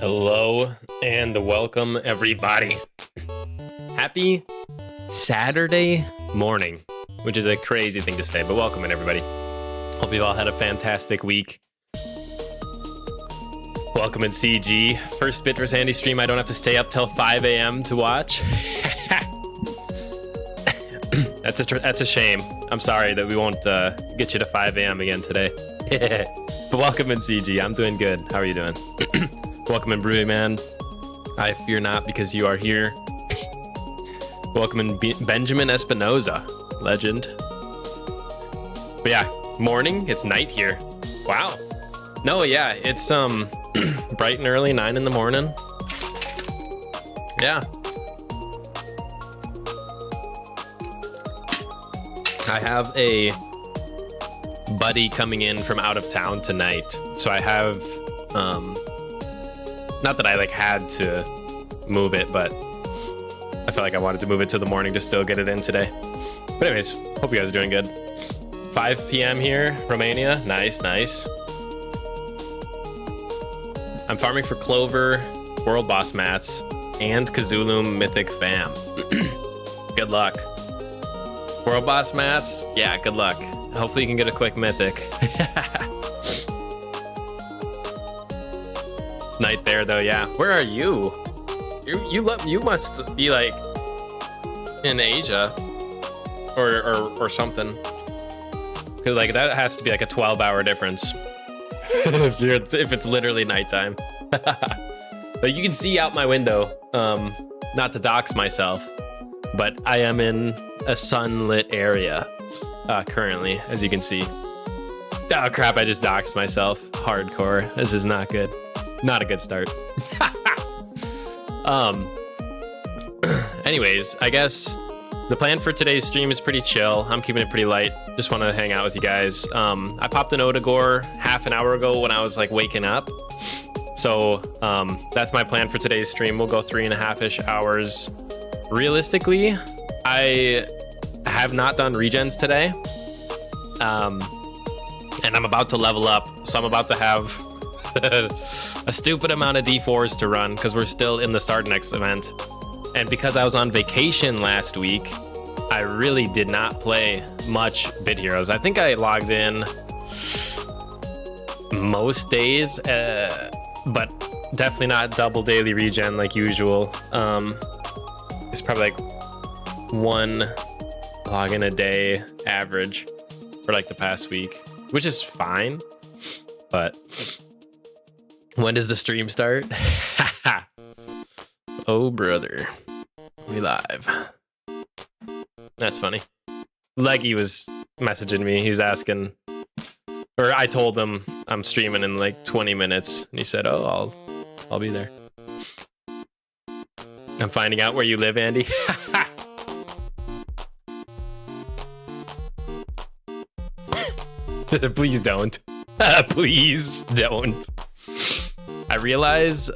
Hello and welcome everybody. Happy Saturday morning, which is a crazy thing to say, but welcome in everybody. Hope you've all had a fantastic week. Welcome in CG. First Bit vs. Andy stream I don't have to stay up till 5 a.m. to watch. That's a shame. I'm sorry that we won't get you to 5 a.m. again today. But welcome in CG. I'm doing good. How are you doing? Welcome in Brewy Man. I fear not because you are here. Welcome in Benjamin Espinoza, legend. But yeah, morning. It's night here. Wow. No, yeah, it's bright and early, 9 in the morning. Yeah. I have a buddy coming in from out of town tonight, so I have not that I like had to move it, but I felt like I wanted to move it to the morning to still get it in today. But anyways, hope you guys are doing good. 5 p.m. here, Romania. Nice. I'm farming for Clover, World Boss Mats, and Kazulum Mythic Fam. Good luck. World Boss Mats? Yeah, good luck. Hopefully you can get a quick Mythic. It's night there though, yeah. Where are you? You must be like in Asia or something. Cause like that has to be like a 12-hour difference if it's literally nighttime. But you can see out my window. Not to dox myself, but I am in a sunlit area currently, as you can see. Oh crap! I just doxed myself. Hardcore. This is not good. Not a good start. Anyways, I guess the plan for today's stream is pretty chill. I'm keeping it pretty light. Just want to hang out with you guys. I popped an Odagore half an hour ago when I was like waking up. So that's my plan for today's stream. We'll go 3.5-ish hours. Realistically, I have not done regens today. And I'm about to level up. So I'm about to have a stupid amount of D4s to run because we're still in the Start Next event. And because I was on vacation last week, I really did not play much Bit Heroes. I think I logged in most days, but definitely not double daily regen like usual. It's probably like 1 login a day average for like the past week, which is fine. But when does the stream start? Oh brother, we live. That's funny. Leggy was messaging me. He was asking, or I told him I'm streaming in like 20 minutes, and he said, "Oh, I'll be there." I'm finding out where you live, Andy. Please don't. Please don't. I realize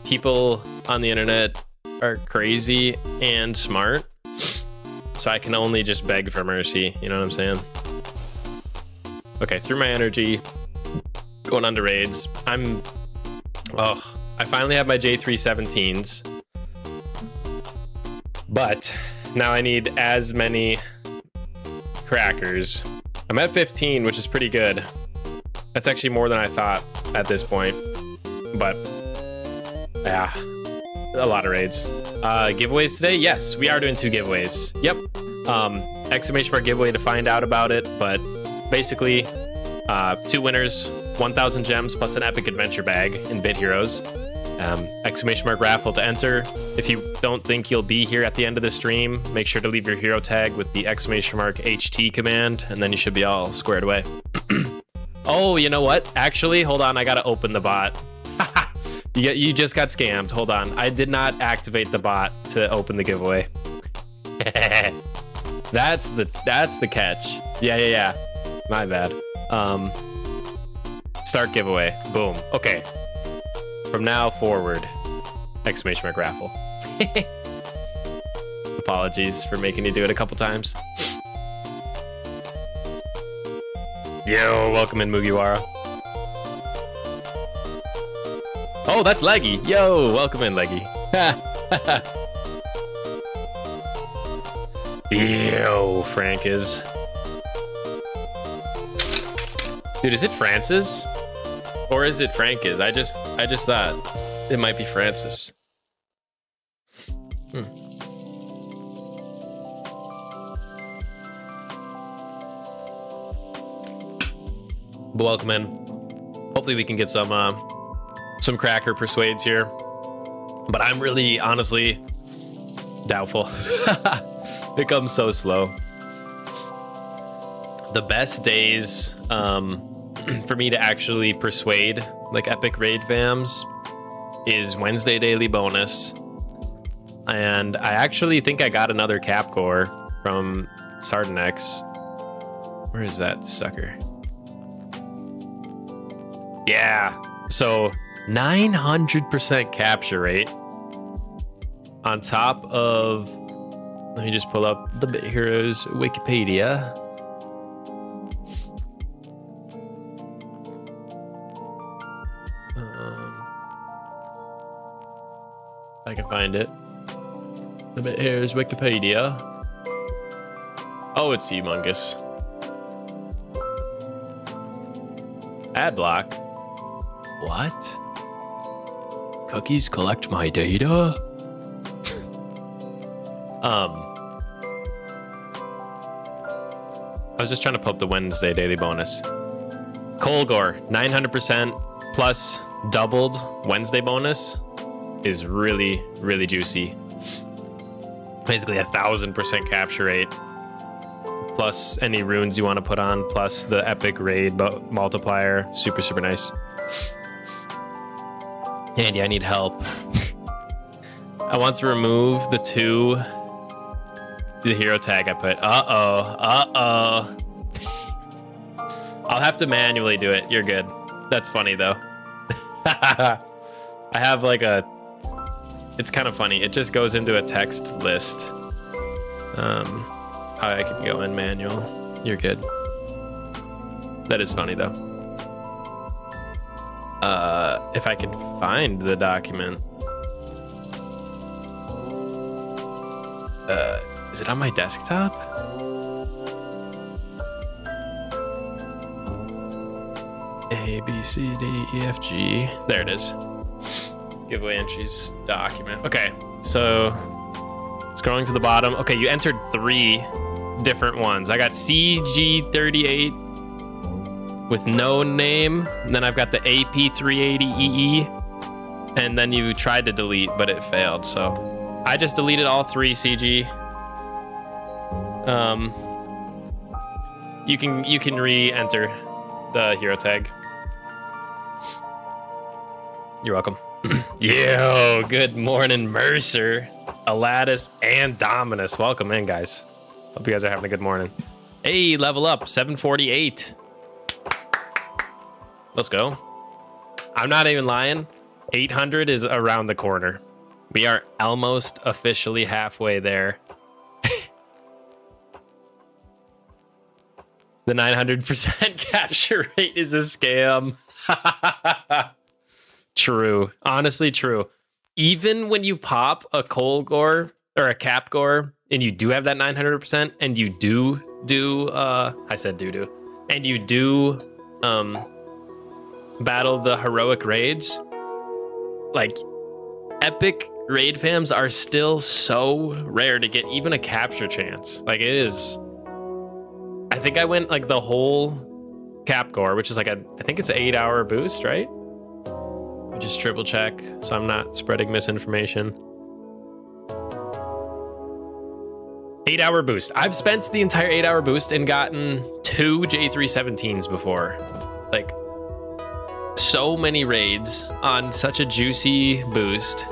people on the internet are crazy and smart, so I can only just beg for mercy. You know what I'm saying? Okay, through my energy, going on to raids. I finally have my J317s, but now I need as many crackers. I'm at 15, which is pretty good. That's actually more than I thought at this point, but yeah, a lot of raids. Giveaways today? Yes, we are doing 2 giveaways. Yep. Exclamation mark giveaway to find out about it, but basically 2 winners, 1,000 gems plus an epic adventure bag in Bit Heroes. Exclamation mark raffle to enter. If you don't think you'll be here at the end of the stream, make sure to leave your hero tag with the exclamation mark HT command, and then you should be all squared away. Oh, you know what? Actually, hold on. I gotta open the bot. You just got scammed. Hold on. I did not activate the bot to open the giveaway. That's the catch. Yeah. My bad. Start giveaway. Boom. Okay. From now forward, exclamation mark raffle. Apologies for making you do it a couple times. Yo, welcome in, Mugiwara. Oh, that's Leggy. Yo, welcome in, Leggy. Yo, Frank is. Dude, is it Francis? Or is it Frank is? I just thought it might be Francis. But welcome in. Hopefully we can get some cracker persuades here. But I'm really, honestly, doubtful. It comes so slow. The best days for me to actually persuade like epic raid fams is Wednesday daily bonus. And I actually think I got another cap core from Sardinex. Where is that sucker? Yeah, so 900% capture rate on top of, let me just pull up the Bit Heroes Wikipedia. I can find it. The Bit Heroes Wikipedia. Oh, it's humongous. Ad block. What? Cookies collect my data? I was just trying to pull up the Wednesday daily bonus. Colgore, 900% plus doubled Wednesday bonus is really, really juicy. Basically 1,000% capture rate. Plus any runes you want to put on, plus the epic raid multiplier. Super, super nice. Andy, I need help. I want to remove the hero tag I put. Uh-oh. I'll have to manually do it. You're good. That's funny, though. I have like it's kind of funny. It just goes into a text list. I can go in manual. You're good. That is funny, though. If I can find the document. Is it on my desktop? A, B, C, D, E, F, G. There it is. Giveaway entries document. Okay, so scrolling to the bottom. Okay, you entered 3 different ones. I got CG38 with no name, and then I've got the AP380EE, and then you tried to delete, but it failed. So I just deleted all 3 CG. You can re-enter the hero tag. You're welcome. Yo, good morning, Mercer, Aladdis, and Dominus. Welcome in, guys. Hope you guys are having a good morning. Hey, level up, 748. Let's go. I'm not even lying. 800 is around the corner. We are almost officially halfway there. The 900% capture rate is a scam. True. Honestly, true. Even when you pop a coal gore or a cap gore and you do have that 900% and you do I said do and you do battle the heroic raids, like epic raid fams are still so rare to get even a capture chance. Like it is, I think I went like the whole cap gore, which is like I think it's an 8-hour boost, right? Just triple check so I'm not spreading misinformation. 8-hour boost. I've spent the entire 8-hour boost and gotten 2 J317s before. Like so many raids on such a juicy boost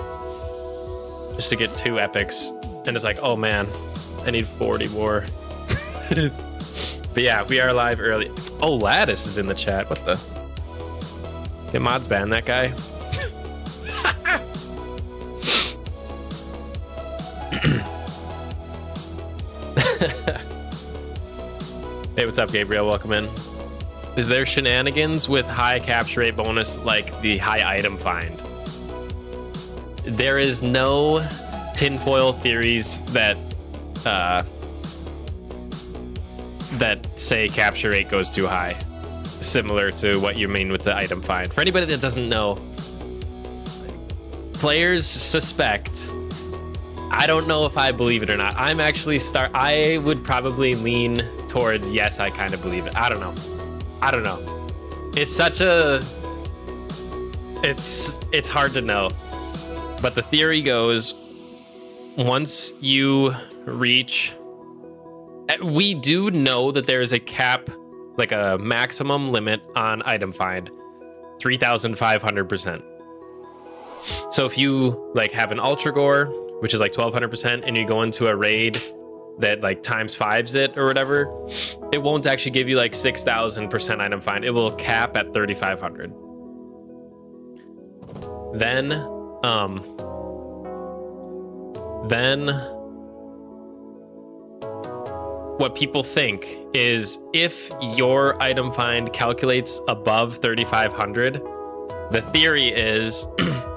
just to get 2 epics, and it's like, oh man, I need 40 more. But yeah, we are live early. Oh, Lattice is in the chat. What the? Get mods ban that guy. Hey, what's up, Gabriel? Welcome in. Is there shenanigans with high capture rate bonus like the high item find? there is no tinfoil theories that say capture rate goes too high, similar to what you mean with the item find. For anybody that doesn't know, players suspect. I don't know if I believe it or not. I would probably lean towards yes, I kind of believe it. I don't know. It's such a it's hard to know. But the theory goes, once you reach, we do know that there's a cap, like a maximum limit on item find, 3,500%. So if you like have an Ultra Gore, which is like 1,200%, and you go into a raid that like times fives it or whatever, it won't actually give you like 6,000% item find. It will cap at 3,500. Then what people think is if your item find calculates above 3,500, the theory is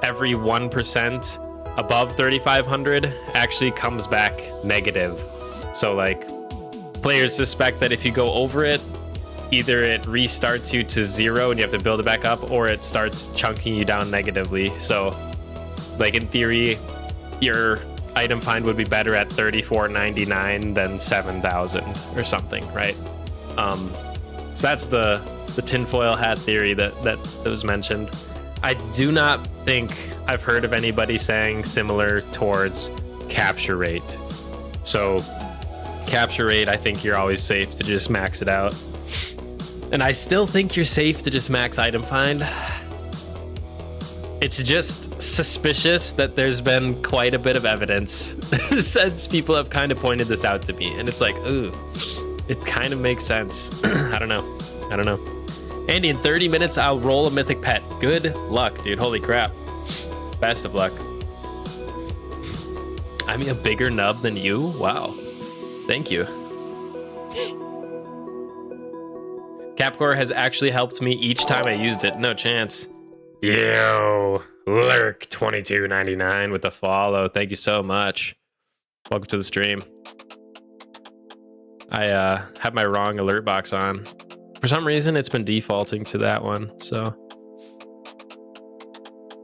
every 1% above 3,500 actually comes back negative. So like players suspect that if you go over it, either it restarts you to 0 and you have to build it back up, or it starts chunking you down negatively. So like in theory, your item find would be better at 3,499 than 7,000 or something, right? So that's the tinfoil hat theory that was mentioned. I do not think I've heard of anybody saying similar towards capture rate. So capture rate, I think you're always safe to just max it out. And I still think you're safe to just max item find. It's just suspicious that there's been quite a bit of evidence since people have kind of pointed this out to me. And it's like, ooh, it kind of makes sense. I don't know. Andy, in 30 minutes, I'll roll a mythic pet. Good luck, dude. Holy crap. Best of luck. I'm a bigger nub than you? Wow. Thank you. Capcore has actually helped me each time I used it. No chance. Yo, Lurk 22.99 with the follow. Thank you so much. Welcome to the stream. I have my wrong alert box on. For some reason, it's been defaulting to that one. So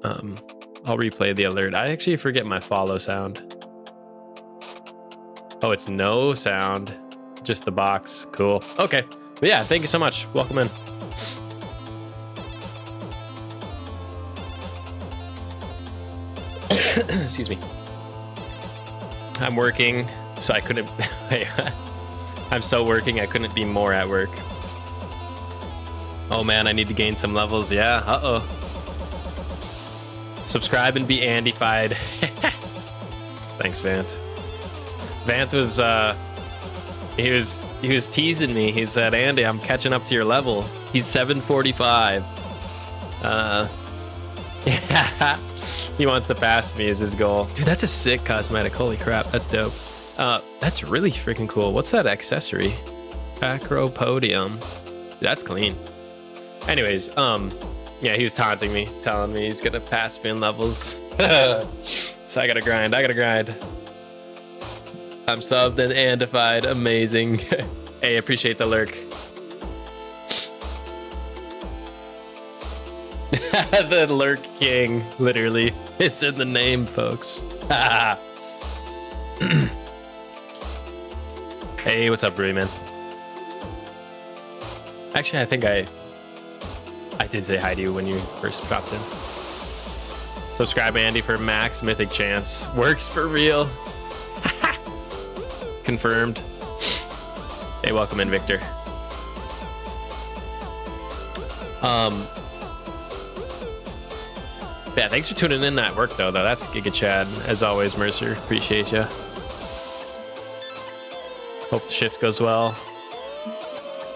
I'll replay the alert. I actually forget my follow sound. Oh, it's no sound, just the box. Cool. Okay. But yeah, thank you so much. Welcome in. Excuse me. I'm working, so I couldn't. I'm so working, I couldn't be more at work. Oh man, I need to gain some levels. Yeah. Uh-oh. Subscribe and be Andy-fied. Thanks, Vant. Vant was he was teasing me. He said, Andy, I'm catching up to your level. He's 745. Yeah. He wants to pass me is his goal. Dude, that's a sick cosmetic. Holy crap, that's dope. That's really freaking cool. What's that accessory? Acropodium. That's clean. Anyways, yeah, he was taunting me, telling me he's gonna pass me in levels. So I gotta grind. I'm subbed and andified. Amazing. Hey, appreciate the lurk. The Lurk King, literally. It's in the name, folks. Hey, what's up, Bree, man? Actually, I think I did say hi to you when you first dropped in. Subscribe, Andy, for max mythic chance. Works for real. Confirmed. Hey, welcome in, Victor. Yeah, thanks for tuning in at work, though. That's Giga Chad. As always, Mercer. Appreciate you. Hope the shift goes well.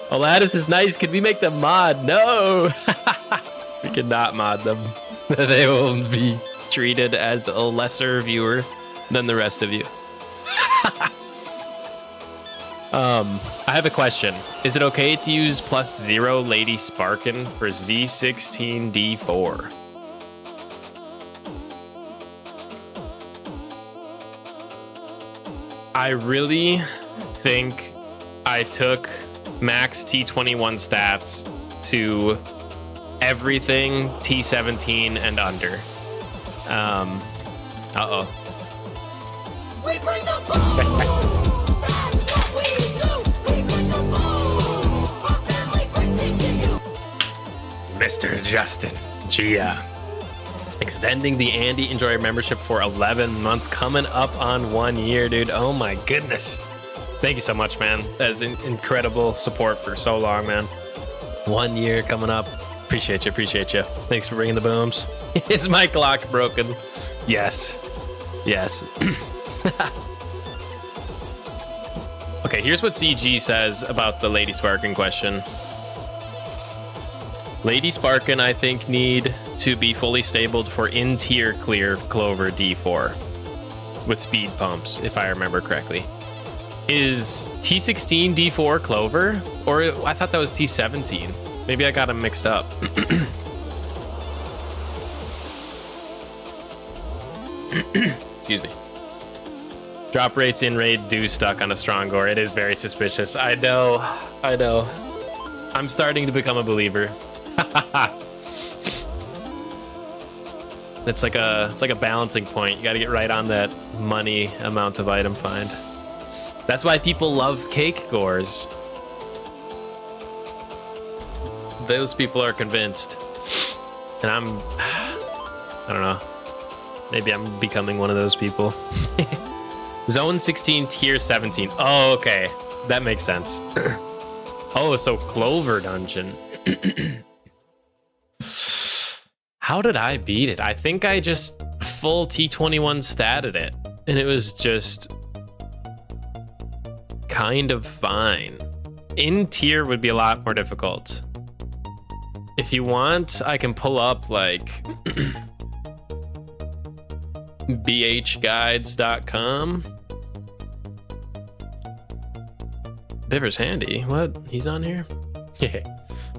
Oladis is nice. Could we make them mod? No! We cannot mod them. They will be treated as a lesser viewer than the rest of you. I have a question. Is it okay to use +0 Lady Sparkin for Z16D4? I really think I took max T21 stats to everything T17 and under. Uh-oh. We bring the ball! That's what we do! We bring the ball! Our family brings it to you! Mr. Justin Gia. Extending the Andy Enjoyer membership for 11 months, coming up on 1 year, dude. Oh my goodness. Thank you so much, man. That is incredible support for so long, man. 1 year coming up. Appreciate you, appreciate you. Thanks for bringing the booms. Is my clock broken? Yes. Yes. Okay, here's what CG says about the Lady Sparkin question. Lady Sparkin, I think, need to be fully stabled for in-tier clear Clover D4 with speed pumps, if I remember correctly. Is T16 D4 Clover? Or I thought that was T17. Maybe I got them mixed up. Excuse me. Drop rates in raid do stuck on a strong gore. It is very suspicious. I know. I know. I'm starting to become a believer. It's like a balancing point. You got to get right on that money amount of item find. That's why people love cake gores. Those people are convinced. And I don't know. Maybe I'm becoming one of those people. Zone 16, tier 17. Oh, okay. That makes sense. Oh, so Clover dungeon. How did I beat it? I think I just full T21 statted it. And it was just kind of fine. In tier would be a lot more difficult. If you want, I can pull up like bhguides.com. Biver's handy. What? He's on here? Yeah.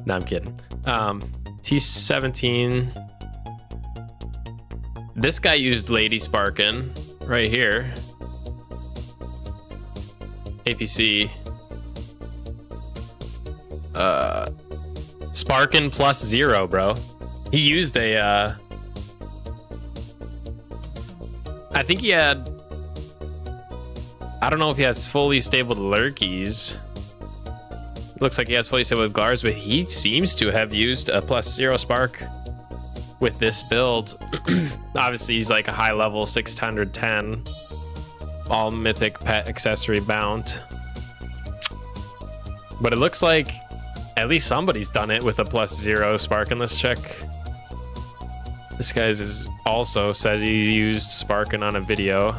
No, I'm kidding. T17. This guy used Lady Sparkin right here. APC. Sparkin plus 0, bro. He used a I think he had, I don't know if he has fully stabled lurkies. Looks like he has fully stabled Glars, but he seems to have used a plus 0 spark with this build. Obviously, he's like a high level 610, all mythic pet accessory bound. But it looks like at least somebody's done it with a plus 0 spark. And let's check. This guy's is also said he used Sparkin on a video.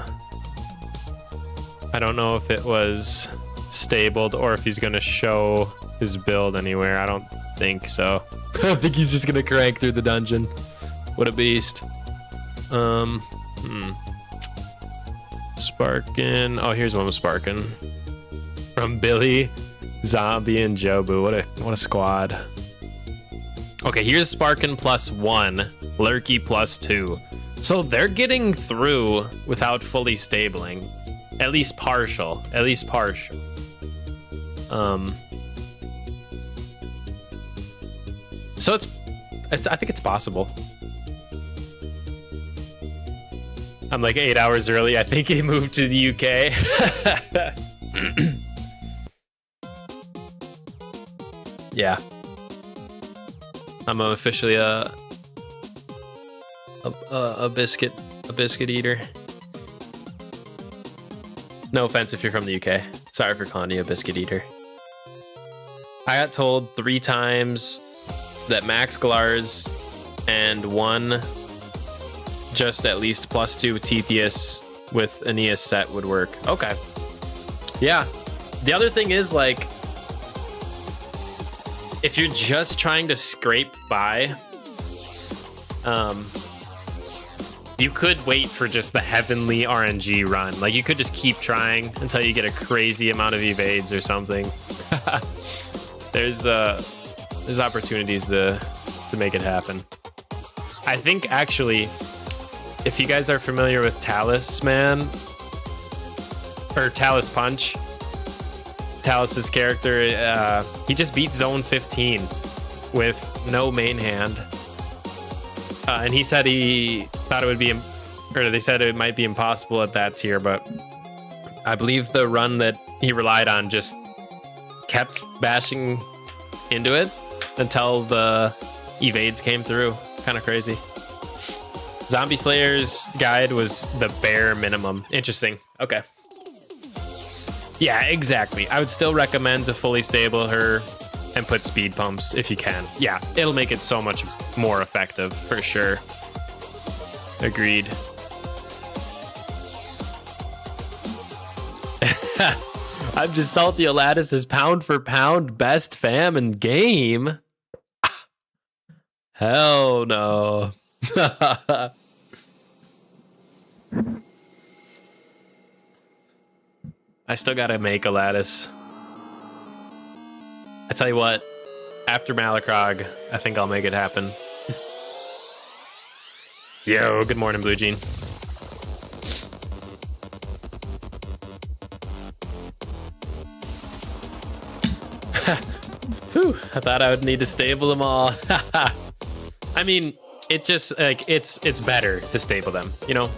I don't know if it was stabled or if he's gonna show his build anywhere. I don't think so. I think he's just gonna crank through the dungeon. What a beast. Sparkin. Oh, here's one with Sparkin. From Billy, Zombie, and Jobu. What a squad. Okay, here's Sparkin plus 1, Lurky plus 2. So they're getting through without fully stabling. At least partial. At least partial. So I think it's possible. I'm like 8 hours early. I think he moved to the UK. Yeah. I'm officially a biscuit eater. No offense if you're from the UK. Sorry for calling you a biscuit eater. I got told 3 times that Max Glars and 1 just at least plus 2 Tetheus with Aeneas set would work. Okay. Yeah. The other thing is, like, if you're just trying to scrape by, you could wait for just the heavenly RNG run. Like, you could just keep trying until you get a crazy amount of evades or something. There's opportunities to make it happen. I think, actually, if you guys are familiar with Talisman, or Talus Punch. Talus's character, he just beat Zone 15 with no main hand. And he said he thought it would be, or they said it might be impossible at that tier, but I believe the run that he relied on just kept bashing into it until the evades came through. Kind of crazy. Zombie Slayer's guide was the bare minimum. Interesting. Okay. Yeah, exactly. I would still recommend to fully stable her and put speed pumps if you can. Yeah, it'll make it so much more effective for sure. Agreed. I'm just salty. Aladdis is pound for pound best fam in game. Hell no. I still gotta make Aladdis. I tell you what, after Malacrog, I think I'll make it happen. Yo, good morning, Blue Jean. Whew, I thought I would need to stable them all. I mean, it just like it's better to stable them, you know,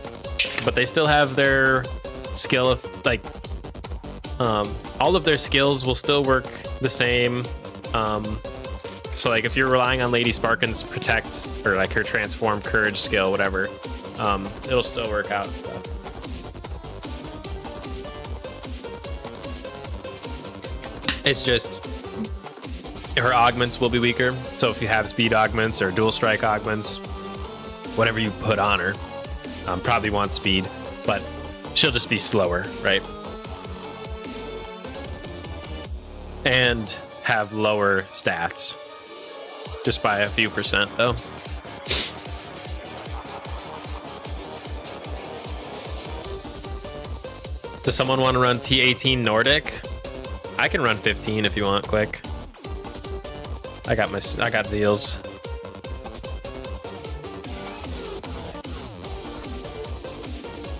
but they still have their skill of like all of their skills will still work the same. So like if you're relying on Lady Sparkin's protect or like her transform courage skill, whatever, it'll still work out. So. It's just her augments will be weaker. So if you have speed augments or dual strike augments, whatever you put on her, probably want speed, but she'll just be slower, right? And have lower stats. Just by a few percent, though. Does someone want to run T18 Nordic? I can run 15 if you want, quick. I got Zeals.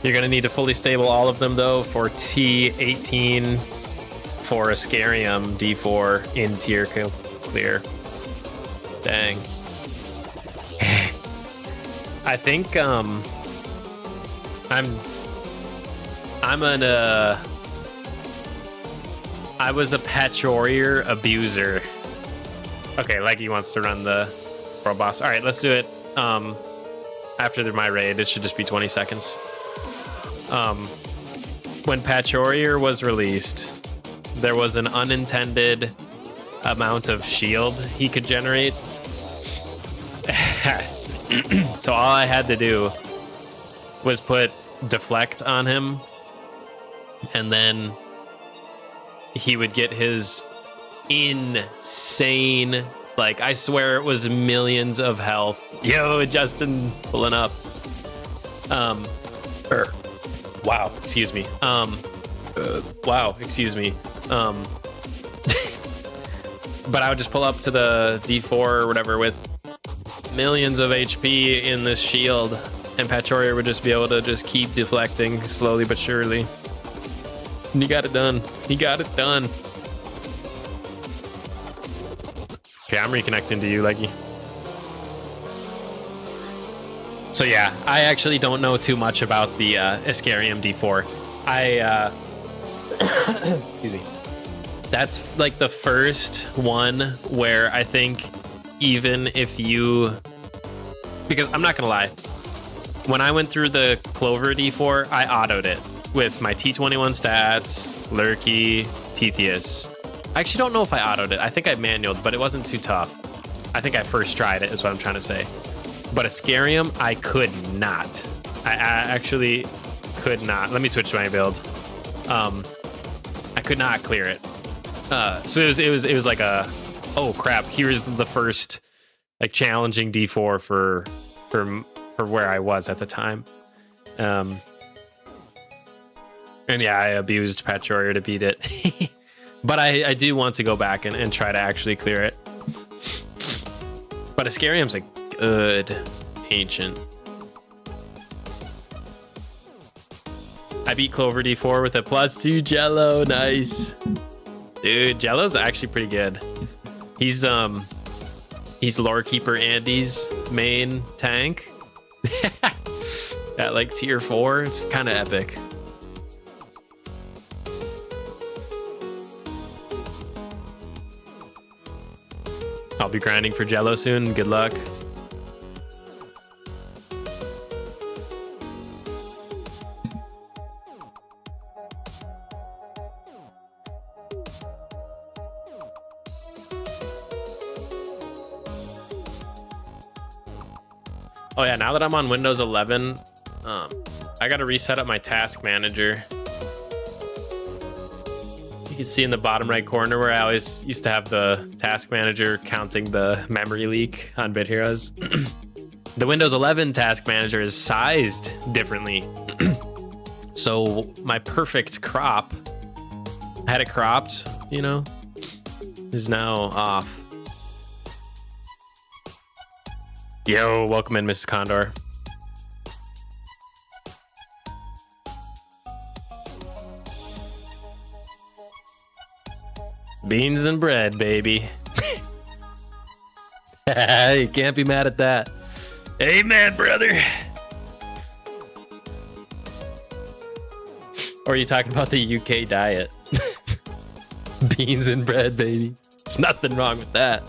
You're gonna need to fully stable all of them though for T18 for Ascarium D4 in tier clear. Dang. I think I'm I was a Patch Warrior abuser. Okay, Leggy wants to run the world boss. All right, let's do it. After my raid, it should just be 20 seconds. When Patch Warrior was released, there was an unintended amount of shield he could generate. So all I had to do was put deflect on him, and then he would get his insane, like I swear it was millions of health. Yo, Justin pulling up. Wow, excuse me. Wow, excuse me. But I would just pull up to the D4 or whatever with millions of HP in this shield, and Patch Warrior would just be able to just keep deflecting slowly but surely. And he got it done. He got it done. Okay, I'm reconnecting to you, Leggy. So yeah, I actually don't know too much about the Ascarium D4. Excuse me. That's like the first one where I think even if you, because I'm not gonna lie, when I went through the Clover D4, I autoed it with my T21 stats, Lurky, Tetheus. I actually don't know if I autoed it. I think I manualed, but it wasn't too tough. I think I first tried it is what I'm trying to say. But Ascarium, I could not. I actually could not. Let me switch to my build. I could not clear it. So it was like a, oh crap, here's the first like challenging D4 for where I was at the time. And yeah, I abused Patch Warrior to beat it. But I do want to go back and try to actually clear it. But Ascarium's a good ancient. I beat Clover D4 with a +2 Jello. Nice. Dude, Jello's actually pretty good. He's Lore Keeper Andy's main tank. At like tier 4. It's kind of epic. I'll be grinding for Jello soon. Good luck. Oh yeah, now that I'm on Windows 11, I gotta reset up my task manager. You can see in the bottom right corner where I always used to have the task manager counting the memory leak on Bit Heroes. The Windows 11 task manager is sized differently. So my perfect crop, I had it cropped, you know, is now off. Yo, welcome in, Mrs. Condor. Beans and bread, baby. You can't be mad at that. Amen, brother. Or are you talking about the UK diet? Beans and bread, baby. There's nothing wrong with that.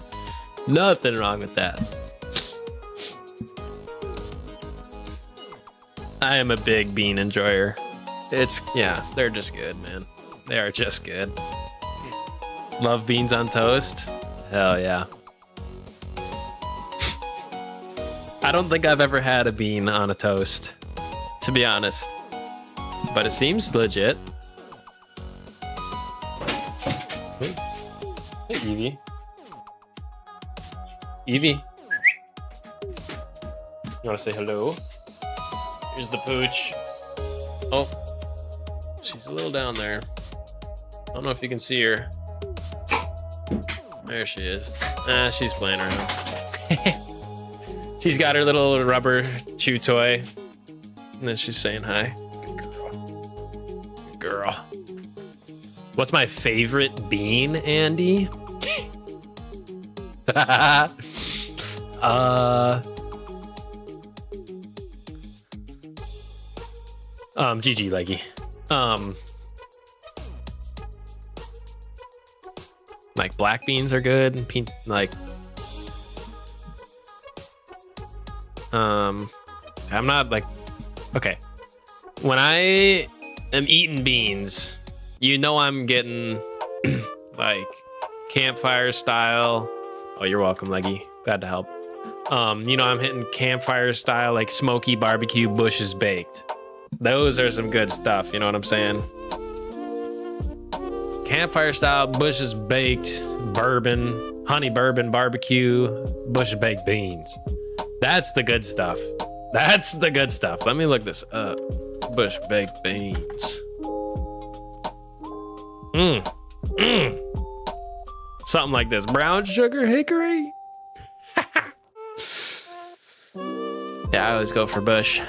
Nothing wrong with that. I am a big bean enjoyer. Yeah, they're just good, man. They are just good. Love beans on toast? Hell yeah. I don't think I've ever had a bean on a toast, to be honest. But it seems legit. Hey, Evie. Evie. You want to say hello? Here's the pooch. Oh, she's a little down there. I don't know if you can see her. There she is. She's playing around. She's got her little rubber chew toy. And then she's saying hi. Girl. What's my favorite bean, Andy? GG leggy. Like black beans are good. I'm not like, okay. When I am eating beans, you know I'm getting like campfire style. Oh, you're welcome, leggy. Glad to help. You know I'm hitting campfire style, like smoky barbecue bushes baked. Those are some good stuff, you know what I'm saying? Campfire style, bushes baked, bourbon, honey bourbon barbecue, bush baked beans. That's the good stuff. That's the good stuff. Let me look this up. Bush baked beans. Something like this. Brown sugar hickory. Yeah, I always go for bush.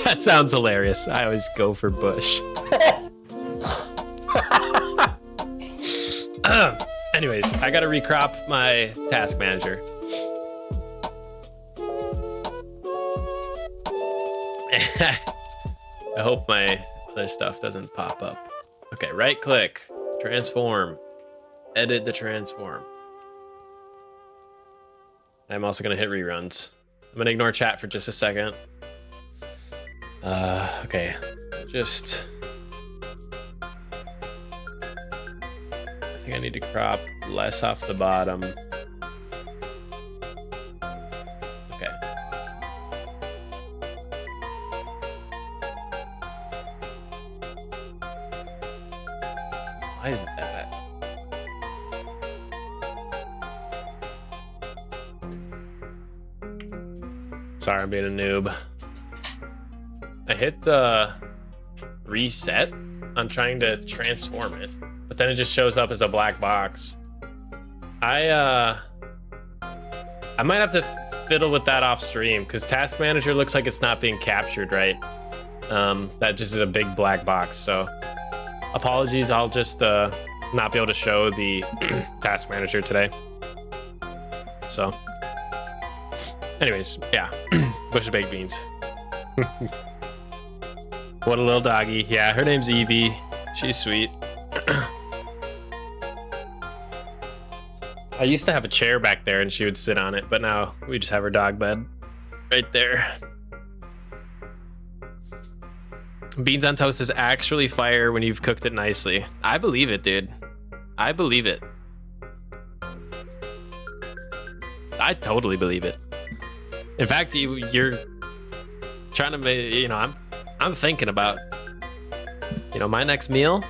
That sounds hilarious. I always go for bush. Anyways, I gotta recrop my task manager. I hope my other stuff doesn't pop up. Okay, right click, transform, edit the transform. I'm also gonna hit reruns. I'm gonna ignore chat for just a second. Okay, just, I think I need to crop less off the bottom. Okay. Why is that? Sorry, I'm being a noob. I hit the reset on trying to transform it, but then it just shows up as a black box. I might have to fiddle with that off stream because Task Manager looks like it's not being captured right. That just is a big black box. So apologies. I'll just not be able to show the task manager today. So anyways, yeah. Bush of baked beans. What a little doggy. Yeah, her name's Evie. She's sweet. I used to have a chair back there and she would sit on it, but now we just have her dog bed right there. Beans on toast is actually fire when you've cooked it nicely. I believe it, dude. I believe it. I totally believe it. In fact, you're trying to make, you know, I'm thinking about, you know, my next meal.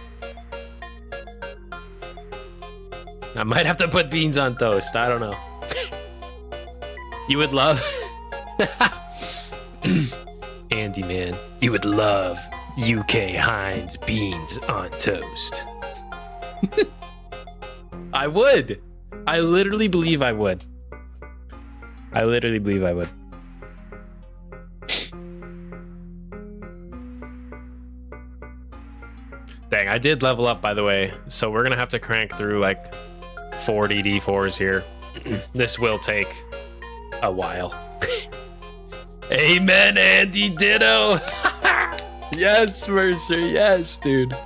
I might have to put beans on toast. I don't know. You would love Andy, man. You would love UK Heinz beans on toast. I would. I literally believe I would. I literally believe I would. Dang, I did level up, by the way. So we're gonna have to crank through like 40 D4s here. This will take a while. Amen, Andy Ditto. Yes, Mercer. Yes, dude.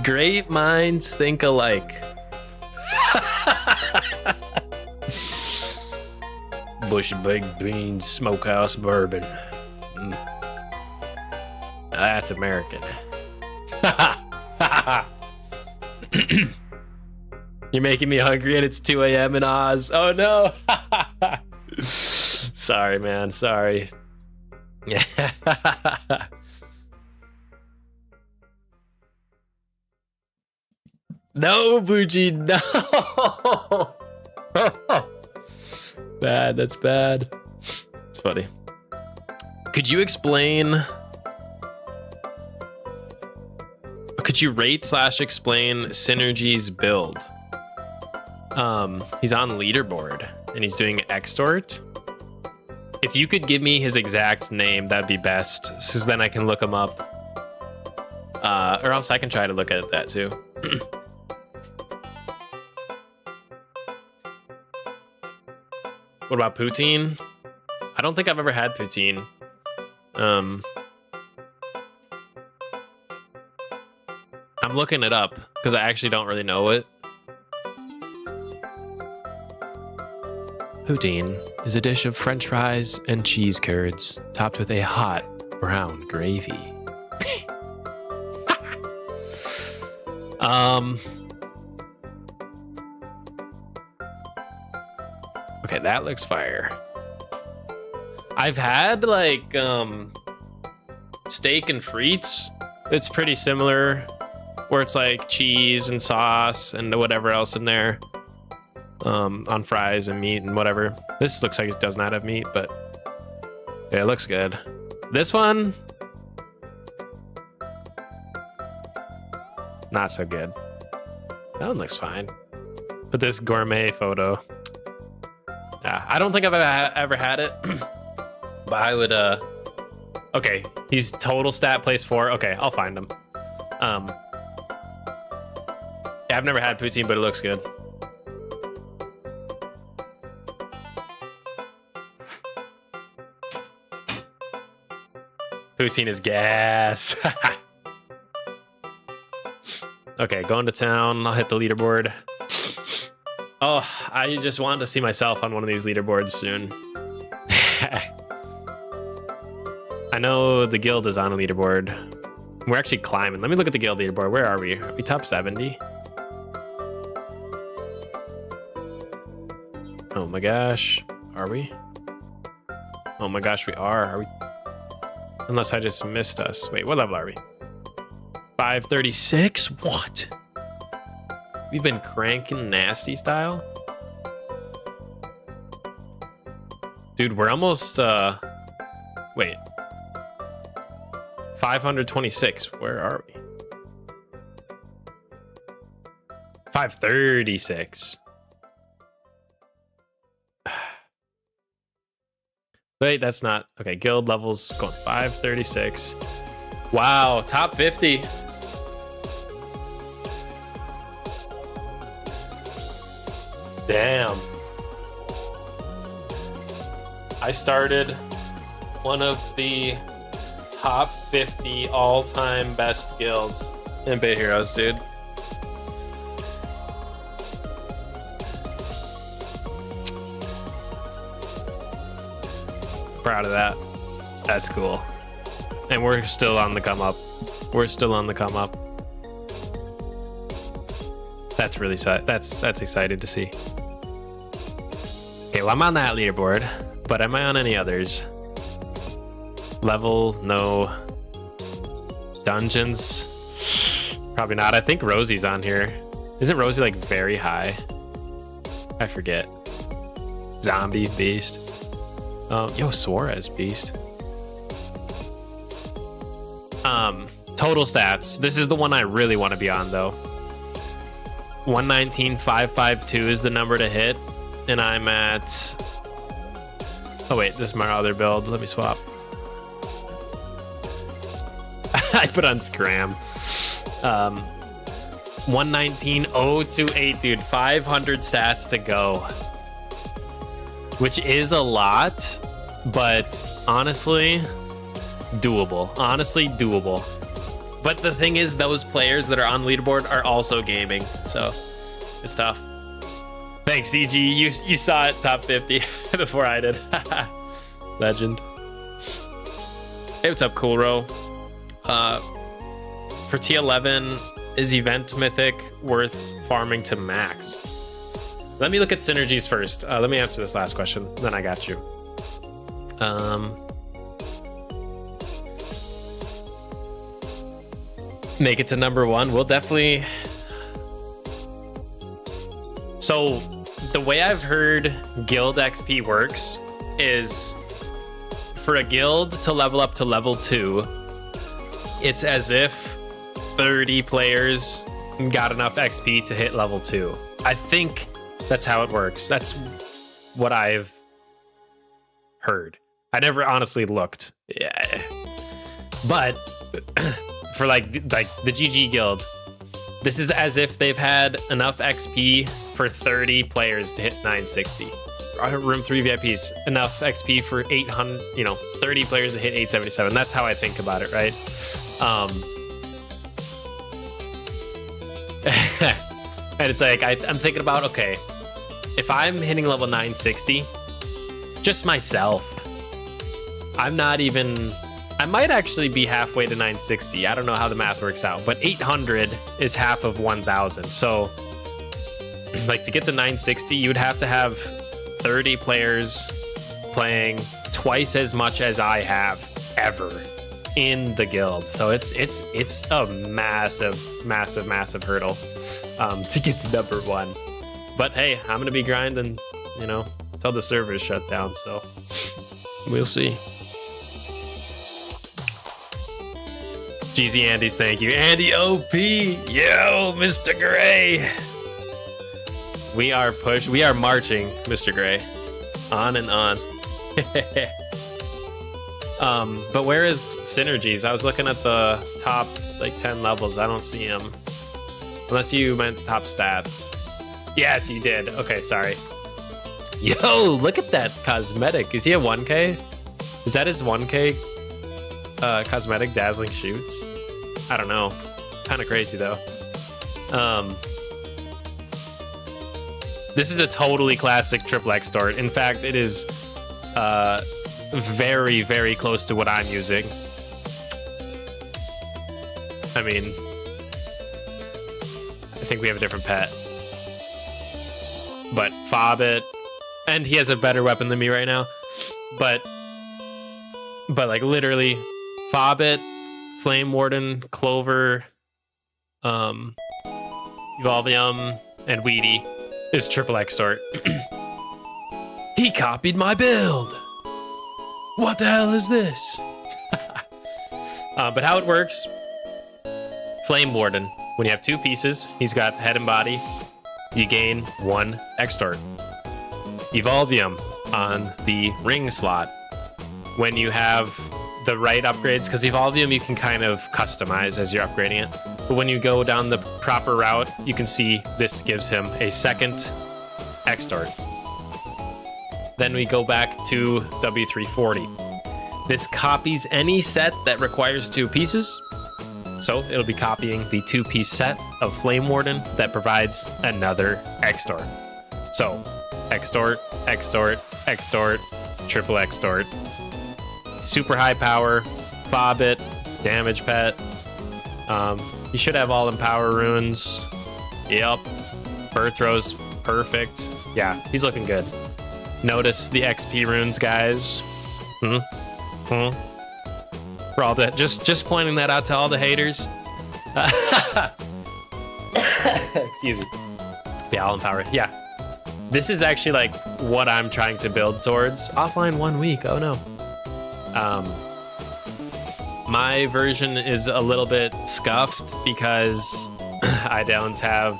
Great minds think alike. Bush baked beans, smokehouse bourbon. That's American. You're making me hungry and it's 2 a.m. in Oz. Oh no. Sorry, man. Sorry. No, Bougie, no. Bad, that's bad. It's funny. Could you explain? Could you rate / explain Synergy's build? He's on leaderboard and he's doing extort. If you could give me his exact name, that'd be best, because then I can look him up. Or else I can try to look at that too. What about poutine? I don't think I've ever had poutine. I'm looking it up because I actually don't really know it. Poutine is a dish of French fries and cheese curds topped with a hot brown gravy. Okay, that looks fire. I've had like steak and frites. It's pretty similar, where it's like cheese and sauce and whatever else in there, on fries and meat and whatever. This looks like it does not have meat, but yeah, it looks good. This one, not so good. That one looks fine. But this gourmet photo, yeah, I don't think I've ever had it, but I would, okay, he's total stat place 4. Okay, I'll find him. Yeah, I've never had poutine, but it looks good. Poutine is gas. Okay, going to town. I'll hit the leaderboard. Oh, I just wanted to see myself on one of these leaderboards soon. I know the guild is on a leaderboard. We're actually climbing. Let me look at the guild leaderboard. Where are we? Are we top 70? Oh my gosh. Are we? Oh my gosh, we are. Are we? Unless I just missed us. Wait, what level are we? 536? What? We've been cranking nasty style? Dude, we're almost, wait. 526. Where are we? 536. Wait, that's not okay. Guild levels going 536. Wow, top 50. Damn. I started one of the top 50 all-time best guilds in Bit Heroes, dude. Proud of that. That's cool. And we're still on the come up. We're still on the come up. That's really that's exciting to see. Okay, well, I'm on that leaderboard, but am I on any others? Level, no. Dungeons, probably not. I think Rosie's on here. Isn't Rosie like very high? I forget. Zombie, beast. Yo, Suarez, beast. Total stats. This is the one I really want to be on, though. 119,552 is the number to hit, and I'm at. Oh wait, this is my other build. Let me swap. I put on Scram. 119,028, dude. 500 stats to go, which is a lot, but honestly, doable. Honestly, doable. But the thing is, those players that are on leaderboard are also gaming, so it's tough. Thanks, CG. You saw it top 50 before I did. Legend. Hey, what's up, Cool Ro? For T11, is event mythic worth farming to max? Let me look at synergies first. Let me answer this last question, then I got you. Make it to number 1. We'll definitely. So the way I've heard guild XP works is for a guild to level up to level 2, it's as if 30 players got enough XP to hit level 2. I think that's how it works. That's what I've heard. I never honestly looked. Yeah. But for like the GG guild, this is as if they've had enough XP for 30 players to hit 960. Room 3 VIPs, enough XP for 800, 30 players to hit 877. That's how I think about it, right? And it's like, I'm thinking about, okay, if I'm hitting level 960, just myself, I might actually be halfway to 960. I don't know how the math works out, but 800 is half of 1,000. So, like, to get to 960, you would have to have 30 players playing twice as much as I have ever in the guild. So it's a massive hurdle to get to number 1. But hey, I'm gonna be grinding, until the servers shut down. So we'll see. GZ Andy's, thank you. Andy OP, yo, Mr. Gray. We are marching, Mr. Gray. On and on. But where is synergies? I was looking at the top 10 levels. I don't see them. Unless you meant top stats. Yes, you did. Okay, sorry. Yo, look at that cosmetic. Is he a 1K? Is that his 1K cosmetic, Dazzling Shoots? I don't know. Kind of crazy though. This is a totally classic triple X start. In fact, it is very, very close to what I'm using. I mean, I think we have a different pet. But Fobbit, and he has a better weapon than me right now. But like literally, Fobbit, Flame Warden, Clover, Evolvium, and Weedy is triple X start. He copied my build. What the hell is this? But how it works, Flame Warden, when you have 2 pieces, he's got head and body, you gain 1 X start. Evolvium on the ring slot. When you have the right upgrades, because Evolvium you can kind of customize as you're upgrading it. But when you go down the proper route, you can see this gives him a second Extort. Then we go back to W340. This copies any set that requires 2 pieces. So it'll be copying the 2-piece set of Flame Warden that provides another Extort. So Extort, Extort, Extort, triple Extort. Super high power, Fobbit, damage pet. You should have all Empower runes. Yep. Birth Rose, perfect. Yeah, he's looking good. Notice the XP runes, guys. For all that, just pointing that out to all the haters. Excuse me. Yeah, all Empower. Yeah. This is actually like what I'm trying to build towards. Offline 1 week. Oh no. My version is a little bit scuffed because I don't have.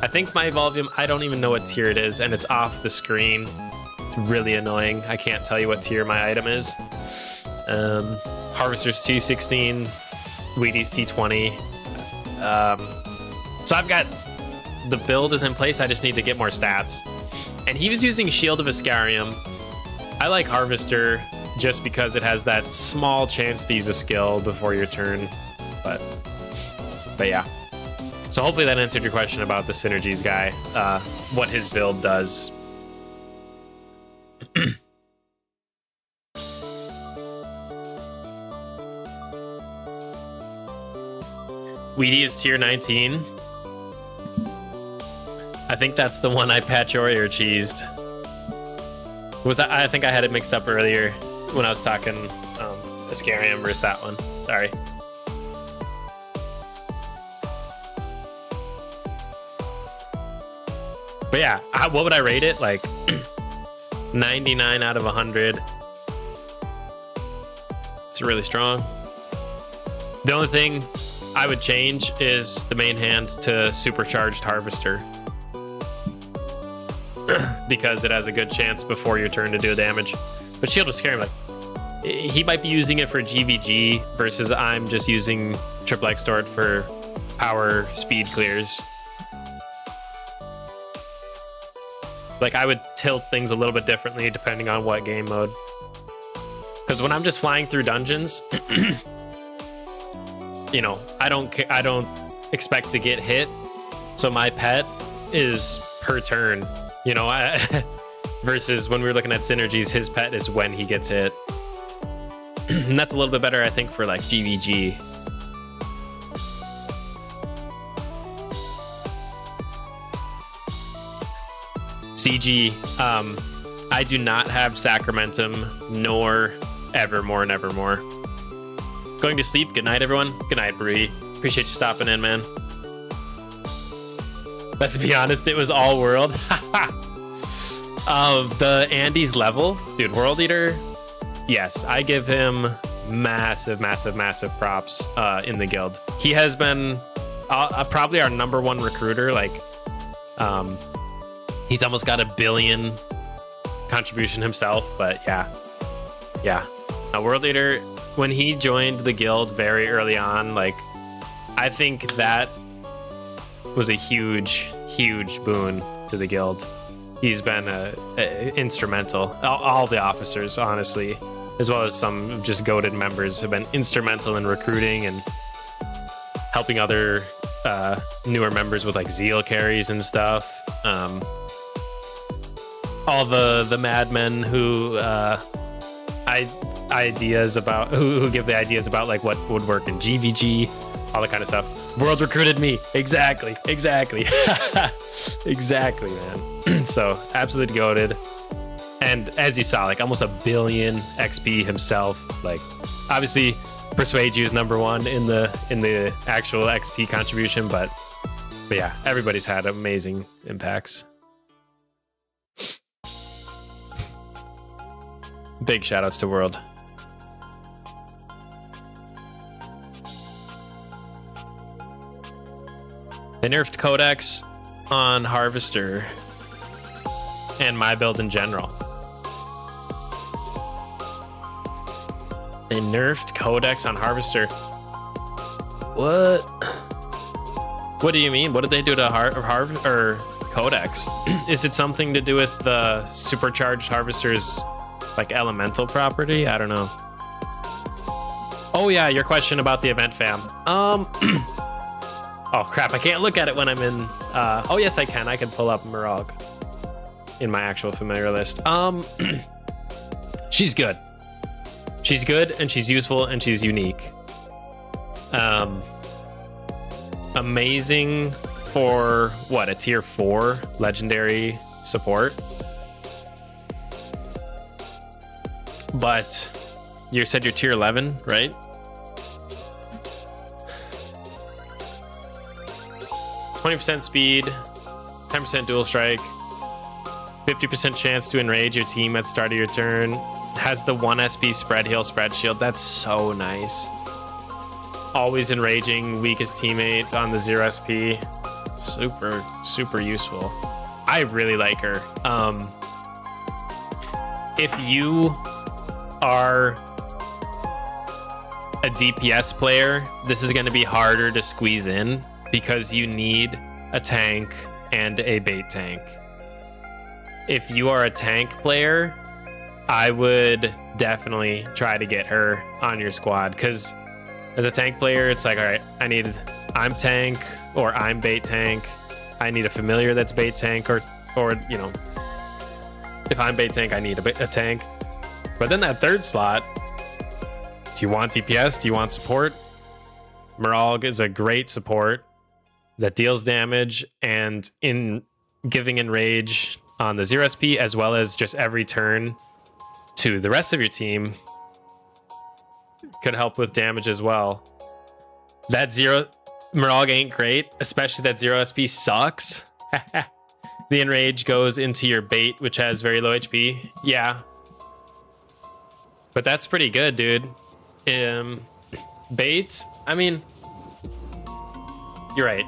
I think my Evolvium, I don't even know what tier it is, and it's off the screen. It's really annoying. I can't tell you what tier my item is. Harvester's T16, Wheaties T20. So I've got the build is in place. I just need to get more stats. And he was using Shield of Ascarium. I like Harvester just because it has that small chance to use a skill before your turn. But yeah. So hopefully that answered your question about the synergies guy, what his build does. Weedy is tier 19. I think that's the one I Patchoria cheesed. I think I had it mixed up earlier when I was talking Ascarium versus that one. Sorry. But yeah, what would I rate it? Like 99 out of 100. It's really strong. The only thing I would change is the main hand to Supercharged Harvester. Because it has a good chance before your turn to do damage. But Shield was scaring, like, he might be using it for GVG versus I'm just using Triple Extort for power speed clears. Like, I would tilt things a little bit differently depending on what game mode. Because when I'm just flying through dungeons, you know, I don't expect to get hit. So my pet is per turn, you know, versus when we were looking at synergies, his pet is when he gets hit. And that's a little bit better, I think, for like GVG. CG, I do not have Sacramentum nor Evermore and Evermore. Going to sleep. Good night, everyone. Good night, Bree. Appreciate you stopping in, man. Let's be honest, it was all world. The Andy's level, dude, World Eater. Yes, I give him massive props in the guild. He has been probably our #1 recruiter. Like, he's almost got 1 billion contribution himself. But yeah. World Eater, when he joined the guild very early on, like, I think that was a huge boon to the guild. He's been instrumental. All the officers, honestly, as well as some just goated members, have been instrumental in recruiting and helping other newer members with like zeal carries and stuff. All the madmen who who give the ideas about like what would work in GVG, all that kind of stuff. World recruited me. Exactly. Exactly, man. So absolutely goated. And as you saw, like almost 1 billion XP himself. Like, obviously Persuade You is #1 in the actual XP contribution, but yeah, everybody's had amazing impacts. Big shout outs to World. They nerfed Codex on Harvester and my build in general. They nerfed Codex on Harvester. What? What do you mean? What did they do to Harvest or Codex? Is it something to do with the supercharged Harvester's like elemental property? I don't know. Oh yeah, your question about the event fam. Oh crap, I can't look at it when I'm in. Oh yes, I can. I can pull up Murog in my actual familiar list. She's good. She's good and she's useful and she's unique. Amazing for what, a tier 4 legendary support. But you said you're tier 11, right? %, speed, 10% dual strike, 50% chance to enrage your team at start of your turn. Has the 1 SP spread heal, spread shield. That's so nice. Always enraging weakest teammate on the 0 SP. Super, super useful. I really like her. If you are a DPS player, this is going to be harder to squeeze in because you need a tank and a bait tank. If you are a tank player, I would definitely try to get her on your squad, because as a tank player, it's like, all right, I'm tank or I'm bait tank. I need a familiar that's bait tank, or you know, if I'm bait tank, I need a tank. But then that third slot, do you want DPS? Do you want support? Murog is a great support that deals damage and in giving enrage on the 0 SP, as well as just every turn to the rest of your team. Could help with damage as well. That Murog ain't great, especially that 0 SP sucks. The enrage goes into your bait, which has very low HP. Yeah. But that's pretty good, dude. Bait, I mean, you're right.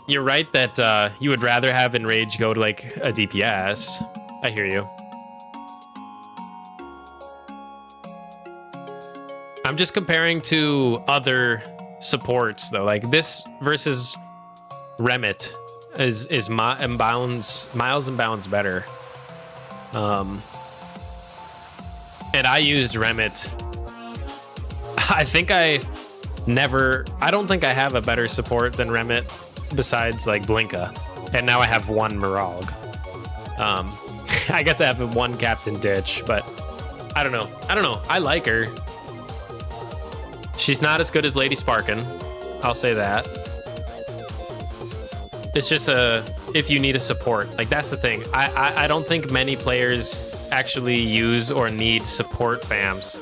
You're right that you would rather have enrage go to like a DPS. I hear you. I'm just comparing to other supports though. Like this versus Remit is miles and bounds better. And I used Remit. I don't think I have a better support than Remit besides like Blinka. And now I have one Murog. I guess I have one Captain Ditch, but I don't know. I like her. She's not as good as Lady Sparkin. I'll say that. It's just if you need a support, like that's the thing. I don't think many players actually use or need support fams.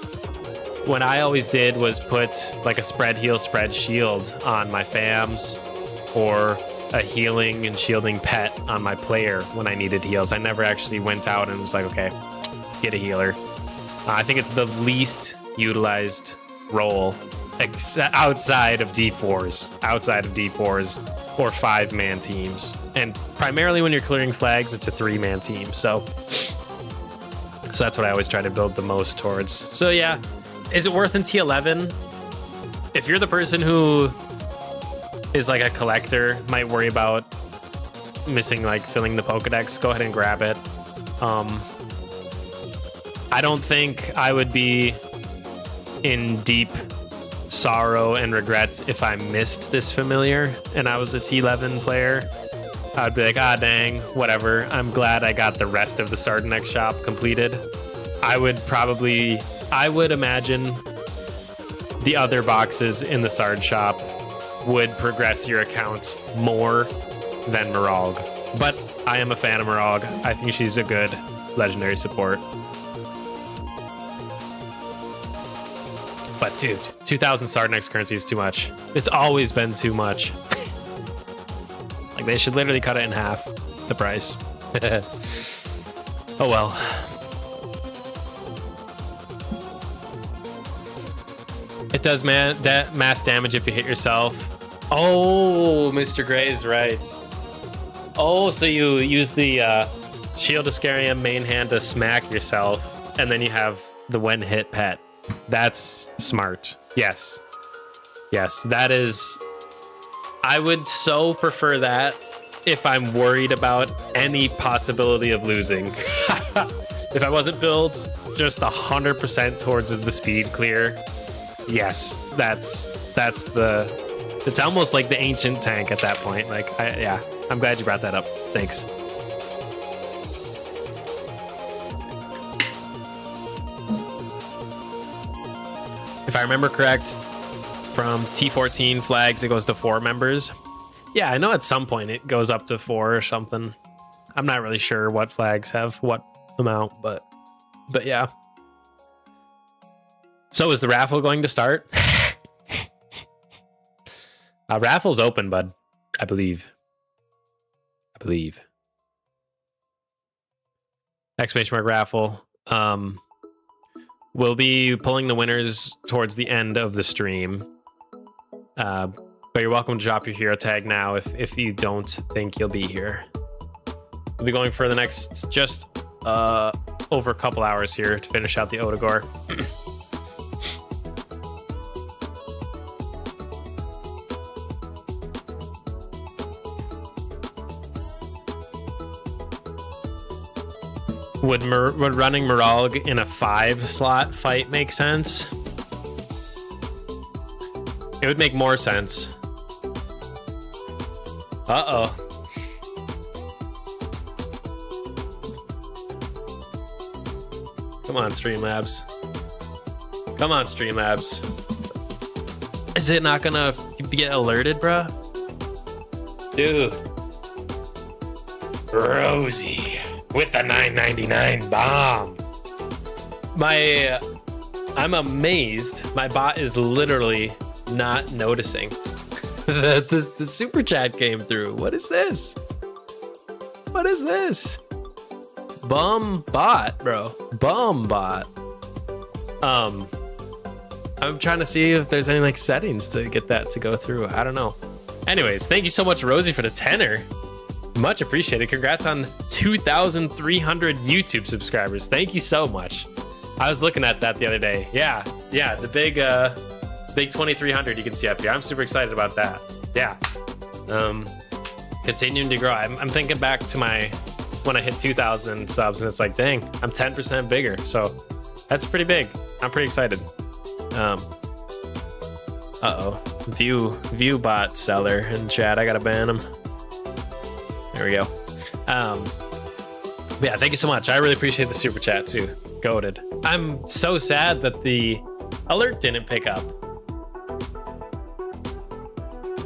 What I always did was put like a spread heal, spread shield on my fams, or a healing and shielding pet on my player when I needed heals. I never actually went out and was like, okay, get a healer. I think it's the least utilized role outside of D4s or 5-man teams. And primarily when you're clearing flags, it's a 3-man team. So that's what I always try to build the most towards. So yeah, is it worth in T11? If you're the person who is like a collector, might worry about missing, like filling the Pokedex, go ahead and grab it. I don't think I would be in deep sorrow and regrets if I missed this familiar and I was a T11 player. I'd be like, ah, dang, whatever. I'm glad I got the rest of the Sardanex shop completed. I would imagine the other boxes in the Sard shop would progress your account more than Murog. But I am a fan of Murog. I think she's a good legendary support. But dude, 2,000 Sardanex currency is too much. It's always been too much. Like they should literally cut it in half, the price. Oh well. It does mass damage if you hit yourself. Oh, Mr. Gray is right. Oh, so you use the Shield Ascarium main hand to smack yourself, and then you have the when hit pet. That's smart. Yes. Yes, that is... I would so prefer that if I'm worried about any possibility of losing. If I wasn't built just 100% towards the speed clear, yes, that's the... It's almost like the ancient tank at that point. Like, yeah, I'm glad you brought that up. Thanks. If I remember correct, from T14 flags, it goes to 4 members. Yeah, I know at some point it goes up to 4 or something. I'm not really sure what flags have what amount, but yeah. So is the raffle going to start? Raffle's open, bud. I believe. Exclamation mark raffle. We'll be pulling the winners towards the end of the stream. But you're welcome to drop your hero tag now if you don't think you'll be here. We'll be going for the next just over a couple hours here to finish out the Odagor. Would running Moralg in a 5-slot fight make sense? It would make more sense. Uh-oh. Come on, Streamlabs. Come on, Streamlabs. Is it not gonna get alerted, bruh? Dude. Rosie with the $9.99 bomb. I'm amazed. My bot is literally not noticing. the super chat came through. What is this? What is this? Bum bot, bro. Bum bot. I'm trying to see if there's any like settings to get that to go through. I don't know. Anyways, thank you so much, Rosie, for the 10er. Much appreciated. Congrats on 2,300 YouTube subscribers. Thank you so much. I was looking at that the other day. Yeah, the big 2,300 you can see up here. I'm super excited about that. Yeah. Continuing to grow. I'm thinking back to when I hit 2,000 subs, and it's like, dang, I'm 10% bigger. So that's pretty big. I'm pretty excited. Uh-oh. View bot seller in chat. I gotta ban him. There we go. Yeah, thank you so much. I really appreciate the super chat too. Goated. I'm so sad that the alert didn't pick up.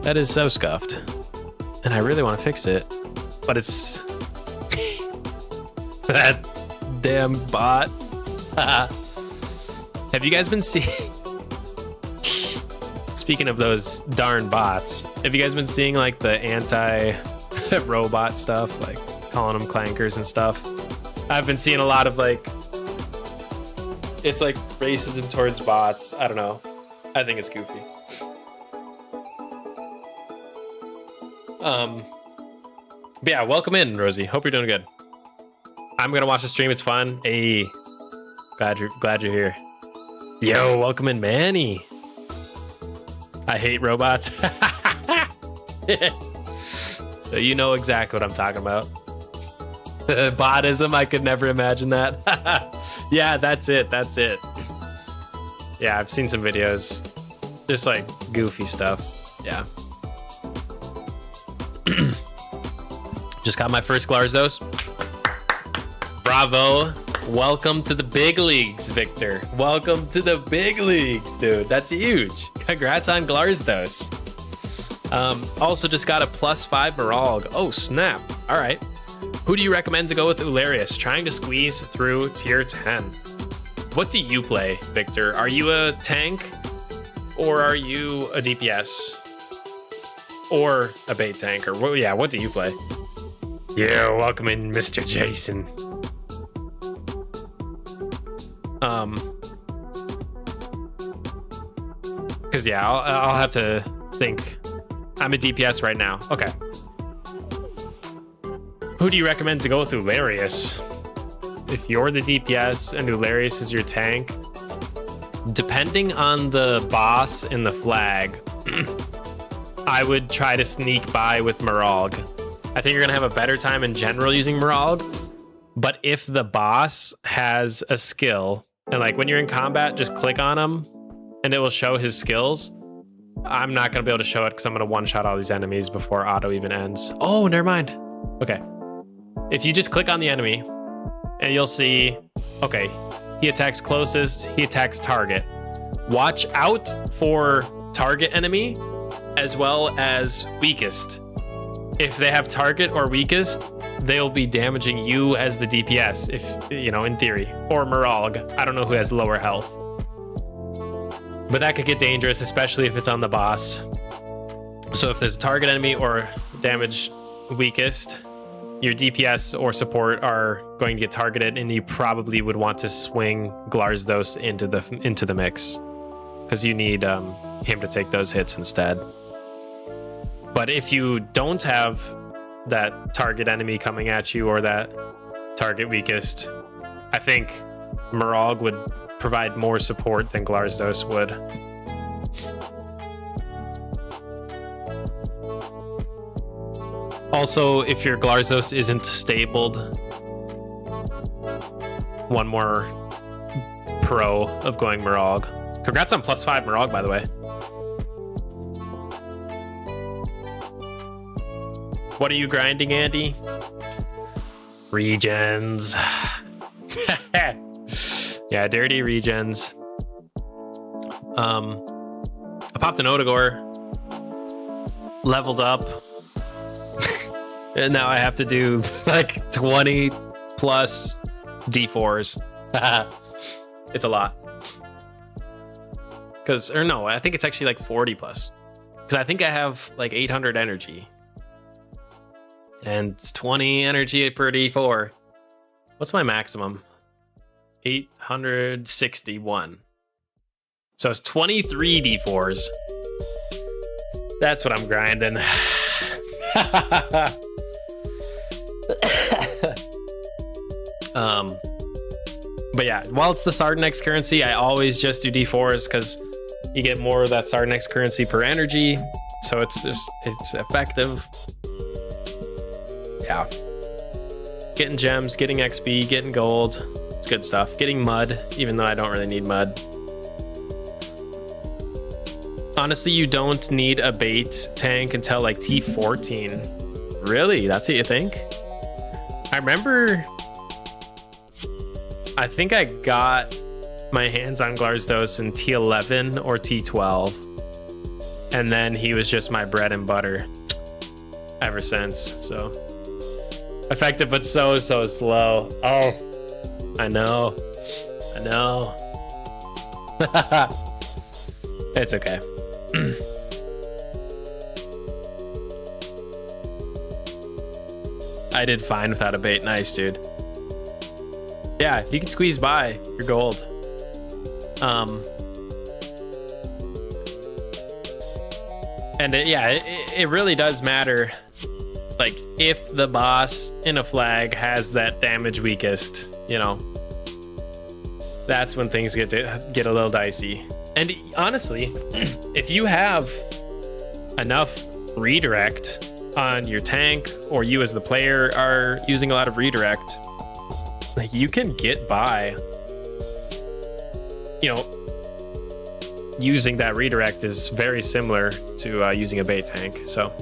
That is so scuffed. And I really want to fix it. But it's... that damn bot. Have you guys been seeing... Speaking of those darn bots, have you guys been seeing like the anti-robot stuff? Like calling them clankers and stuff? I've been seeing a lot of like... It's like racism towards bots. I don't know. I think it's goofy. But yeah, welcome in, Rosie. Hope you're doing good. I'm gonna watch the stream. It's fun. Hey, glad you're here. Yo, welcome in, Manny. I hate robots. So you know exactly what I'm talking about. Botism. I could never imagine that. Yeah, that's it. Yeah, I've seen some videos. Just like goofy stuff. Yeah. Just got my first Glardos. Bravo. Welcome to the big leagues, Victor. Welcome to the big leagues, dude. That's huge. Congrats on Glardos. Also just got a +5 Moralg. Oh, snap. All right. Who do you recommend to go with Ularius? Trying to squeeze through tier 10. What do you play, Victor? Are you a tank? Or are you a DPS? Or a bait tank? Or what do you play? Yeah, welcome in, Mr. Jason. Because yeah, I'll have to think. I'm a DPS right now. Okay. Who do you recommend to go with Ularius? If you're the DPS and Ularius is your tank, Depending on the boss and the flag, I would try to sneak by with Marog. I think you're gonna have a better time in general using Marog, but if the boss has a skill, and like when you're in combat, just click on him and it will show his skills. I'm not gonna be able to show it because I'm gonna one-shot all these enemies before auto even ends. Oh, never mind. Okay. If you just click on the enemy and you'll see, okay, he attacks closest, he attacks target. Watch out for target enemy as well as weakest. If they have target or weakest, they'll be damaging you as the DPS, if you know, in theory, or Marog. I don't know who has lower health, but that could get dangerous, especially if it's on the boss. So if there's a target enemy or damage weakest, your DPS or support are going to get targeted, and you probably would want to swing Glarzdos into the mix because you need him to take those hits instead. But if you don't have that target enemy coming at you or that target weakest, I think Marog would provide more support than Glarzdos would. Also, if your Glarzdos isn't stabled, one more pro of going Marog. Congrats on +5 Marog, by the way. What are you grinding, Andy? Regens. Yeah, dirty regens. I popped an Odagor, leveled up, and now I have to do like 20 plus D4s. It's a lot. Or no, I think it's actually like 40 plus. Because I think I have like 800 energy. And it's 20 energy per D4. What's my maximum? 861. So it's 23 D4s. That's what I'm grinding. But yeah, while it's the Sardanex currency, I always just do D4s because you get more of that Sardanex currency per energy. So it's effective. Yeah. Getting gems, getting XP, getting gold. It's good stuff. Getting mud, even though I don't really need mud. Honestly, you don't need a bait tank until like T14. Really? That's what you think? I remember... I think I got my hands on Glarzdos in T11 or T12. And then he was just my bread and butter ever since, so... Effective, but so slow. Oh, I know. It's okay. I did fine without a bait. Nice, dude. Yeah, if you can squeeze by, you're gold. And it really does matter. Like, if the boss in a flag has that damage weakest, you know, that's when things get a little dicey. And honestly, if you have enough redirect on your tank, or you as the player are using a lot of redirect, like, you can get by, you know, using that redirect is very similar to using a bait tank. So,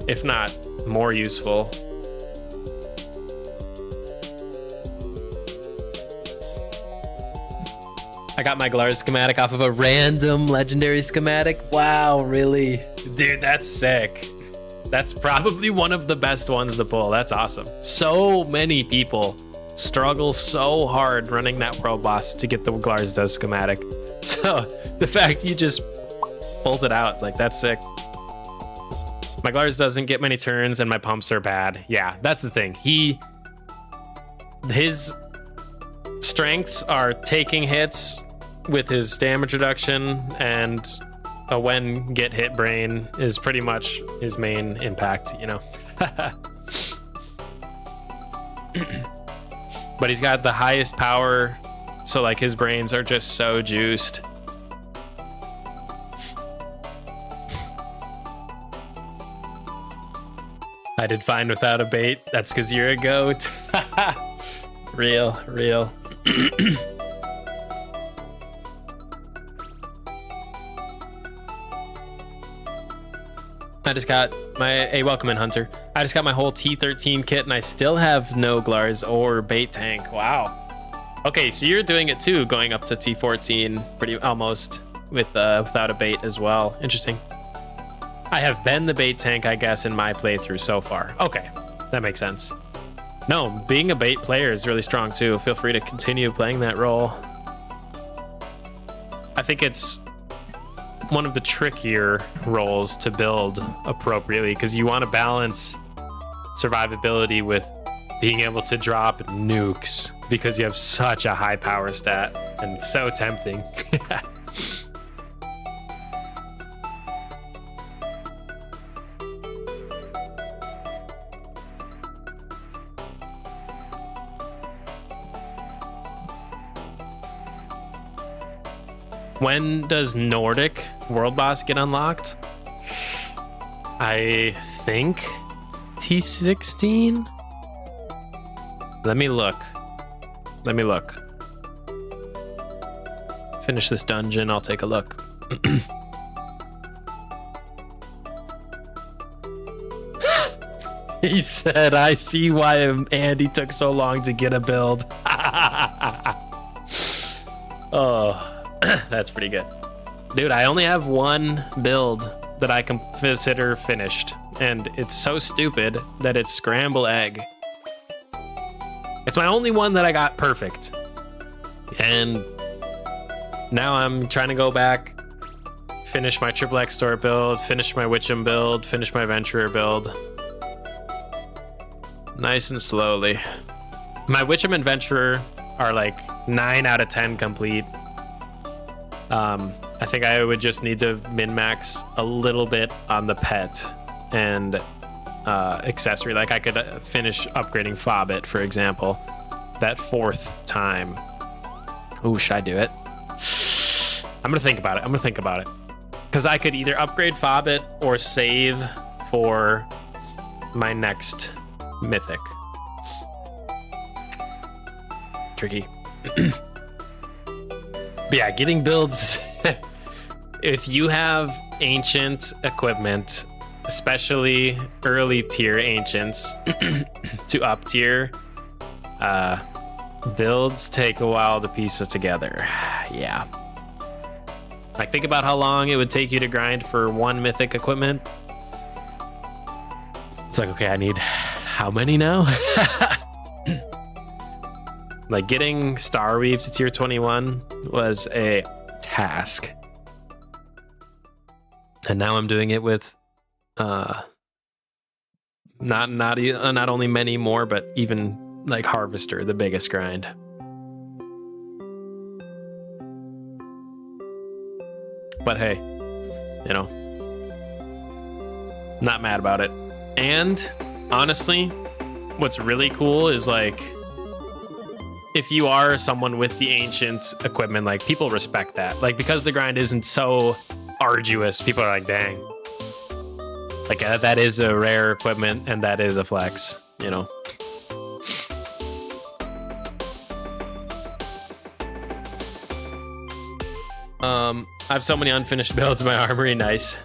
if not more useful. I got my Glarz schematic off of a random legendary schematic. Wow, really? Dude, that's sick. That's probably one of the best ones to pull. That's awesome. So many people struggle so hard running that world boss to get the Glarzdos schematic. So the fact you just pulled it out, like, that's sick. My Glarz doesn't get many turns and my pumps are bad. Yeah, that's the thing. His strengths are taking hits with his damage reduction, and a when get hit brain is pretty much his main impact, you know. But he's got the highest power So like his brains are just so juiced. I did fine without a bait. That's because you're a goat. Real. I just got my... Hey, welcome in, Hunter. I just got my whole T13 kit, and I still have no Glars or bait tank. Wow. Okay, so you're doing it too, going up to T14 pretty almost with without a bait as well. Interesting. I have been the bait tank, I guess, in my playthrough so far. Okay, that makes sense. No, being a bait player is really strong too. Feel free to continue playing that role. I think it's one of the trickier roles to build appropriately because you want to balance survivability with being able to drop nukes because you have such a high power stat and it's so tempting. When does Nordic World Boss get unlocked? I think T16? Let me look. Finish this dungeon, I'll take a look. He said, I see why Andy took so long to get a build. Oh. That's pretty good. Dude, I only have one build that I can consider finished, and it's so stupid that it's Scramble Egg. It's my only one that I got perfect. And now I'm trying to go back, finish my Triple X Store build, finish my Witchem build, finish my Venturer build. Nice and slowly. My Witchem and Venturer are like 9 out of 10 complete. I think I would just need to min-max a little bit on the pet and accessory. Like I could finish upgrading Fobbit, for example, that 4th time. Ooh, should I do it? I'm gonna think about it. Because I could either upgrade Fobbit or save for my next mythic. Tricky. But yeah, getting builds, if you have ancient equipment, especially early tier ancients to up tier, builds take a while to piece it together. Yeah. Like think about how long it would take you to grind for one mythic equipment. It's like, okay, I need how many now? Like getting Starweave to tier 21 was a task. And now I'm doing it with not only many more, but even like Harvester, the biggest grind. But hey, you know, not mad about it. And honestly, what's really cool is like, if you are someone with the ancient equipment, like people respect that. Like because the grind isn't so arduous, people are like, dang. Like that is a rare equipment and that is a flex, you know. I have so many unfinished builds in my armory. Nice.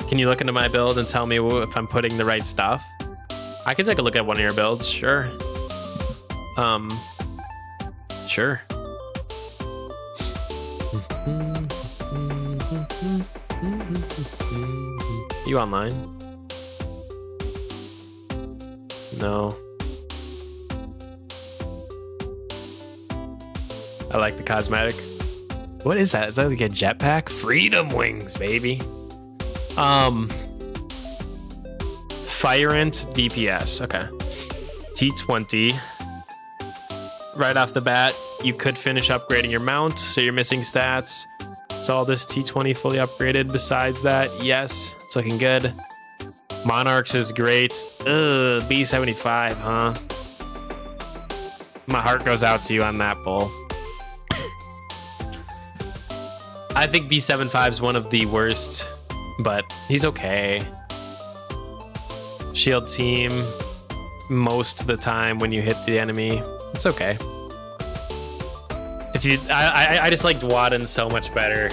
Can you look into my build and tell me if I'm putting the right stuff? I can take a look at one of your builds, sure. Sure. You online? No. I like the cosmetic. What is that? Is that like a jetpack? Freedom wings, baby. Fire Int DPS. Okay. T20. Right off the bat, you could finish upgrading your mount, so you're missing stats. Is all this T20 fully upgraded besides that? Yes, it's looking good. Monarchs is great. Ugh, B75, huh? My heart goes out to you on that bull. I think B75 is one of the worst, but he's okay. Shield team most of the time when you hit the enemy. It's okay. If you, I just liked Wadden so much better.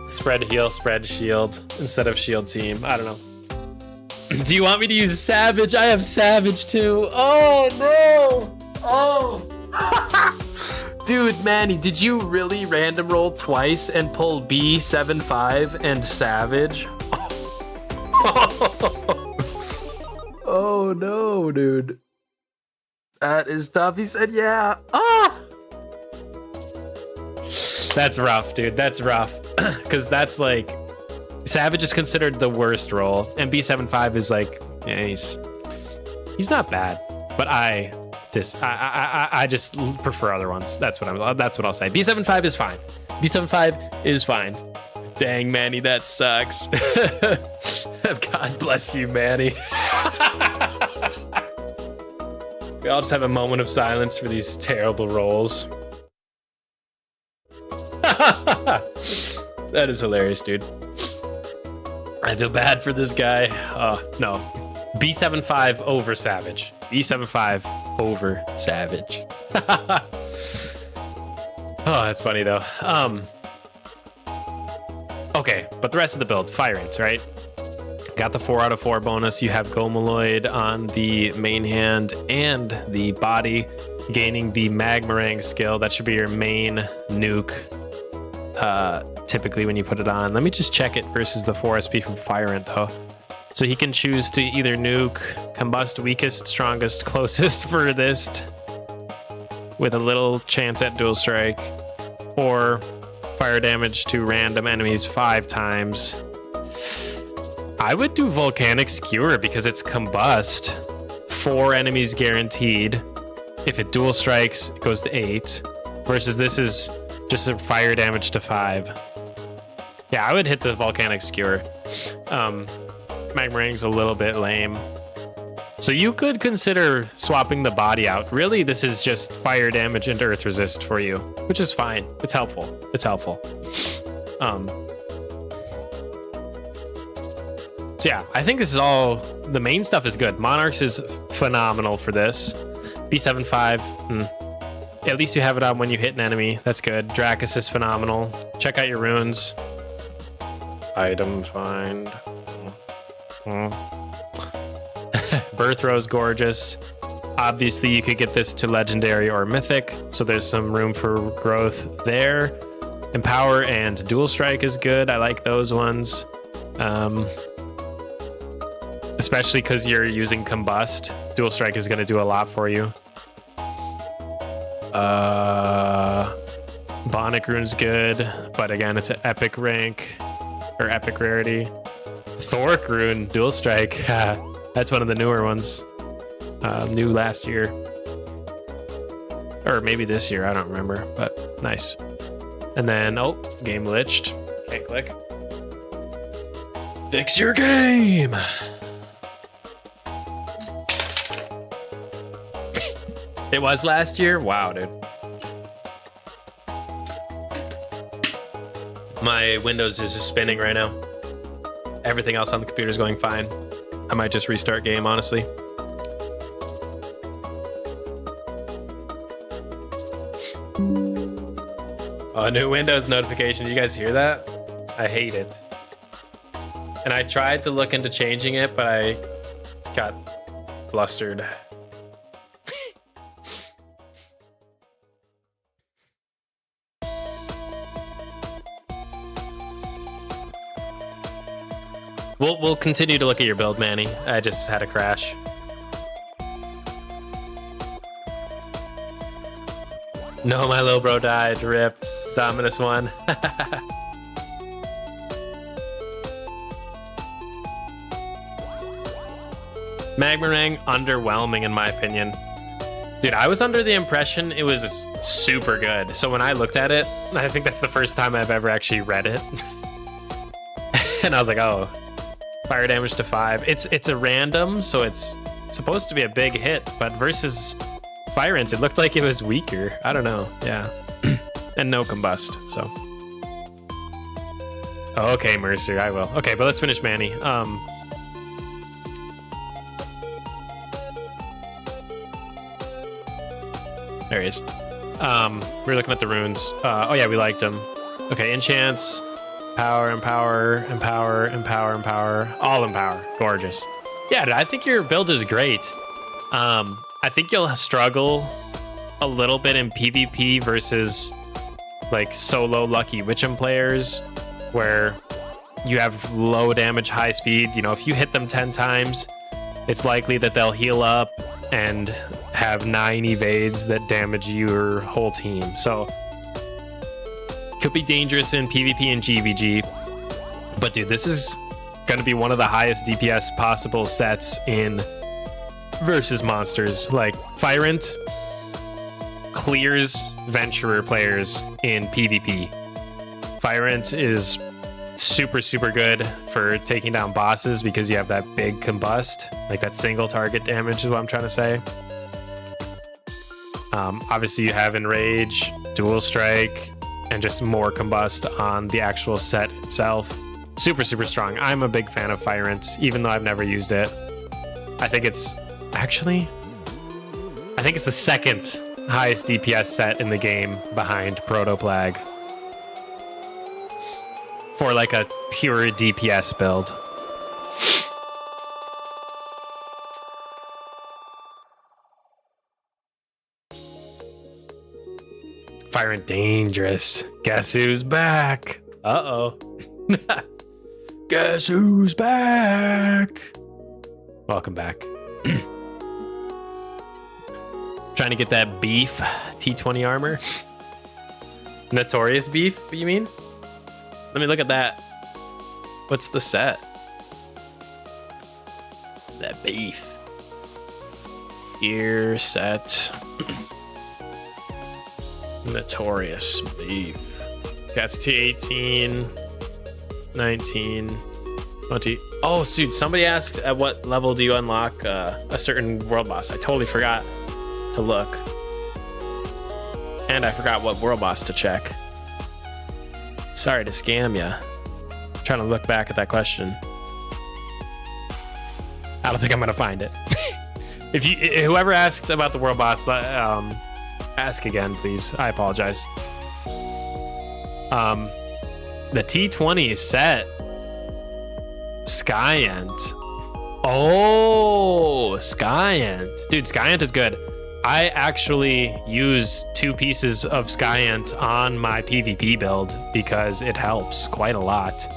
Spread heal, spread shield instead of shield team. I don't know. Do you want me to use Savage? I have Savage too. Oh no! Oh! Dude, Manny, did you really random roll twice and pull B75 and Savage? Oh no, dude. That is tough. He said, yeah. Ah! That's rough, dude. That's rough. Because that's like... Savage is considered the worst roll, and B75 is like, yeah, he's not bad. But I just prefer other ones. That's what I'll say. B75 is fine. B75 is fine. Dang, Manny, that sucks. God bless you, Manny. We all just have a moment of silence for these terrible rolls. That is hilarious, dude. I feel bad for this guy. No. B75 over Savage. B75 over Savage. Oh, that's funny though. Okay, but the rest of the build, Fire Ants, right? Got the 4 out of 4 bonus. You have Gomaloid on the main hand and the body, gaining the Magmarang skill. That should be your main nuke. Typically when you put it on. Let me just check it versus the 4 SP from Fire Ant though. So he can choose to either nuke, combust weakest, strongest, closest, furthest, with a little chance at dual strike, or fire damage to random enemies 5 times. I would do Volcanic Skewer because it's combust. 4 enemies guaranteed. If it dual strikes, it goes to 8. Versus this is just a fire damage to 5. Yeah, I would hit the Volcanic Skewer. Magmarang's a little bit lame. So you could consider swapping the body out. Really, this is just fire damage and earth resist for you, which is fine. It's helpful. It's helpful. So yeah, I think this is all, the main stuff is good. Monarchs is phenomenal for this. B75, at least you have it on when you hit an enemy. That's good. Dracus is phenomenal. Check out your runes. Item find. Birth Rose, gorgeous. Obviously, you could get this to legendary or mythic, so there's some room for growth there. Empower and Dual Strike is good. I like those ones. Especially because you're using Combust. Dual Strike is going to do a lot for you. Bonic Rune's good, but again, it's an epic rank, or epic rarity. Thoric Rune, Dual Strike. That's one of the newer ones. New last year. Or maybe this year, I don't remember, but nice. And then, oh, game glitched. Can't click. Fix your game! It was last year? Wow, dude. My Windows is just spinning right now. Everything else on the computer is going fine. I might just restart game, honestly. Oh, new Windows notification. You guys hear that? I hate it. And I tried to look into changing it, but I got flustered. We'll continue to look at your build, Manny. I just had a crash. No, my little bro died. Rip. Dominus won. Magmarang, underwhelming in my opinion. Dude, I was under the impression it was super good. So when I looked at it, I think that's the first time I've ever actually read it. And I was like, oh. Fire damage to 5. It's a random, so it's supposed to be a big hit, but versus Fire Ant, it looked like it was weaker. I don't know. Yeah. And no combust, so. Oh, okay, Mercer, I will. Okay, but let's finish Manny. There he is. We're looking at the runes. Oh yeah, we liked them. Okay, enchants, power, empower, empower, empower, empower, all empower. Gorgeous. Yeah, I think your build is great. I think you'll struggle a little bit in PvP versus like solo Lucky Witchem players, where you have low damage, high speed. You know, if you hit them 10 times, it's likely that they'll heal up and have 9 evades that damage your whole team. So could be dangerous in PvP and GVG. But dude, this is going to be one of the highest DPS possible sets in versus monsters. Like Fyrant clears Venturer players in PvP. Fyrant is super, super good for taking down bosses because you have that big combust, like that single target damage is what I'm trying to say. Obviously you have Enrage, Dual Strike, and just more combust on the actual set itself. Super, super strong. I'm a big fan of Fyrant, even though I've never used it. I think it's the second highest DPS set in the game behind Protoplag for like a pure DPS build. Fyrant dangerous. Guess who's back? Uh-oh. Guess who's back? Welcome back. Trying to get that beef T20 armor. Notorious beef, what you mean? Let me look at that. What's the set? That beef. Gear set. Notorious beef. That's T18, 19, 20. Oh, dude, somebody asked at what level do you unlock a certain world boss. I totally forgot to look. And I forgot what world boss to check. Sorry to scam ya. Trying to look back at that question. I don't think I'm gonna find it. Whoever asked about the world boss, ask again, please. I apologize. The T20 set. Skyent. Oh, Skyent. Dude, Skyent is good. I actually use 2 pieces of Skyent on my PvP build because it helps quite a lot.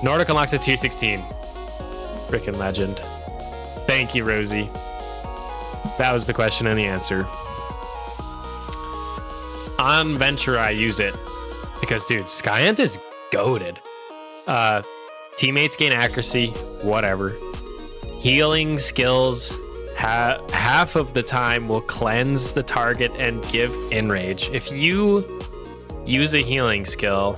Nordic unlocks at tier 16. Freaking legend. Thank you, Rosie. That was the question and the answer. On Ventura, I use it because, dude, Skyent is goated. Teammates gain accuracy, whatever. Healing skills, half of the time will cleanse the target and give enrage. If you use a healing skill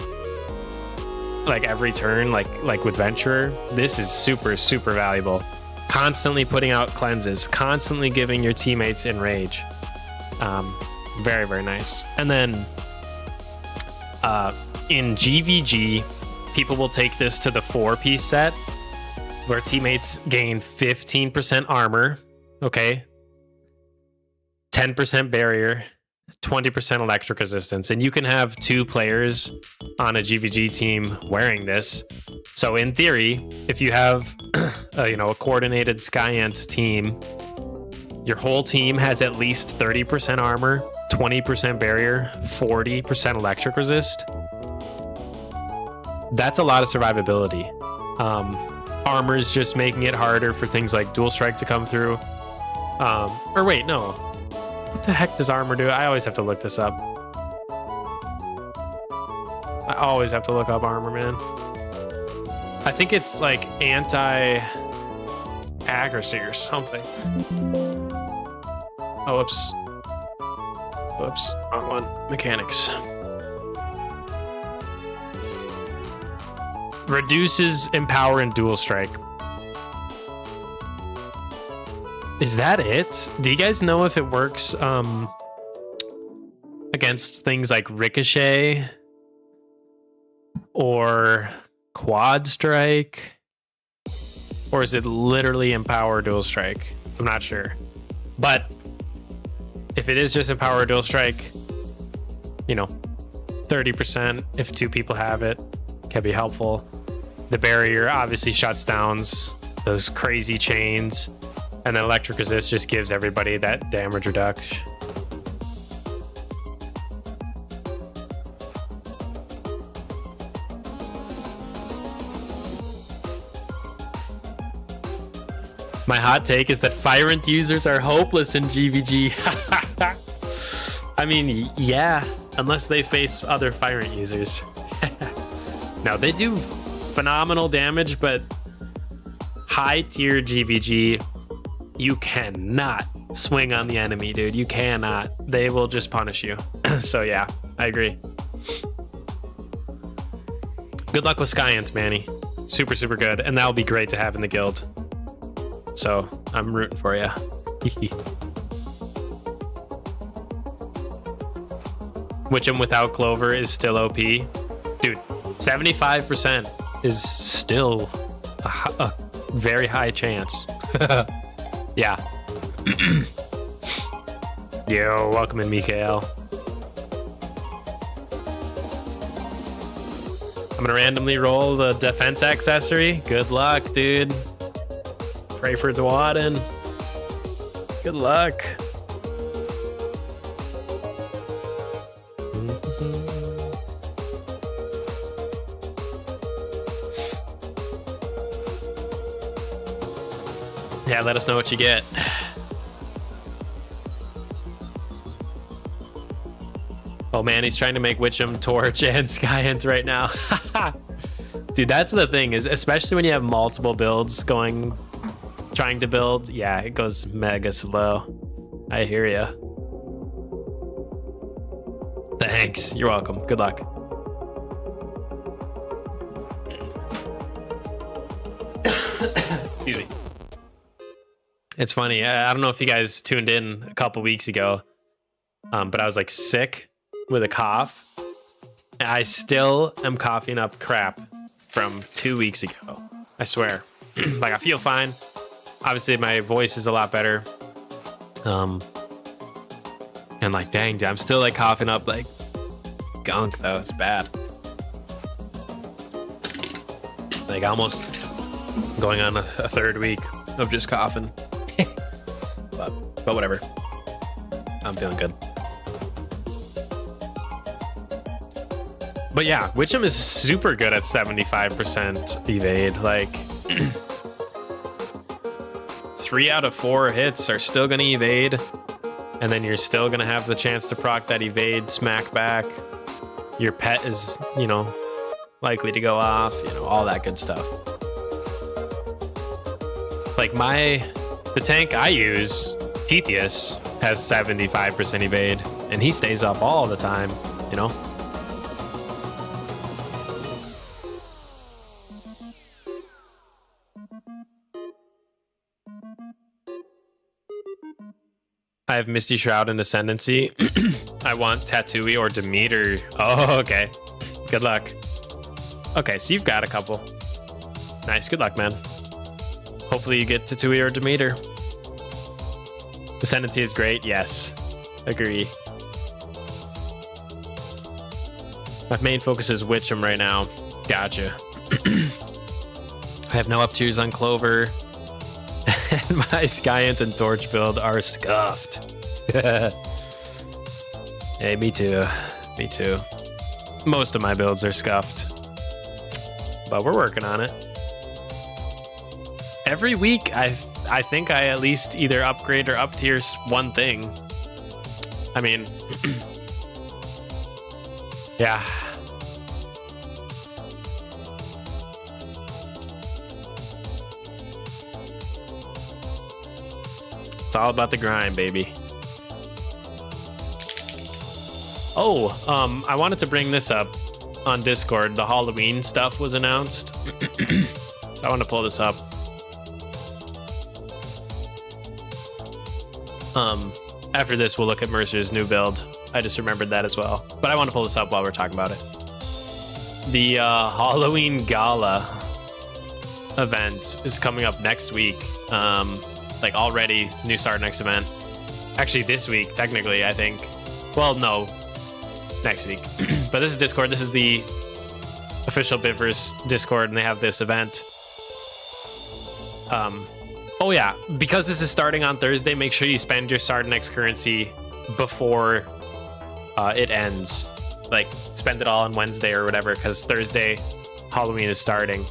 like every turn, like with Venturer, this is super, super valuable. Constantly putting out cleanses, constantly giving your teammates enrage. Very, very nice. And then in GVG, people will take this to the 4-piece set where teammates gain 15% armor, okay, 10% barrier, 20% electric resistance, and you can have 2 players on a GVG team wearing this. So in theory, if you have a coordinated Skyent team, your whole team has at least 30% armor, 20% barrier, 40% electric resist. That's a lot of survivability. Armor's just making it harder for things like Dual Strike to come through. Or wait, no. What the heck does armor do? I always have to look this up. I always have to look up armor, man. I think it's like anti-accuracy or something. Oh, whoops. Whoops, wrong one. Mechanics. Reduces empower and dual strike. Is that it? Do you guys know if it works against things like Ricochet or quad strike? Or is it literally empower dual strike? I'm not sure. But if it is just empower dual strike, you know, 30% if 2 people have it can be helpful. The barrier obviously shuts down those crazy chains, and then electric resist just gives everybody that damage reduction. My hot take is that Firant users are hopeless in GVG. I mean, yeah, unless they face other Firant users. Now, they do phenomenal damage, but high tier GVG, you cannot swing on the enemy, dude. You cannot. They will just punish you. So yeah, I agree. Good luck with Skyant, Manny. Super, super good. And that'll be great to have in the guild. So I'm rooting for you. Witchem without Clover is still OP. Dude, 75% is still a very high chance. Yeah. Yo, welcome in, Mikhail. I'm gonna randomly roll the defense accessory. Good luck, dude. Pray for Dwadden. Good luck. Yeah, let us know what you get. Oh man, he's trying to make Witchem, Torch, and Skyant right now. Dude, that's the thing, is especially when you have multiple builds trying to build, yeah, it goes mega slow. I hear ya. Thanks, you're welcome. Good luck. Excuse me. It's funny, I don't know if you guys tuned in a couple weeks ago, but I was like sick with a cough. I still am coughing up crap from 2 weeks ago. I swear. Like, I feel fine. Obviously, my voice is a lot better. And like, dang, dude, I'm still like coughing up like gunk though. It's bad. Like, almost going on a third week of just coughing. but whatever. I'm feeling good. But yeah, Witchem is super good at 75% evade. Like, 3 out of 4 hits are still gonna evade, and then you're still gonna have the chance to proc that evade smack back. Your pet is, you know, likely to go off, you know, all that good stuff. Like the tank I use, Tithius, has 75% evade, and he stays up all the time, you know? I have Misty Shroud and Ascendancy. I want Tatooine or Demeter. Oh, okay. Good luck. Okay, so you've got a couple. Nice, good luck, man. Hopefully you get Tatooine or Demeter. Ascendancy is great, yes. Agree. My main focus is Witchem right now. Gotcha. I have no up tiers on Clover. And my Skyant and Torch build are scuffed. Hey, me too. Me too. Most of my builds are scuffed. But we're working on it. Every week, I think I at least either upgrade or up tier one thing. I mean, yeah. It's all about the grind, baby. Oh, I wanted to bring this up on Discord. The Halloween stuff was announced. So I want to pull this up. After this, we'll look at Mercer's new build. I just remembered that as well. But I want to pull this up while we're talking about it. The Halloween Gala event is coming up next week. Like already, new Start Next event. Actually, this week, technically, I think. Well, no, next week. But this is Discord. This is the official Bivers Discord, and they have this event. Oh yeah, because this is starting on Thursday, make sure you spend your Start Next currency before it ends. Like, spend it all on Wednesday or whatever, because Thursday, Halloween is starting.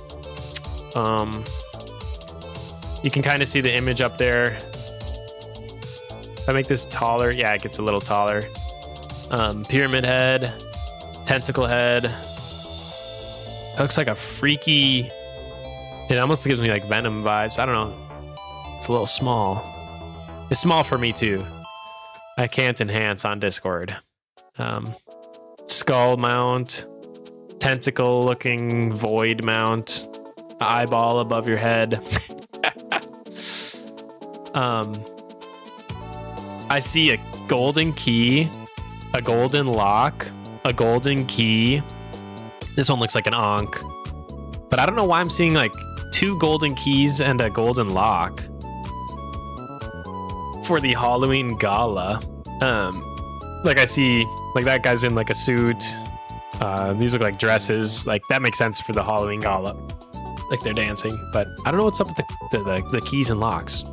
You can kind of see the image up there. If I make this taller, yeah, it gets a little taller. Pyramid head, tentacle head. It looks like a freaky... It almost gives me like Venom vibes. I don't know. It's a little small. It's small for me too. I can't enhance on Discord. Skull mount, tentacle looking void mount, eyeball above your head. I see a golden key, a golden lock, a golden key. This one looks like an Ankh, but I don't know why I'm seeing like 2 golden keys and a golden lock for the Halloween Gala. Like I see, like that guy's in like a suit. These look like dresses. Like that makes sense for the Halloween Gala. Like they're dancing, but I don't know what's up with the keys and locks.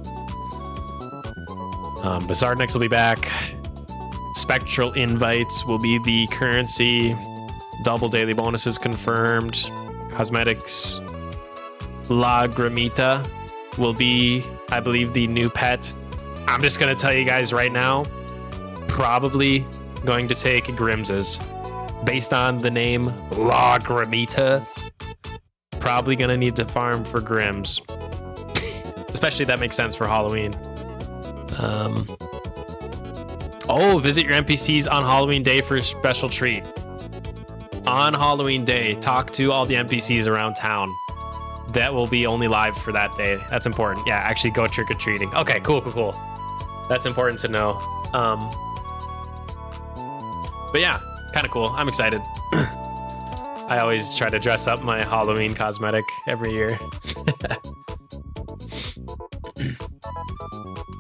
Bizarre Next will be back. Spectral invites will be the currency. Double daily bonuses confirmed. Cosmetics. La Gramita will be, I believe, the new pet. I'm just gonna tell you guys right now, probably going to take Grims's. Based on the name La Gramita, probably gonna need to farm for Grims. Especially that makes sense for Halloween. Oh, visit your NPCs on Halloween Day for a special treat. On Halloween Day, talk to all the NPCs around town. That will be only live for that day. That's important. Yeah, actually go trick-or-treating. Okay, cool. That's important to know. But yeah, kind of cool. I'm excited. I always try to dress up my Halloween cosmetic every year.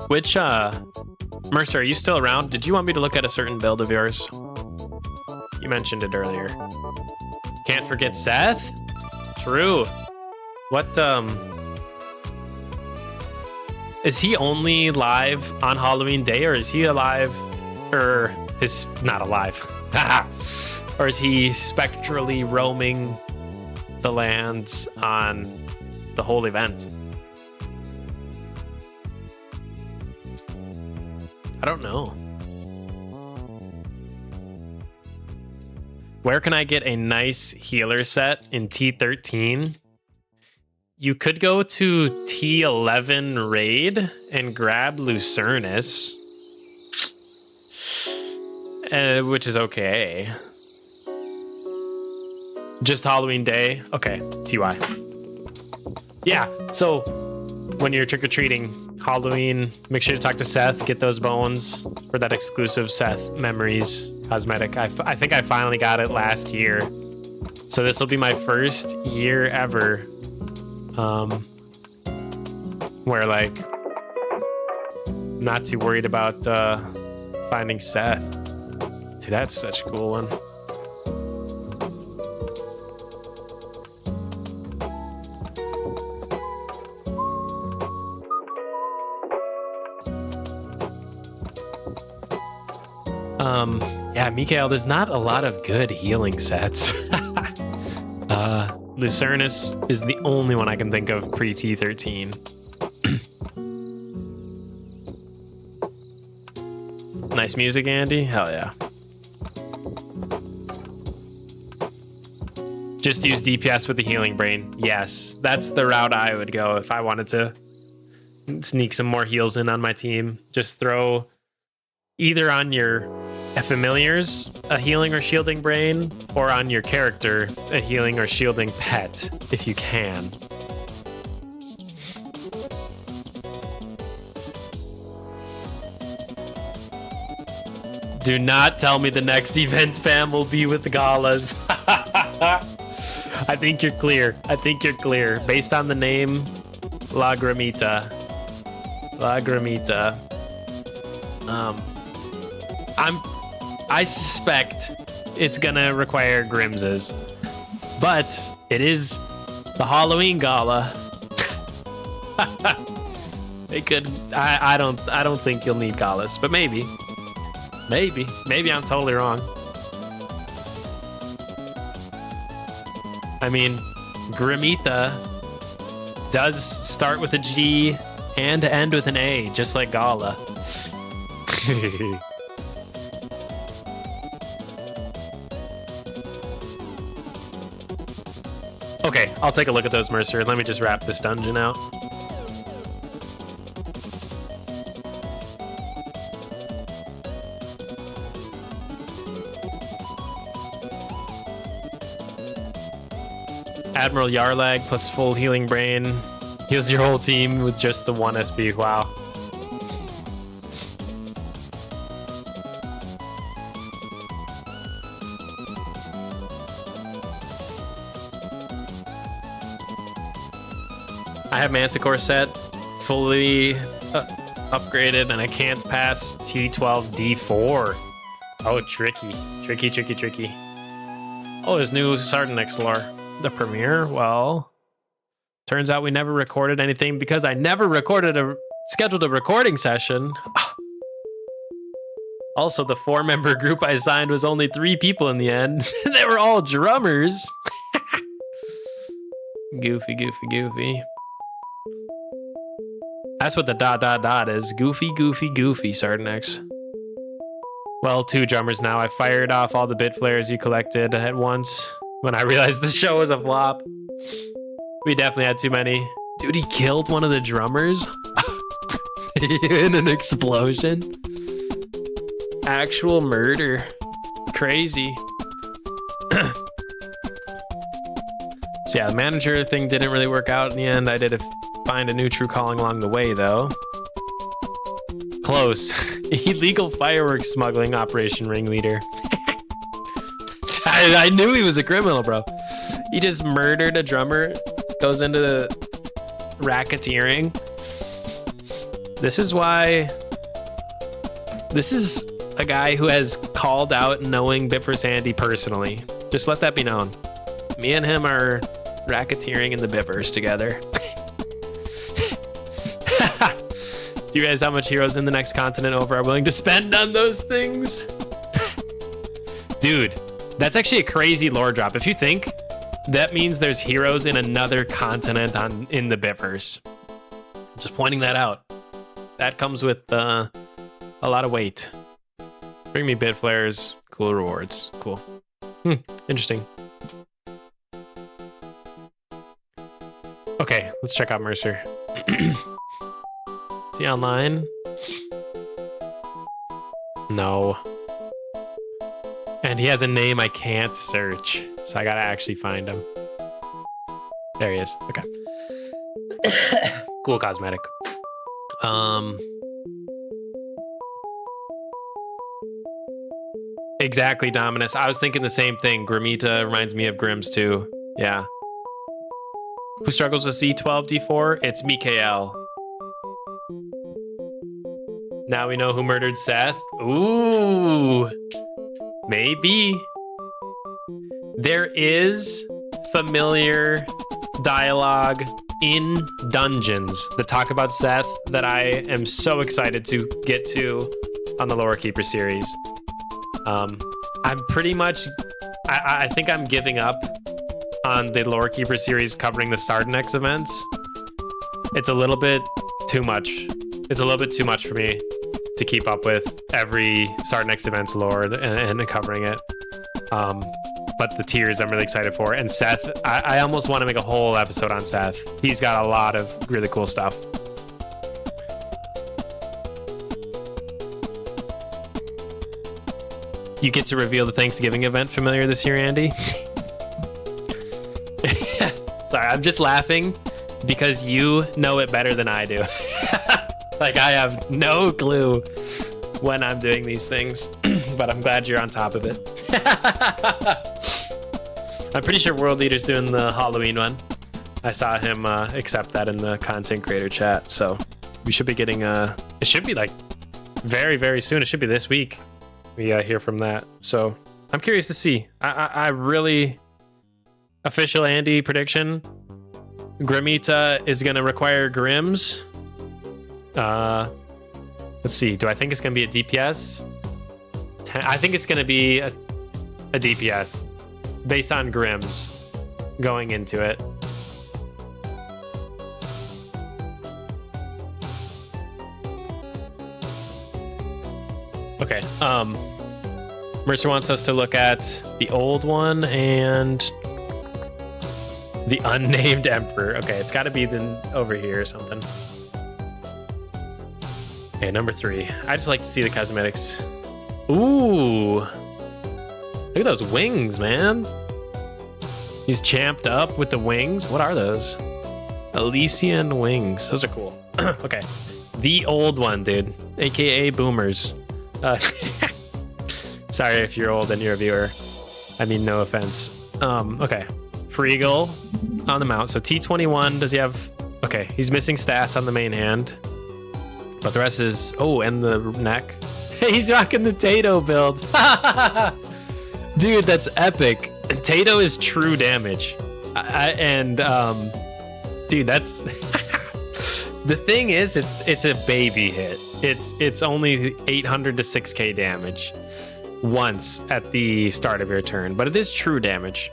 Which, Mercer, are you still around? Did you want me to look at a certain build of yours? You mentioned it earlier. Can't forget Seth? True. What, is he only live on Halloween Day, or is he alive, or is not alive? Or is he spectrally roaming the lands on the whole event? I don't know. Where can I get a nice healer set in T13? You could go to T11 raid and grab Lucernus, which is okay. Just Halloween Day. Okay, TY. Yeah, so when you're trick-or-treating Halloween, make sure to talk to Seth, get those bones for that exclusive Seth Memories cosmetic. I think I finally got it last year. So this will be my first year ever where like not too worried about finding Seth. Dude, that's such a cool one. Yeah, Mikael, there's not a lot of good healing sets. Lucernus is the only one I can think of pre-T13. Nice music, Andy. Hell yeah. Just use DPS with the healing brain. Yes, that's the route I would go if I wanted to sneak some more heals in on my team. Just throw either on your familiars a healing or shielding brain, or on your character a healing or shielding pet if you can. Do not tell me the next event fam will be with the galas. I think you're clear. I think you're clear. Based on the name, La Gramita. La Gramita. I suspect it's gonna require Grims's, but it is the Halloween Gala. It could. I don't think you'll need Galas, but maybe I'm totally wrong. I mean, Gramita does start with a G and end with an A, just like Gala. Okay, I'll take a look at those, Mercer. Let me just wrap this dungeon out. Admiral Yarlag plus full healing brain. Heals your whole team with just the 1 SB. Wow. I have Manticore set fully upgraded and I can't pass T12 D4. Oh, tricky. Tricky. Oh, there's new Sardanex lore. The premiere? Well, turns out we never recorded anything because I never scheduled a recording session. Also, the 4-member group I signed was only 3 people in the end. They were all drummers. Goofy. That's what the ... is. Goofy, Sardanex. Well, 2 drummers now. I fired off all the bit flares you collected at once when I realized the show was a flop. We definitely had too many. Dude, he killed one of the drummers in an explosion. Actual murder. Crazy. So yeah, the manager thing didn't really work out in the end. I did find a new true calling along the way, though. Close. Illegal fireworks smuggling operation ringleader. I knew he was a criminal, bro. He just murdered a drummer, goes into the racketeering. This is a guy who has called out knowing Bifrost Handy personally. Just let that be known. Me and him are racketeering in the Bifrost together. Do you realize how much heroes in the next continent over are willing to spend on those things? Dude, that's actually a crazy lore drop. If you think, that means there's heroes in another continent in the Bifrost. Just pointing that out. That comes with a lot of weight. Bring me bit flares, cool rewards. Cool. Interesting. Okay, let's check out Mercer. Is he online? No. And he has a name I can't search, so I gotta actually find him. There he is. Okay. Cool cosmetic. Exactly, Dominus. I was thinking the same thing. Gramita reminds me of Grimm's too. Yeah. Who struggles with C12 D4? It's Mikael. Now we know who murdered Seth. Ooh. Maybe. There is familiar dialogue in dungeons that talk about Seth that I am so excited to get to on the Lore Keeper series. I'm pretty much, I think I'm giving up on the Lore Keeper series covering the Sardanex events. It's a little bit too much. It's a little bit too much for me to keep up with every Sardanex events lore and covering it. But the tiers I'm really excited for. And Seth, I almost want to make a whole episode on Seth. He's got a lot of really cool stuff. You get to reveal the Thanksgiving event familiar this year, Andy? Sorry, I'm just laughing because you know it better than I do. Like, I have no clue when I'm doing these things, but I'm glad you're on top of it. I'm pretty sure World Leader's doing the Halloween one. I saw him accept that in the content creator chat, so we should be getting it should be like very, very soon. It should be this week. We hear from that. So I'm curious to see. I really official Andy prediction. Grimita is gonna require Grims. Let's see. Do I think it's gonna be a DPS? I think it's gonna be a DPS based on Grims going into it. Okay. Mercer wants us to look at the old one and the unnamed emperor. Okay, it's got to be over here or something. Okay, number 3. I just like to see the cosmetics. Ooh, look at those wings, man. He's champed up with the wings. What are those? Elysian wings. Those are cool. Okay, the old one, dude, aka boomers. Sorry if you're old and you're a viewer. I mean, no offense. Okay. Freegal on the mount. So T21, does he have... Okay, he's missing stats on the main hand. But the rest is... Oh, and the neck. He's rocking the Tato build. Dude, that's epic. Tato is true damage. Dude, that's... The thing is, it's a baby hit. It's only 800 to 6k damage once at the start of your turn, but it is true damage.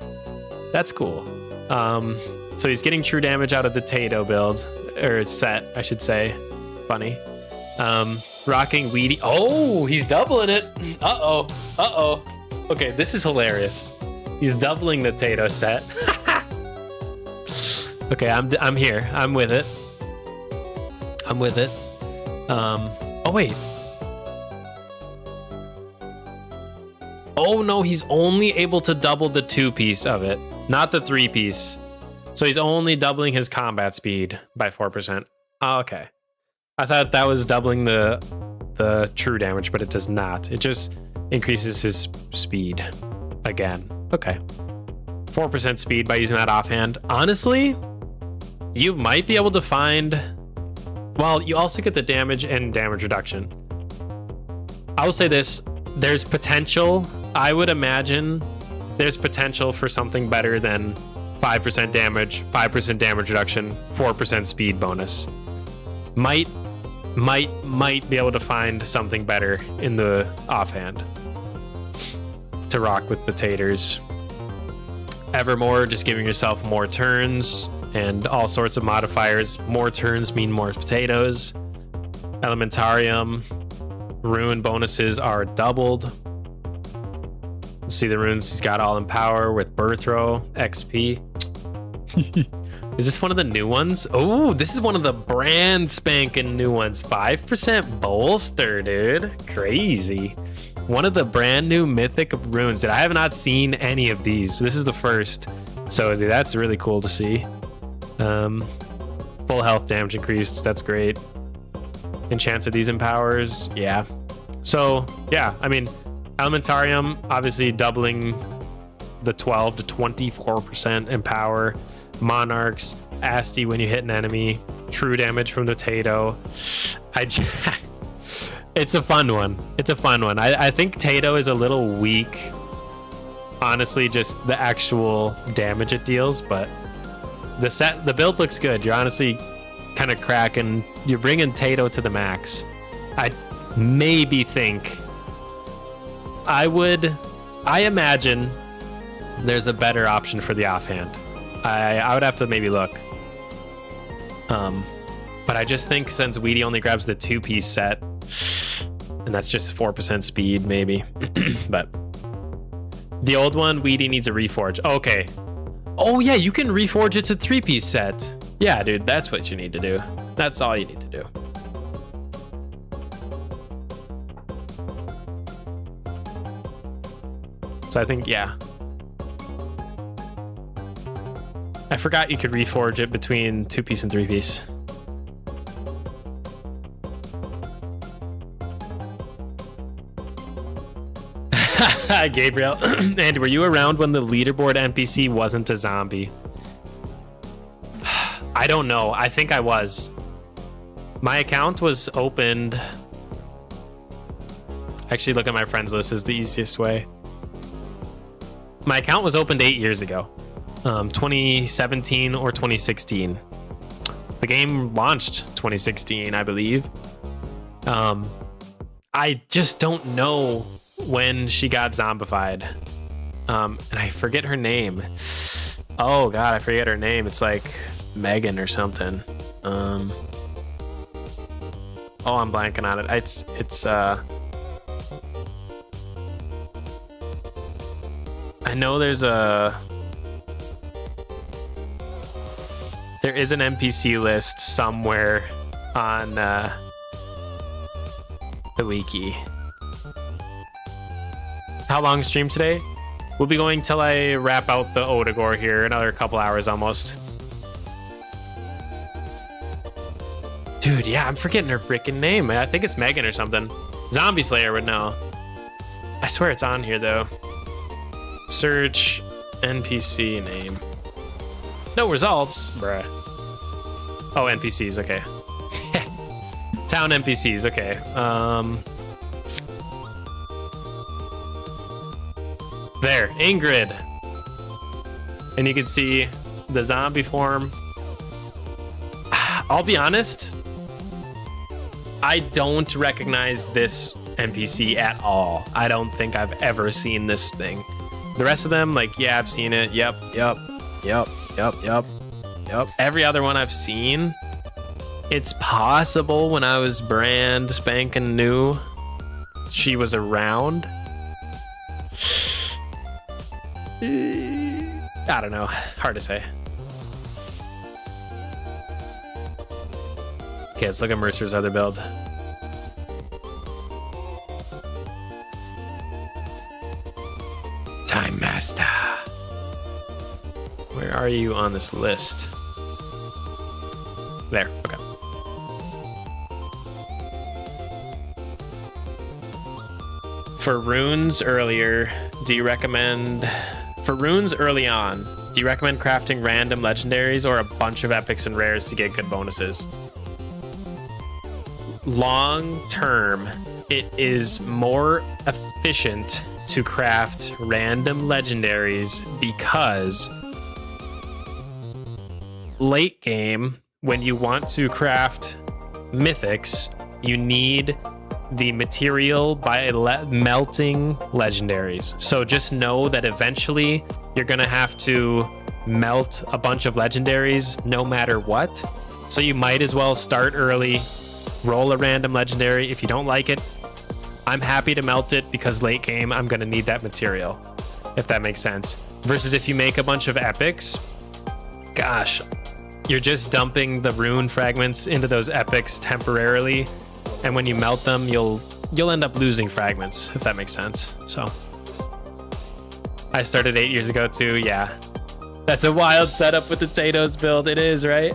That's cool. So he's getting true damage out of the Tato build, or set, I should say. Funny. Rocking Weedy. Oh, he's doubling it. Uh-oh. Okay, this is hilarious. He's doubling the Tato set. Okay, I'm here. I'm with it. Oh wait. Oh no, he's only able to double the 2-piece of it, not the 3-piece. So he's only doubling his combat speed by 4%. Oh, okay. I thought that was doubling the true damage, but it does not. It just increases his speed again. Okay. 4% speed by using that offhand. Honestly, you might be able to find... Well, you also get the damage and damage reduction. I will say this, there's potential. I would imagine there's potential for something better than 5% damage, 5% damage reduction, 4% speed bonus. Might be able to find something better in the offhand to rock with the taters. Evermore, just giving yourself more turns and all sorts of modifiers. More turns mean more potatoes. Elementarium, rune bonuses are doubled. See the runes he's got all in power with birth row, XP. Is this one of the new ones? Oh, this is one of the brand spanking new ones. 5% bolster, dude. Crazy. One of the brand new mythic runes. Dude, I have not seen any of these. This is the first. So, dude, that's really cool to see. Full health damage increased. That's great. Enchants of these empowers. Yeah. So, yeah, I mean, Elementarium, obviously doubling the 12 to 24% empower. Monarchs, Asti when you hit an enemy. True damage from the Tato. It's a fun one. I think Tato is a little weak. Honestly, just the actual damage it deals, but the build looks good. You're honestly kind of cracking. You're bringing Tato to the max. I maybe think I imagine there's a better option for the offhand. I would have to maybe look. But I just think since Weedy only grabs the 2-piece set, and that's just 4% speed, maybe. But the old one, Weedy needs a reforge. Okay. Oh yeah, you can reforge it to 3-piece set. Yeah, dude, that's what you need to do. That's all you need to do. So I think, yeah. I forgot you could reforge it between 2-piece and 3-piece. Gabriel. Andy, were you around when the leaderboard NPC wasn't a zombie? I don't know. I think I was. My account was opened. Actually, look at my friends list is the easiest way. My account was opened 8 years ago. 2017 or 2016. The game launched 2016, I believe. I just don't know when she got zombified. And I forget her name. Oh god, I forget her name. It's like Megan or something. Oh, I'm blanking on it. It's I know there is an NPC list somewhere on the wiki. How long stream today? We'll be going till I wrap out the Odegor here, another couple hours almost. Dude, yeah, I'm forgetting her freaking name. I think it's Megan or something. Zombie Slayer would know. I swear it's on here though. Search NPC name. No results, bruh. Oh, NPCs, okay. Town NPCs, okay. There, Ingrid. And you can see the zombie form. I'll be honest, I don't recognize this NPC at all. I don't think I've ever seen this thing. The rest of them, like, yeah, I've seen it. Yep. Every other one I've seen. It's possible when I was brand spanking new, she was around. I don't know. Hard to say. Okay, let's look at Mercer's other build. Time Master. Where are you on this list? There, okay. For runes earlier, do you recommend... For runes early on, do you recommend crafting random legendaries or a bunch of epics and rares to get good bonuses? Long term, it is more efficient to craft random legendaries because late game, when you want to craft mythics, you need the material by melting legendaries. So just know that eventually you're gonna have to melt a bunch of legendaries no matter what. So you might as well start early, roll a random legendary. If you don't like it, I'm happy to melt it because late game I'm gonna need that material, if that makes sense. Versus if you make a bunch of epics, gosh, you're just dumping the rune fragments into those epics temporarily, and when you melt them, you'll end up losing fragments, if that makes sense. So I started 8 years ago too. Yeah, that's a wild setup with the Tato's build. It is, right?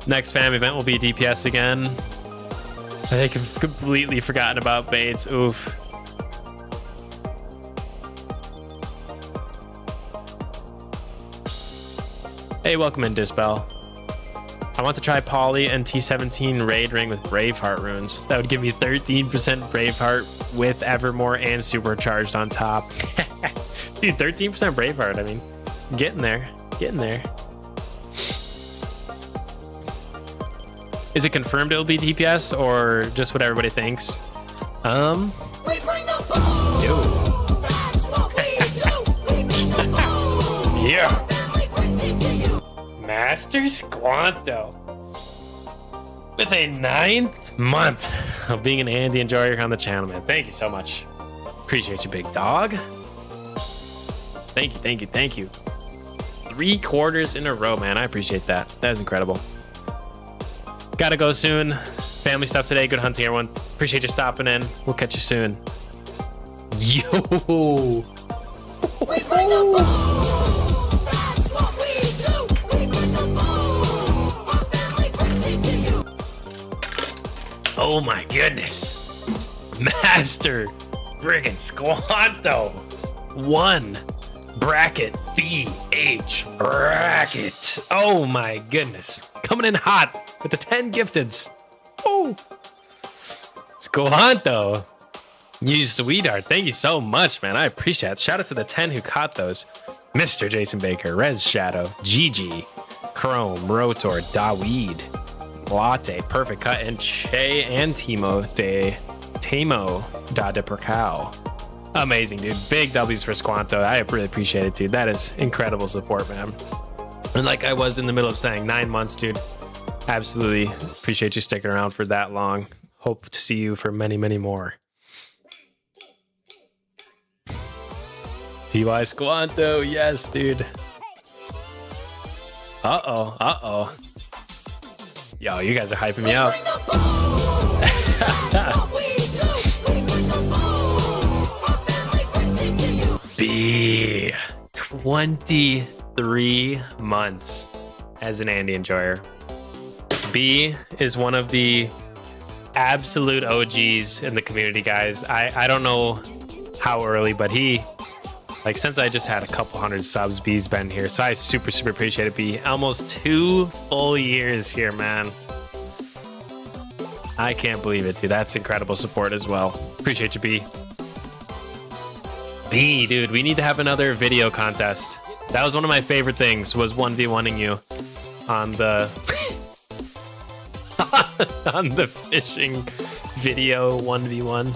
Next fam event will be DPS again. I think I've completely forgotten about Bates. Oof. Hey, welcome in, Dispel. I want to try Poly and T17 Raid Ring with Braveheart runes. That would give me 13% Braveheart with Evermore and Supercharged on top. Dude, 13% Braveheart, I mean, getting there. Is it confirmed it will be DPS or just what everybody thinks? We bring the boom. Yo. That's what we do. We bring the boom. Yeah. Our family brings it to you. Master Squanto. With a 9th month of being an Andy enjoyer on the channel, man. Thank you so much. Appreciate you, big dog. Thank you. 3 quarters in a row, man. I appreciate that. That is incredible. Gotta go soon. Family stuff today. Good hunting, everyone. Appreciate you stopping in. We'll catch you soon. Yo. We bring the boom. That's what we do. We bring the boom. Our family brings it to you. Oh my goodness. Master friggin' Squanto. 1 bracket BH bracket. Oh my goodness. Coming in hot with the 10 gifteds. Oh. Squanto. You sweetheart. Thank you so much, man. I appreciate it. Shout out to the 10 who caught those. Mr. Jason Baker, Rez Shadow, Gigi, Chrome, Rotor, Daweed, Latte, Perfect Cut, and Che and Timo da de Percal. Amazing, dude. Big W's for Squanto. I really appreciate it, dude. That is incredible support, man. And like I was in the middle of saying, 9 months, dude. Absolutely appreciate you sticking around for that long. Hope to see you for many, many more. TY Squanto, yes, dude. Uh-oh. Yo, you guys are hyping me up. B. 23 months as an Andy enjoyer. B is one of the absolute OGs in the community, guys. I don't know how early, but he, like, since I just had a couple hundred subs, B's been here. So I super appreciate it, B. Almost 2 full years here, man. I can't believe it, dude. That's incredible support as well. Appreciate you, B. B, dude, we need to have another video contest. That was one of my favorite things, was 1v1ing you on the on the fishing video 1v1.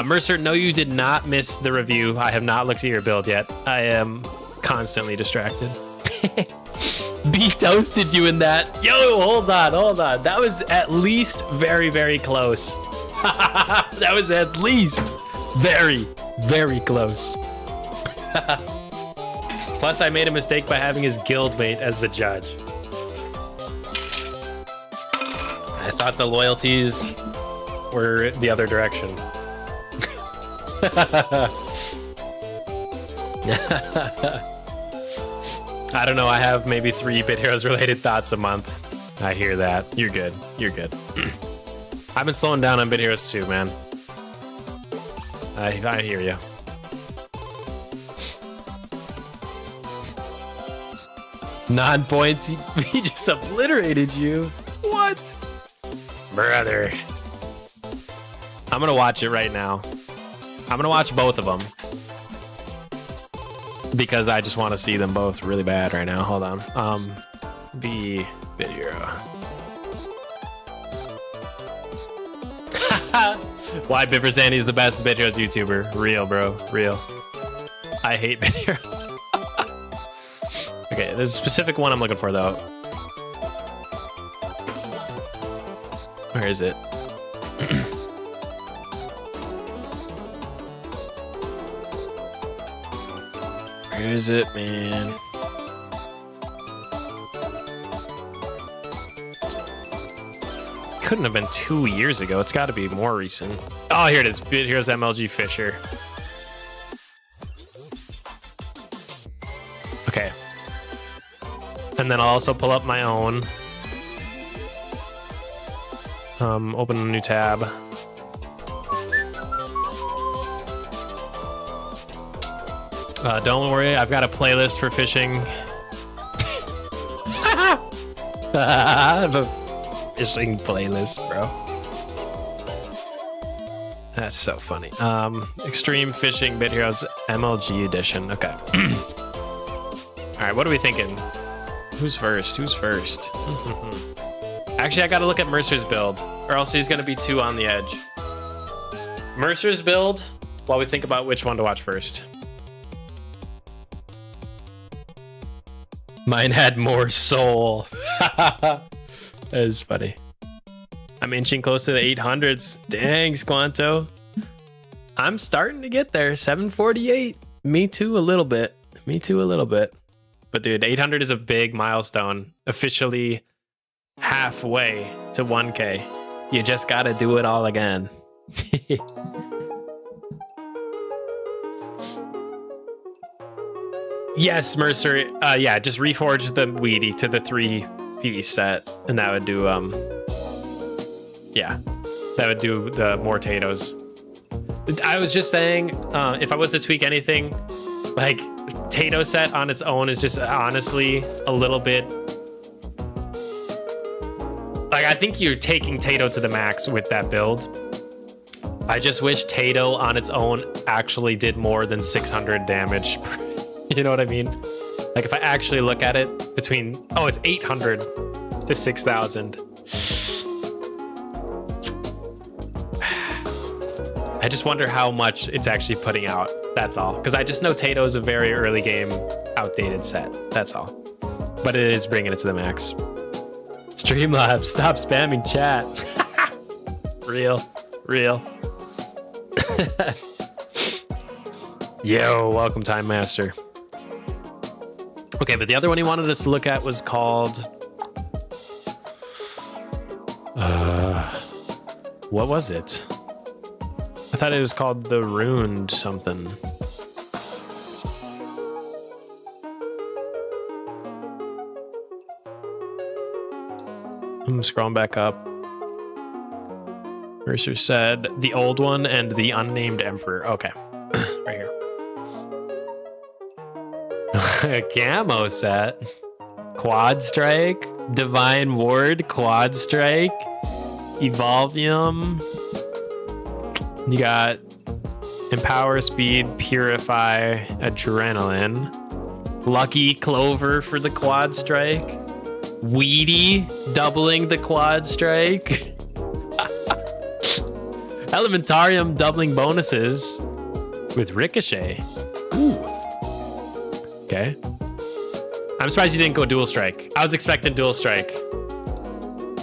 Mercer, no, you did not miss the review. I have not looked at your build yet. I am constantly distracted. B toasted you in that. Yo, hold on. That was at least very close. That was at least very close. Plus, I made a mistake by having his guildmate as the judge. I thought the loyalties were the other direction. I don't know. I have maybe 3 Bit Heroes related thoughts a month. I hear that. You're good. I've been slowing down on Bit Heroes too, man. I hear you. Non-points. He just obliterated you. What? Brother. I'm gonna watch it right now. I'm gonna watch both of them because I just want to see them both really bad right now. Hold on. B Bit Hero. Why Biffer Sandy's the best Bit Heroes YouTuber? Real, bro. Real. I hate Bit Heroes. Okay, there's a specific one I'm looking for though. Where is it? Where is it, man? Couldn't have been 2 years ago. It's got to be more recent. Oh, here it is. Bit Heroes MLG Fisher. Okay. And then I'll also pull up my own. Open a new tab. Don't worry, I've got a playlist for fishing. I have a fishing playlist, bro. That's so funny. Extreme Fishing Bit Heroes MLG Edition. Okay. All right, what are we thinking? Who's first? Actually, I gotta look at Mercer's build, or else he's gonna be too on the edge. Mercer's build, while we think about which one to watch first. Mine had more soul. That is funny. I'm inching close to the 800s. Dang, Squanto. I'm starting to get there. 748. Me too, a little bit. But dude, 800 is a big milestone. Officially halfway to 1K. You just gotta do it all again. Yes, Mercer. Yeah, just reforge the Weedy to the 3-piece set, and that would do yeah, that would do the more Tatoes. I was just saying, if I was to tweak anything, like Tato set on its own is just honestly a little bit. Like, I think you're taking Tato to the max with that build. I just wish Tato on its own actually did more than 600 damage. You know what I mean? Like, if I actually look at it between, oh, it's 800 to 6,000. I just wonder how much it's actually putting out. That's all. Because I just know Tato is a very early game outdated set. That's all. But it is bringing it to the max. Streamlabs, stop spamming chat. Real. Yo, welcome, Time Master. Okay, but the other one he wanted us to look at was called... what was it? I thought it was called the Ruined something. I'm scrolling back up. Mercer said the old one and the unnamed emperor. Okay, right here. A camo set. Quad Strike. Divine Ward. Quad Strike. Evolvium. You got Empower, Speed, Purify, Adrenaline. Lucky Clover for the Quad Strike. Weedy doubling the Quad Strike. Elementarium doubling bonuses with Ricochet. Ooh. Okay. I'm surprised you didn't go Dual Strike. I was expecting Dual Strike.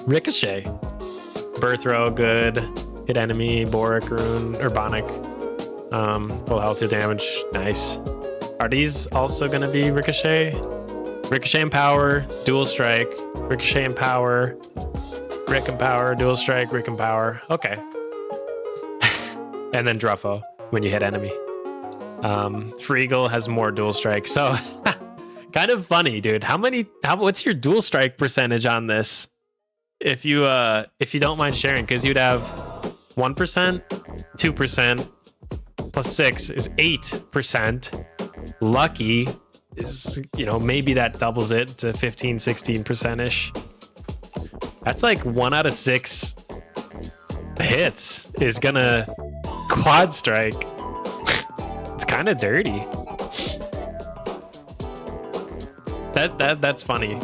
Ricochet. Birth Row, good. Hit enemy, Boric Rune, or Bonic. Full health to damage. Nice. Are these also going to be Ricochet? Ricochet and Power, Dual Strike. Ricochet and Power. Rick and Power, Dual Strike, Rick and Power. Okay. And then Druffo when you hit enemy. Freegal has more Dual Strike. So kind of funny, dude. What's your Dual Strike percentage on this? If you don't mind sharing, because you'd have 1%, 2%, plus 6 is 8%. Lucky is, maybe that doubles it to 15, 16% ish. That's like 1 out of 6 hits is gonna Quad Strike. It's kind of dirty. That's funny.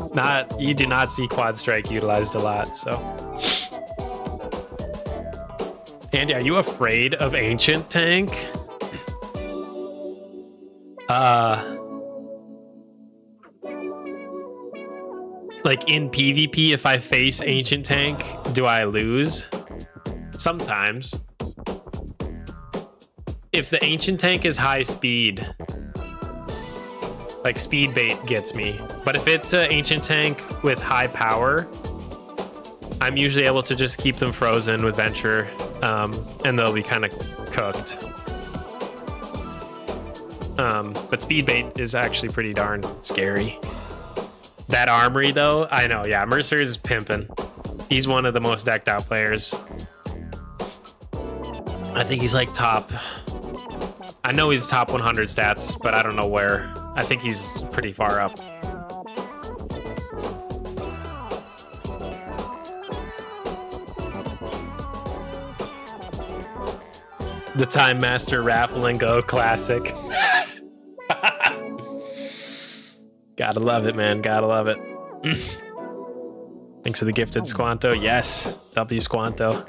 You do not see Quad Strike utilized a lot, so. Andy, are you afraid of Ancient Tank? Like in PvP, if I face Ancient Tank, do I lose? Sometimes. If the Ancient Tank is high speed, like speed bait gets me. But if it's an Ancient Tank with high power, I'm usually able to just keep them frozen with Venture, and they'll be kind of cooked. But speed bait is actually pretty darn scary. That armory though, I know, yeah, Mercer is pimping. He's one of the most decked out players. I think he's like I know he's top 100 stats, but I don't know where. I think he's pretty far up. The Time Master Raffle and Go Classic. Gotta love it, man. Gotta love it. Thanks for the gifted Squanto. Yes, W Squanto.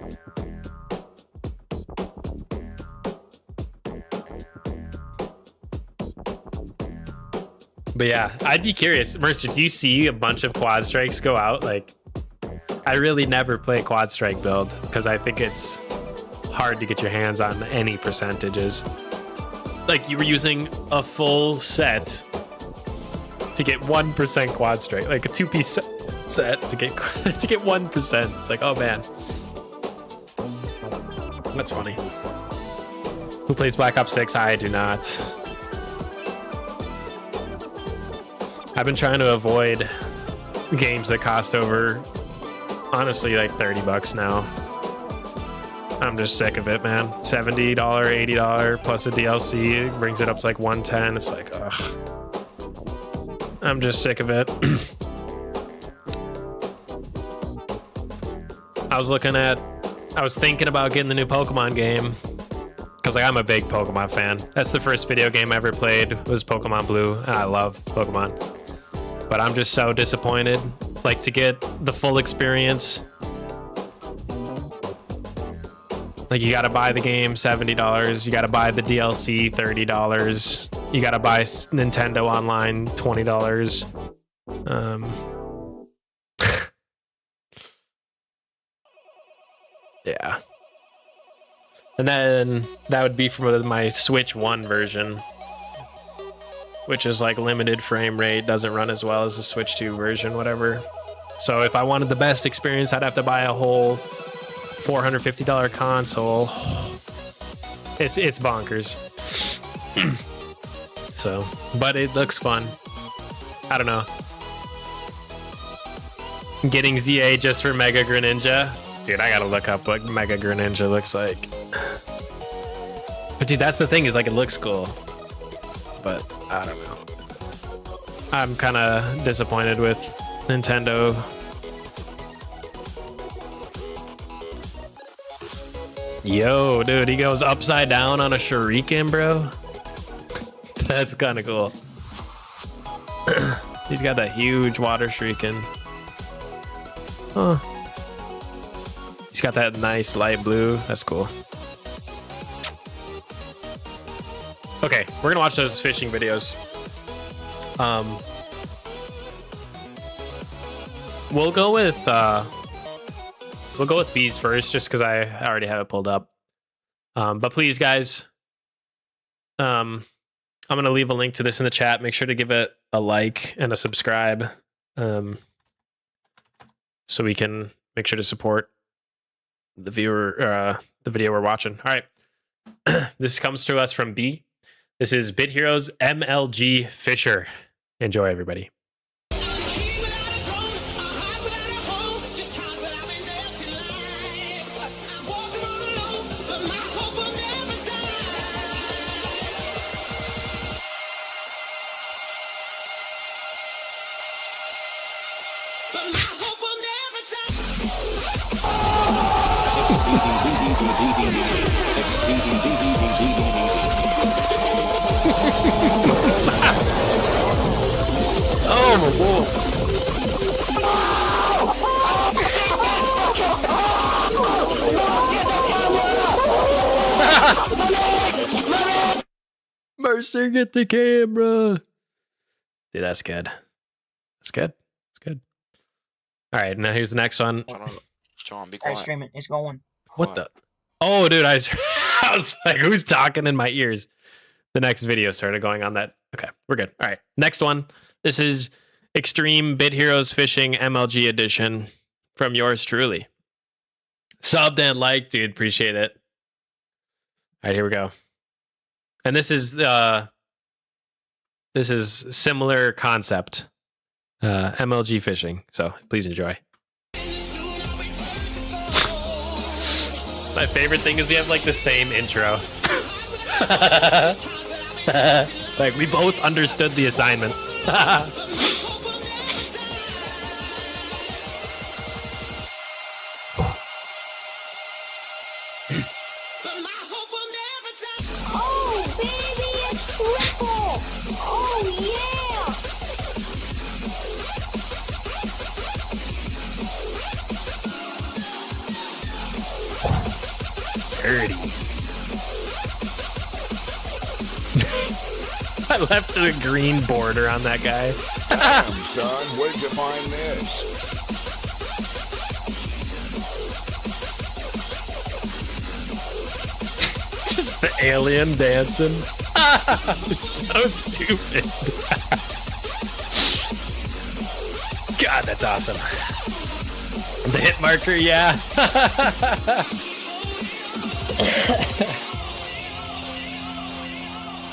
But yeah, I'd be curious. Mercer, do you see a bunch of Quad Strikes go out? Like, I really never play a Quad Strike build because I think it's hard to get your hands on any percentages. Like, you were using a full set to get 1% Quad Strike, like a 2-piece set to get 1%. It's like, oh man, that's funny. Who plays Black Ops 6? I do not. I've been trying to avoid games that cost over, honestly, like $30 now. I'm just sick of it, man. $70, $80 plus a DLC brings it up to like 110. It's like, ugh. I'm just sick of it. I was thinking about getting the new Pokemon game because like I'm a big Pokemon fan. That's the first video game I ever played was Pokemon Blue. And I love Pokemon, but I'm just so disappointed. Like to get the full experience, like you gotta buy the game $70, you gotta buy the DLC $30, you gotta buy Nintendo Online $20. Yeah. And then that would be for my Switch 1 version, which is like limited frame rate, doesn't run as well as the Switch 2 version, whatever. So if I wanted the best experience, I'd have to buy a whole $450 console. It's bonkers. So, but it looks fun. I don't know. Getting ZA just for Mega Greninja. Dude, I gotta look up what Mega Greninja looks like. But dude, that's the thing, is like it looks cool. But I don't know. I'm kind of disappointed with Nintendo. Yo, dude, he goes upside down on a shuriken, bro. That's kind of cool. He's got that huge water shuriken. Huh. He's got that nice light blue. That's cool. Okay, we're gonna watch those fishing videos. We'll go with bees first, just because I already have it pulled up. But please, guys, I'm gonna leave a link to this in the chat. Make sure to give it a like and a subscribe, so we can make sure to support the viewer, the video we're watching. All right, this comes to us from B. This is Bit Heroes MLG Fisher. Enjoy, everybody. Oh, whoa. Mercer, get the camera. Dude, that's good. That's good. That's good. All right, now here's the next one. John, be Hey, quiet. stream it. It's going. What the? Oh, dude, I was like, who's talking in my ears? The next video started going on that. Okay, we're good. All right, next one. This is Extreme Bit Heroes Fishing MLG Edition from yours truly. Subbed and liked, dude. Appreciate it. All right, here we go. And this is similar concept, MLG fishing. So please enjoy. My favorite thing is we have like the same intro. Like we both understood the assignment. Oh, baby, it's triple! Oh, yeah! Dirty. I left a green border on that guy. Damn, son, where'd you find this? Just the alien dancing. It's so stupid. God, that's awesome. The hit marker, yeah.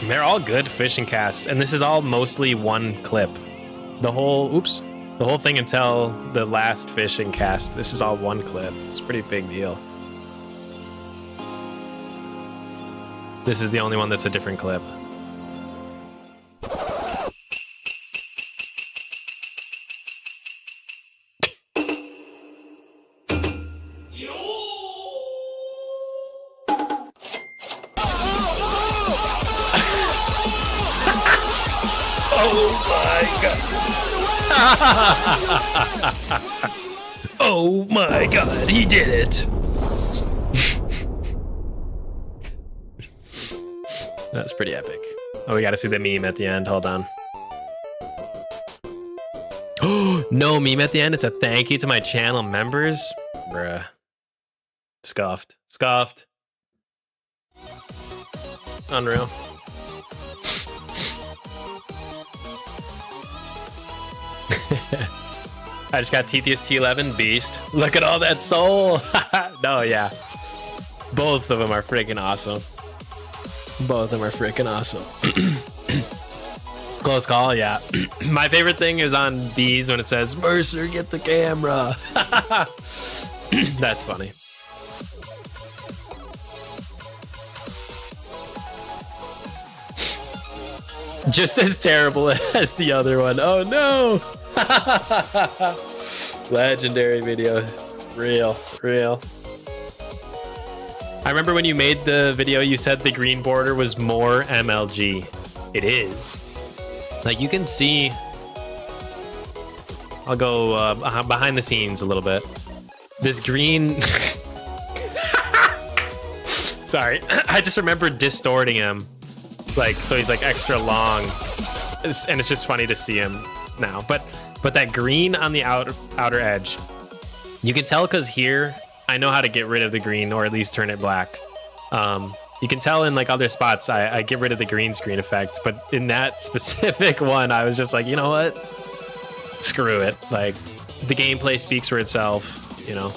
They're all good fishing casts, and this is all mostly one clip. The whole thing until the last fishing cast. This is all one clip. It's a pretty big deal. This is the only one that's a different clip. Oh my god, he did it! That's pretty epic. Oh, we gotta see the meme at the end. Hold on. Oh, no meme at the end. It's a thank you to my channel members. Bruh. Scuffed. Scuffed. Unreal. I just got Tethys T11 Beast. Look at all that soul. No, yeah. Both of them are freaking awesome. Both of them are freaking awesome. Close call, yeah. My favorite thing is on B's when it says, Mercer, get the camera. That's funny. Just as terrible as the other one. Oh no. Legendary video. Real. I remember when you made the video, you said the green border was more MLG. It is. Like, you can see... I'll go behind the scenes a little bit. This green... Sorry. I just remember distorting him. Like, so he's like extra long. And it's just funny to see him now. But that green on the outer edge, you can tell because here... I know how to get rid of the green, or at least turn it black. You can tell in like other spots I get rid of the green screen effect, but in that specific one I was just like, you know what, screw it. Like, the gameplay speaks for itself, you know.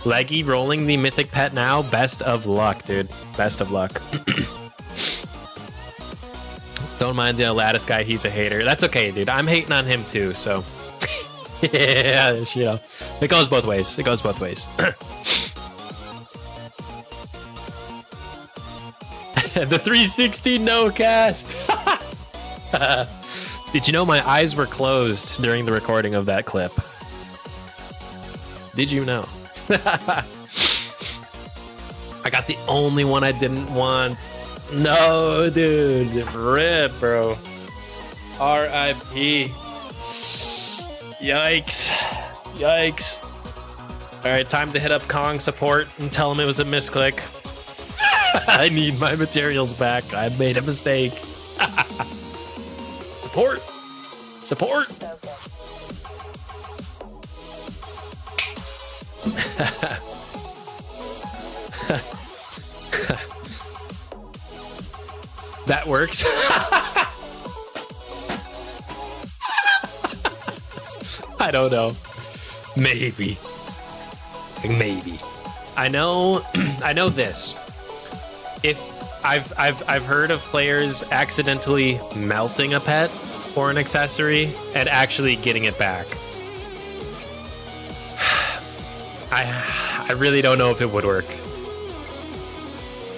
Leggy rolling the mythic pet now. Best of luck, dude. Best of luck. Don't mind the lattice guy, he's a hater. That's okay, dude. I'm hating on him too, so yeah, you know, it goes both ways. It goes both ways. The 360 no cast. Did you know my eyes were closed during the recording of that clip? Did you know? I got the only one I didn't want. No, dude. Rip, bro. R.I.P. Yikes. Yikes. All right, time to hit up Kong support and tell him it was a misclick. I need my materials back. I made a mistake. Support. Support. That works. I don't know. Maybe. I know this. If I've heard of players accidentally melting a pet or an accessory and actually getting it back. I really don't know if it would work.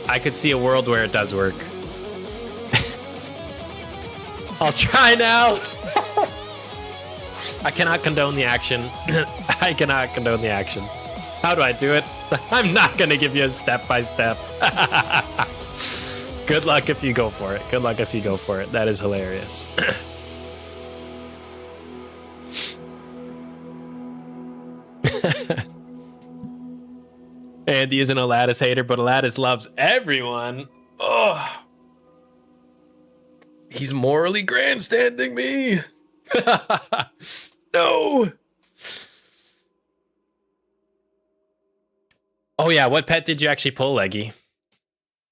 I could see a world where it does work. I'll try now. I cannot condone the action. I cannot condone the action. How do I do it? I'm not going to give you a step-by-step. Good luck if you go for it. Good luck if you go for it. That is hilarious. Andy isn't a Lattice hater, but Lattice loves everyone. Oh, he's morally grandstanding me. No. Oh yeah, what pet did you actually pull, Leggy?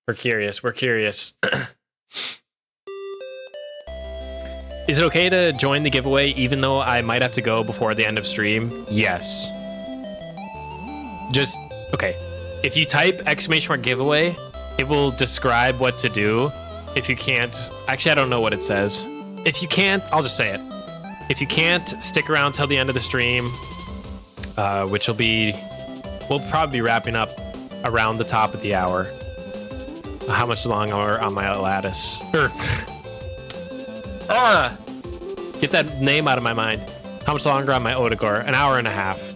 We're curious. Is it okay to join the giveaway even though I might have to go before the end of stream? Yes. Just, okay. If you type !giveaway, it will describe what to do. If you can't, actually I don't know what it says. If you can't, I'll just say it. If you can't, stick around till the end of the stream, which will be, we'll probably be wrapping up around the top of the hour. How much longer on my lattice? Get that name out of my mind. How much longer on my Otigor? An hour and a half.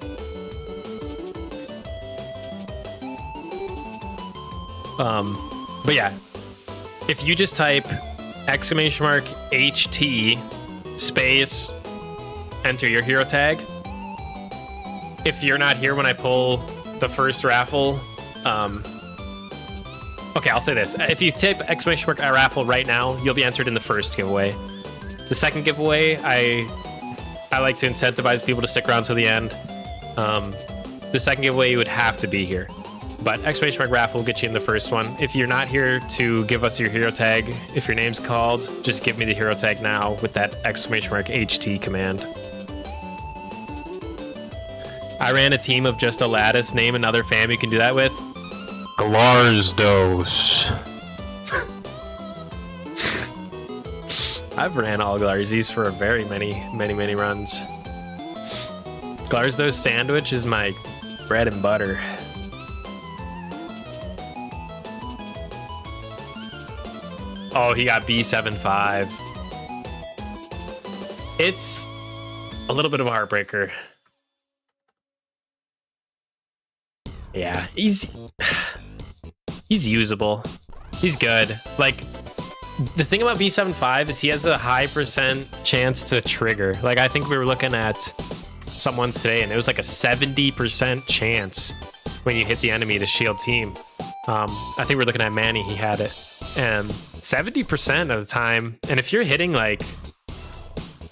But yeah, if you just type !HT space, enter your hero tag. If you're not here when I pull the first raffle, okay, I'll say this. If you type !raffle right now, you'll be entered in the first giveaway. The second giveaway, I like to incentivize people to stick around to the end. The second giveaway, you would have to be here. But !raffle will get you in the first one. If you're not here to give us your hero tag, if your name's called, just give me the hero tag now with that !HT command. I ran a team of just a lattice. Name another fam you can do that with. Glarsdos. I've ran all Glarzies for very many runs. Glarsdos sandwich is my bread and butter. Oh, he got B75. It's a little bit of a heartbreaker. Yeah, he's usable. He's good. Like, the thing about B75 is he has a high percent chance to trigger. Like, I think we were looking at some ones today, and it was like a 70% chance when you hit the enemy to shield team. I think we're looking at Manny, he had it. And 70% of the time, and if you're hitting like,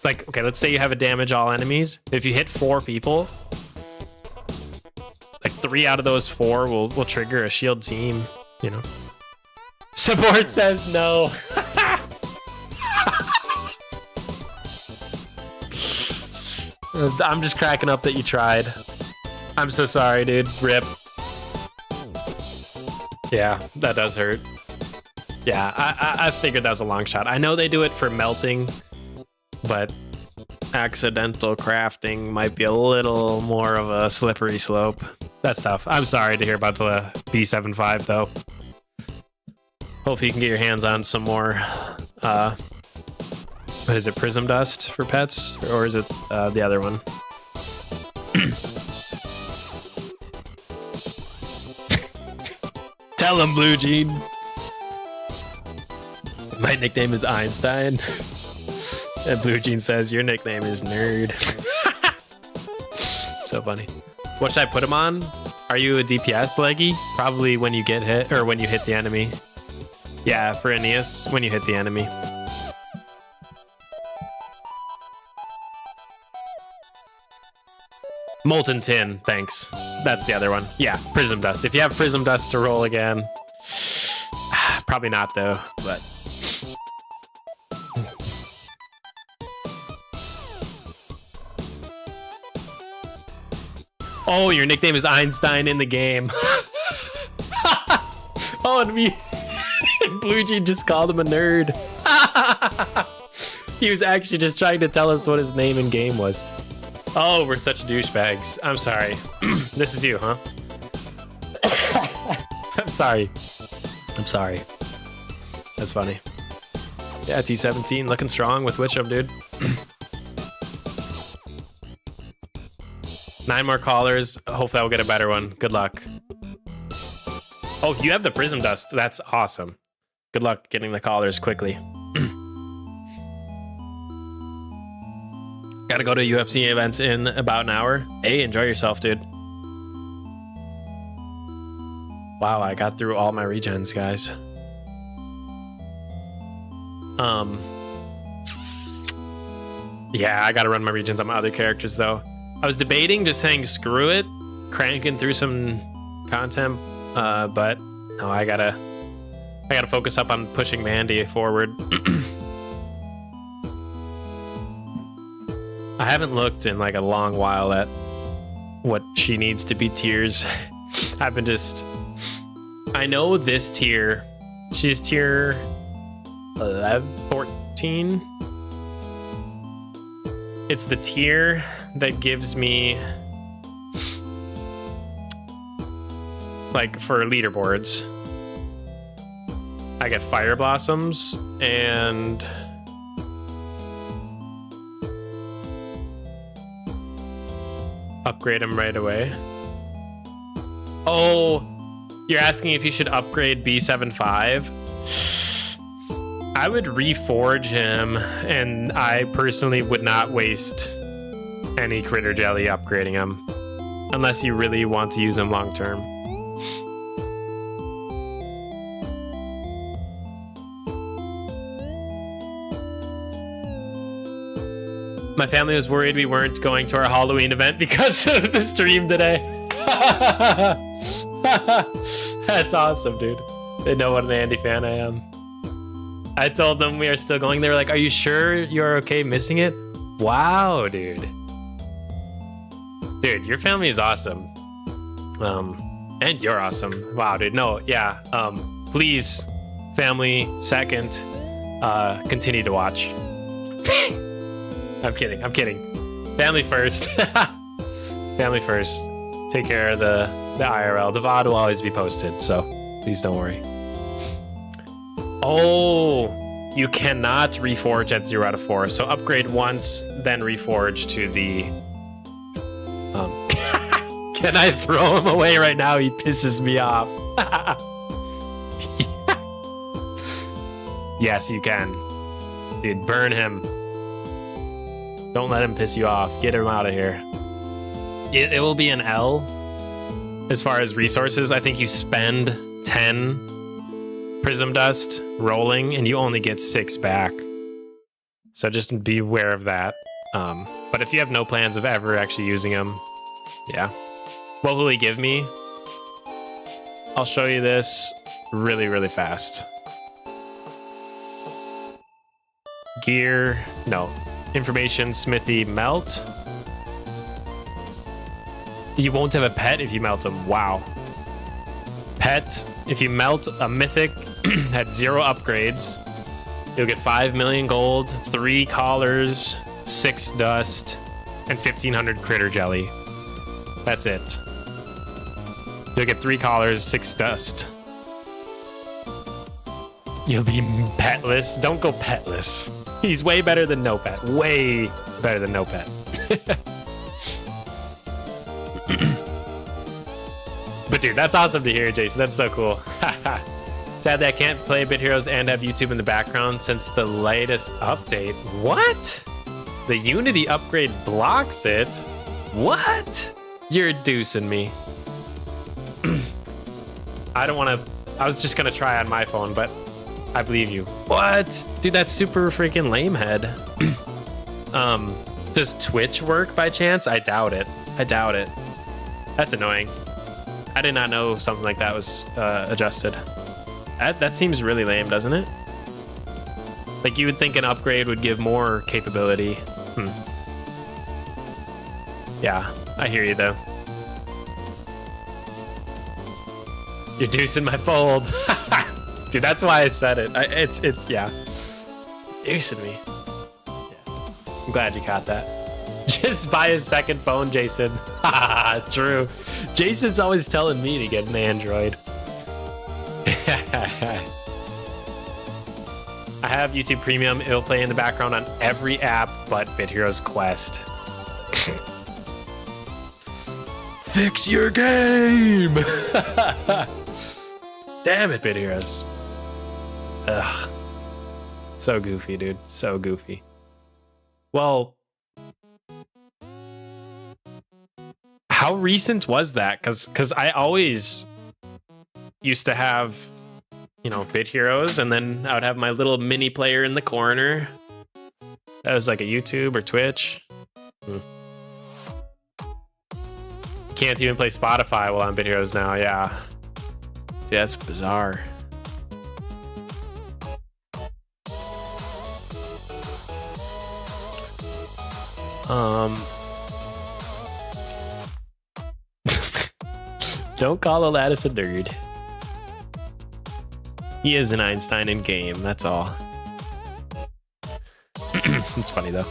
okay, let's say you have a damage all enemies. If you hit 4 people, like 3 out of those 4 will trigger a shield team, you know. Support says no. I'm just cracking up that you tried. I'm so sorry, dude. Rip. Yeah, that does hurt. Yeah, I figured that was a long shot. I know they do it for melting, but accidental crafting might be a little more of a slippery slope. That's tough. I'm sorry to hear about the B75 though. Hope you can get your hands on some more, what is it, Prism Dust for pets? Or is it the other one? Tell him, Blue Jean. My nickname is Einstein. And Blue Jean says, your nickname is Nerd. So funny. What should I put him on? Are you a DPS leggy? Probably when you get hit, or when you hit the enemy. Yeah, for Aeneas, when you hit the enemy. Molten Tin, thanks. That's the other one. Yeah, Prism Dust. If you have Prism Dust to roll again. Probably not though, but. Oh, your nickname is Einstein in the game. Oh, and me. Blue Jean just called him a nerd. He was actually just trying to tell us what his name in game was. Oh, we're such douchebags. I'm sorry. This is you, huh? I'm sorry. I'm sorry. That's funny. Yeah, T17 looking strong with Witchum, dude. 9 more callers. Hopefully I'll get a better one. Good luck. Oh, if you have the Prism Dust, that's awesome. Good luck getting the callers quickly. Gotta go to a UFC event in about an hour. Hey, enjoy yourself, dude. Wow, I got through all my regens, guys. Yeah, I gotta run my regens on my other characters, though. I was debating just saying screw it, cranking through some content, but no, I gotta focus up on pushing Mandy forward. I haven't looked in like a long while at what she needs to be tiers. I've been just, I know this tier, she's tier 11, 14. It's the tier that gives me, like, for leaderboards. I get fire blossoms and upgrade him right away. Oh, you're asking if you should upgrade B75? I would reforge him, and I personally would not waste any critter jelly upgrading him unless you really want to use him long term. My family was worried we weren't going to our Halloween event because of the stream today. That's awesome, dude. They know what an Andy fan I am. I told them we are still going. They were like, are you sure you're okay missing it? Wow, dude. Dude, your family is awesome. And you're awesome. Wow, dude. No, yeah. Please, family, second, continue to watch. I'm kidding. I'm kidding. Family first. Family first. Take care of the IRL. The VOD will always be posted, so please don't worry. Oh, you cannot reforge at 0 out of 4. So upgrade once, then reforge to the... Can I throw him away right now? He pisses me off. Yes, you can. Dude, burn him. Don't let him piss you off. Get him out of here. It will be an L as far as resources. I think you spend 10 prism dust rolling and you only get 6 back. So just be aware of that. But if you have no plans of ever actually using him, yeah. What will he give me? I'll show you this really, really fast. Gear, no. Information, smithy, melt. You won't have a pet if you melt him. Wow. Pet, if you melt a mythic at 0 upgrades, you'll get 5 million gold, 3 collars, 6 dust, and 1500 critter jelly. That's it. You'll get 3 collars, 6 dust. You'll be petless. Don't go petless. He's way better than no pet. Way better than no pet. But dude, that's awesome to hear, Jason. That's so cool. Sadly, I can't play Bit Heroes and have YouTube in the background since the latest update. What? The Unity upgrade blocks it? What? You're deucing me. I don't want to... I was just going to try on my phone, but I believe you. What? Dude, that's super freaking lame head. Does Twitch work by chance? I doubt it. I doubt it. That's annoying. I did not know something like that was adjusted. That seems really lame, doesn't it? Like, you would think an upgrade would give more capability. Yeah, I hear you, though. You're deucing my fold. Dude, that's why I said it. It's yeah. Deucing me. Yeah. I'm glad you caught that. Just buy a second phone, Jason. True. Jason's always telling me to get an Android. I have YouTube Premium. It'll play in the background on every app but Bit Heroes Quest. Fix your game! Damn it, Bit Heroes. Ugh. So goofy, dude. So goofy. Well, how recent was that? Because I always used to have, you know, Bit Heroes, and then I would have my little mini player in the corner. That was like a YouTube or Twitch. Can't even play Spotify while on Bit Heroes now, yeah. Dude, that's bizarre. Don't call Aladdis a nerd. He is an Einstein in game, that's all. It's funny though.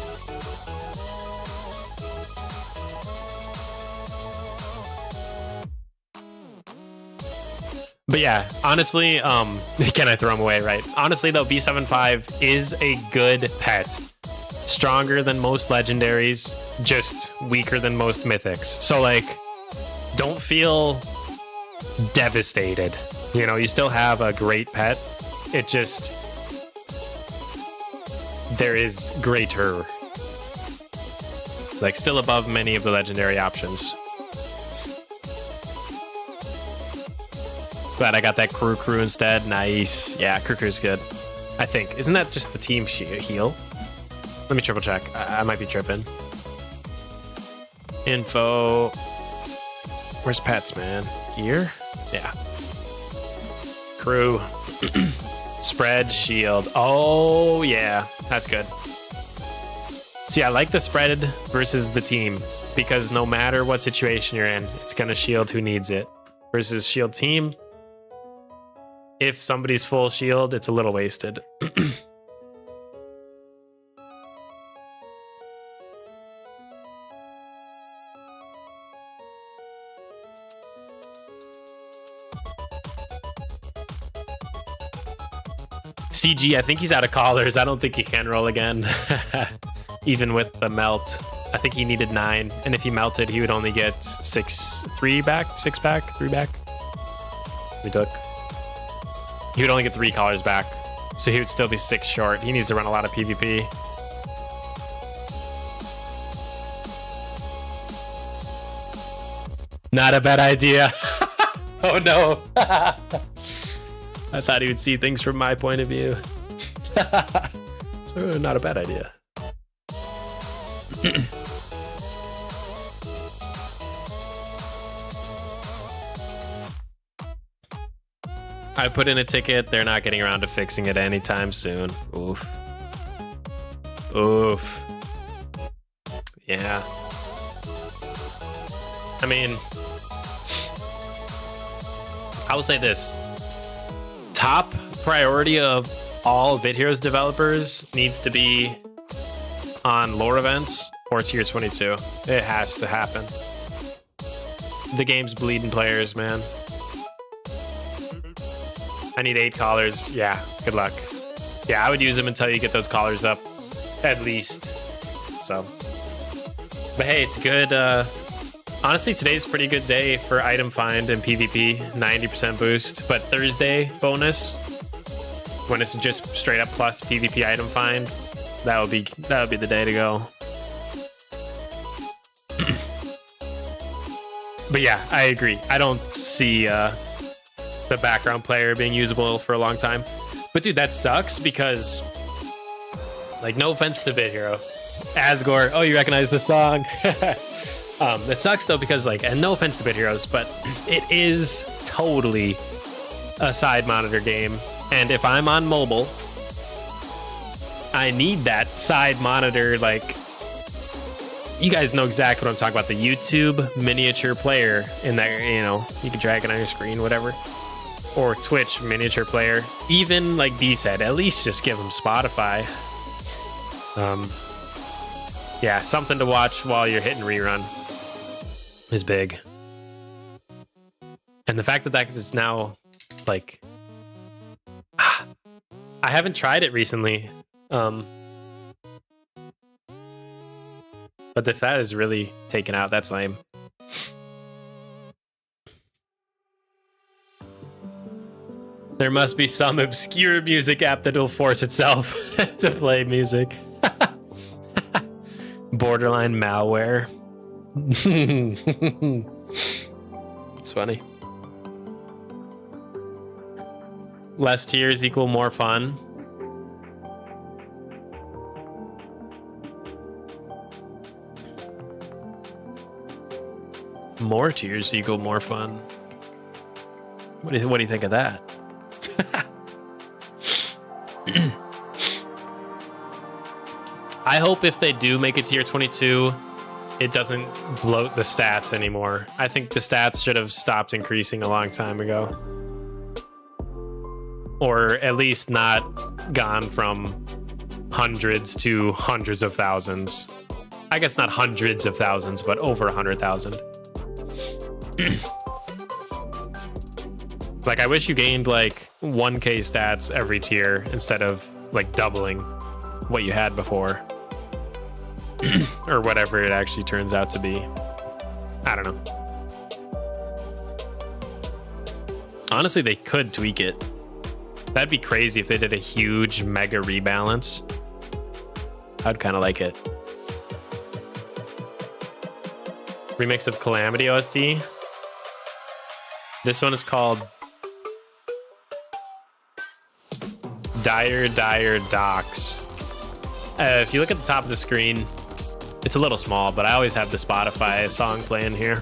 But yeah, honestly, can I throw him away, right? Honestly, though, B75 is a good pet. Stronger than most legendaries, just weaker than most mythics. So, like, don't feel devastated. You know, you still have a great pet. It just... there is greater. Like, still above many of the legendary options. Glad I got that crew instead. Nice. Yeah, crew's good. I think. Isn't that just the team heal? Let me triple check. I might be tripping. Info. Where's pets, man? Here? Yeah. Crew. Spread, shield. Oh, yeah. That's good. See, I like the spread versus the team because no matter what situation you're in, it's going to shield who needs it. Versus shield team, if somebody's full shield, it's a little wasted. CG, I think he's out of collars. I don't think he can roll again. Even with the melt. I think he needed 9. And if he melted, he would only get 3 back. We took. He would only get 3 collars back. So he would still be 6 short. He needs to run a lot of PvP. Not a bad idea. Oh no. I thought he would see things from my point of view. Not a bad idea. I put in a ticket. They're not getting around to fixing it anytime soon. Oof. Oof. Yeah. I mean, I will say this. Top priority of all Bit Heroes developers needs to be on lore events or tier 22. It has to happen. The game's bleeding players, man. I need 8 collars. Yeah, good luck. Yeah, I would use them until you get those collars up, at least. So, but hey, it's good. Honestly, today's a pretty good day for item find and PvP. 90% boost, but Thursday bonus, when it's just straight up plus PvP item find, that would be the day to go. But yeah, I agree. I don't see the background player being usable for a long time. But dude, that sucks because, like, no offense to Bit Hero, Asgore. Oh, you recognize the song? It sucks though because, like, and no offense to Bit Heroes, but it is totally a side monitor game. And if I'm on mobile, I need that side monitor. Like, you guys know exactly what I'm talking about. The YouTube miniature player in there, you know, you can drag it on your screen, whatever. Or Twitch miniature player. Even like B said, at least just give them Spotify. Yeah, something to watch while you're hitting rerun is big. And the fact that that is now, like, I haven't tried it recently. But if that is really taken out, that's lame. There must be some obscure music app that will force itself to play music. Borderline malware. It's funny. Less tiers equal more fun. More tiers equal more fun. What do you think of that? I hope if they do make a tier 22, it doesn't bloat the stats anymore. I think the stats should have stopped increasing a long time ago. Or at least not gone from hundreds to hundreds of thousands. I guess not hundreds of thousands, but over 100,000. Like, I wish you gained like 1k stats every tier instead of like doubling what you had before. Or whatever it actually turns out to be. I don't know. Honestly, they could tweak it. That'd be crazy if they did a huge mega rebalance. I'd kind of like it. Remix of Calamity OST. This one is called Dire Docks. If you look at the top of the screen, it's a little small, but I always have the Spotify song playing here.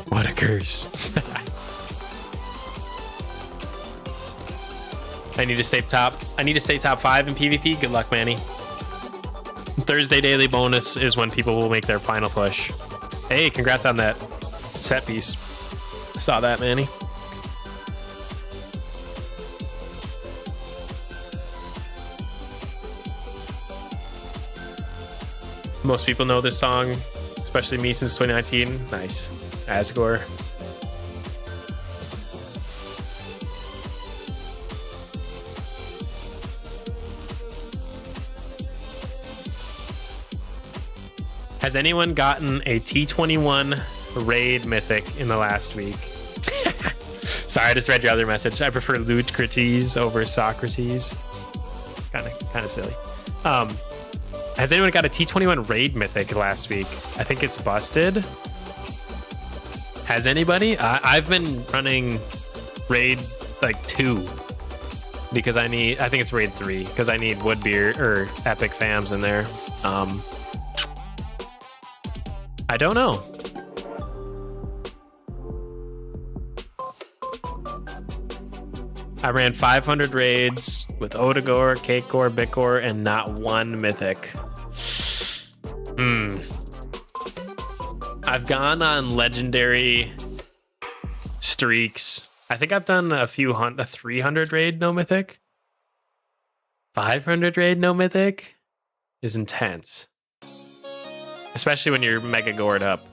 What a curse. I need to stay top 5 in PvP. Good luck, Manny. Thursday daily bonus is when people will make their final push. Hey, congrats on that set piece. Saw that, Manny. Most people know this song, especially me since 2019. Nice. Asgore. Has anyone gotten a T21 raid mythic in the last week? Sorry, I just read your other message. I prefer Lucrates over Socrates. Kind of silly. Has anyone got a T21 raid mythic last week? I think it's busted. Has anybody? I've been running raid like 2 because I think it's raid 3 because I need Woodbeer or Epic Fams in there. I don't know. I ran 500 raids with Odagore, Cakecore, Bitcore, and not one mythic. I've gone on legendary streaks. I think I've done a 300 raid no mythic. 500 raid no mythic is intense. Especially when you're mega gored up.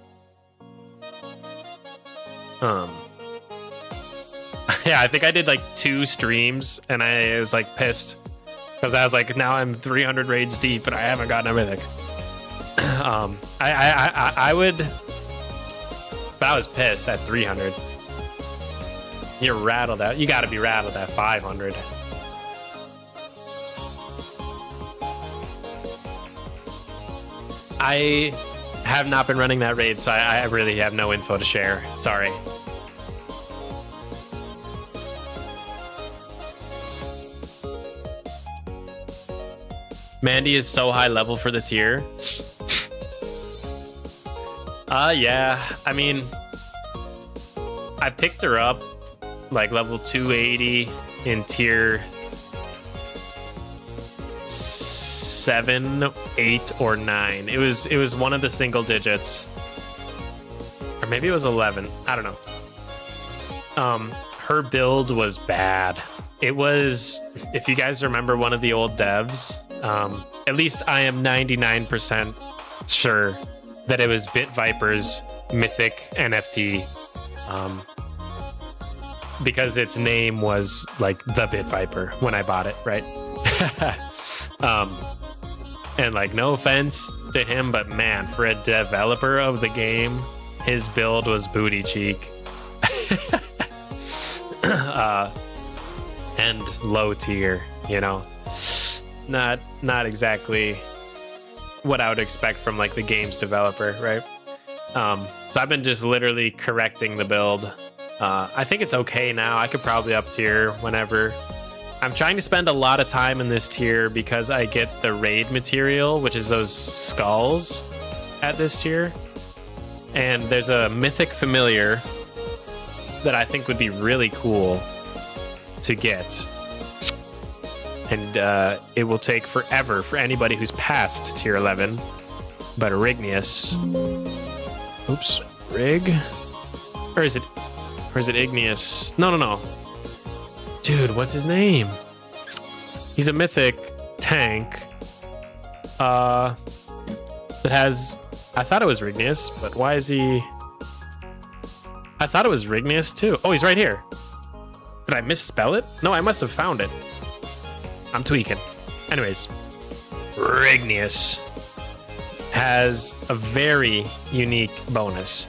Yeah, I think I did like 2 streams and I was like pissed because I was like, now I'm 300 raids deep and I haven't gotten a mythic. I would, but I was pissed at 300. You're rattled out. You got to be rattled at 500. I have not been running that raid, so I really have no info to share. Sorry. Mandy is so high level for the tier. Yeah. I mean, I picked her up like level 280 in tier 7, 8, or 9. It was one of the single digits, or maybe it was 11. I don't know. Her build was bad. It was, if you guys remember one of the old devs, at least I am 99% sure that it was Bit Viper's mythic NFT, because its name was like the Bit Viper when I bought it, right? And like, no offense to him, but man, for a developer of the game, his build was booty cheek. And low tier, you know, not exactly what I would expect from like the game's developer, right? So I've been just literally correcting the build. I think it's okay now. I could probably up tier whenever. I'm trying to spend a lot of time in this tier because I get the raid material, which is those skulls at this tier. And there's a mythic familiar that I think would be really cool to get. And it will take forever for anybody who's past tier 11. But Rigneous. Oops. Rig? Or is it Igneous? No. Dude, what's his name? He's a mythic tank. That has... I thought it was Rigneous, but why is he... I thought it was Rignius too. Oh, he's right here. Did I misspell it? No, I must have found it. I'm tweaking. Anyways, Rignius has a very unique bonus.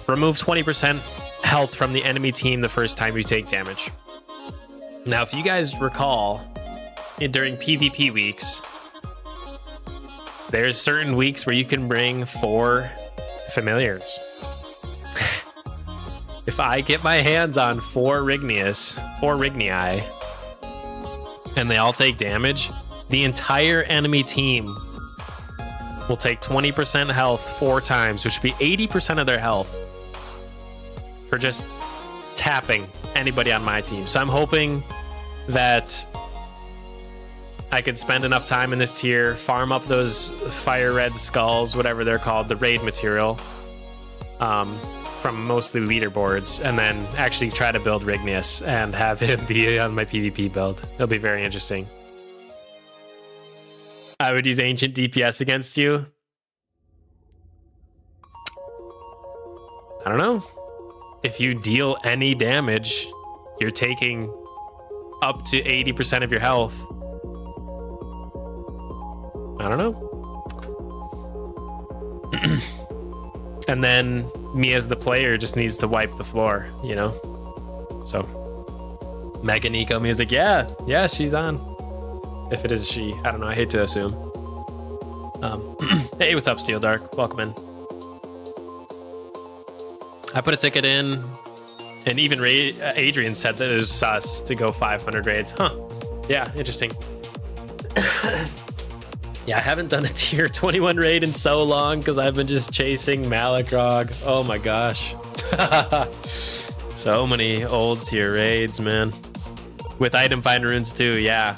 Remove 20% health from the enemy team the first time you take damage. Now, if you guys recall, during PvP weeks, there's certain weeks where you can bring 4 familiars. If I get my hands on 4 Rignius, 4 Rignii, and they all take damage, the entire enemy team will take 20% health 4 times, which would be 80% of their health for just tapping anybody on my team. So I'm hoping that I could spend enough time in this tier, farm up those fire red skulls, whatever they're called, the raid material, from mostly leaderboards, and then actually try to build Rignius and have him be on my PvP build. It'll be very interesting. I would use ancient DPS against you. I don't know. If you deal any damage, you're taking up to 80% of your health. I don't know. And then me as the player just needs to wipe the floor, you know? So Mega Nico music, yeah, she's on. If it is she, I don't know, I hate to assume. Hey, what's up, Steel Dark? Welcome in. I put a ticket in, and even Adrian said that it was sus to go 500 raids. Huh. Yeah, interesting. Yeah, I haven't done a tier 21 raid in so long because I've been just chasing Malakrog. Oh my gosh. So many old tier raids, man. With item finder runes too, yeah.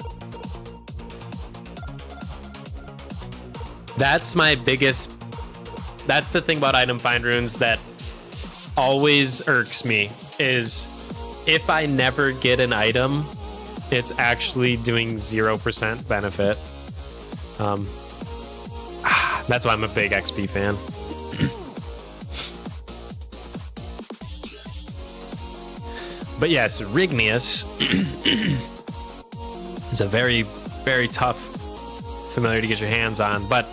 That's my biggest... That's the thing about item find runes that always irks me, is if I never get an item, it's actually doing 0% benefit. That's why I'm a big XP fan. But yes, Rignius is a very, very tough familiar to get your hands on, but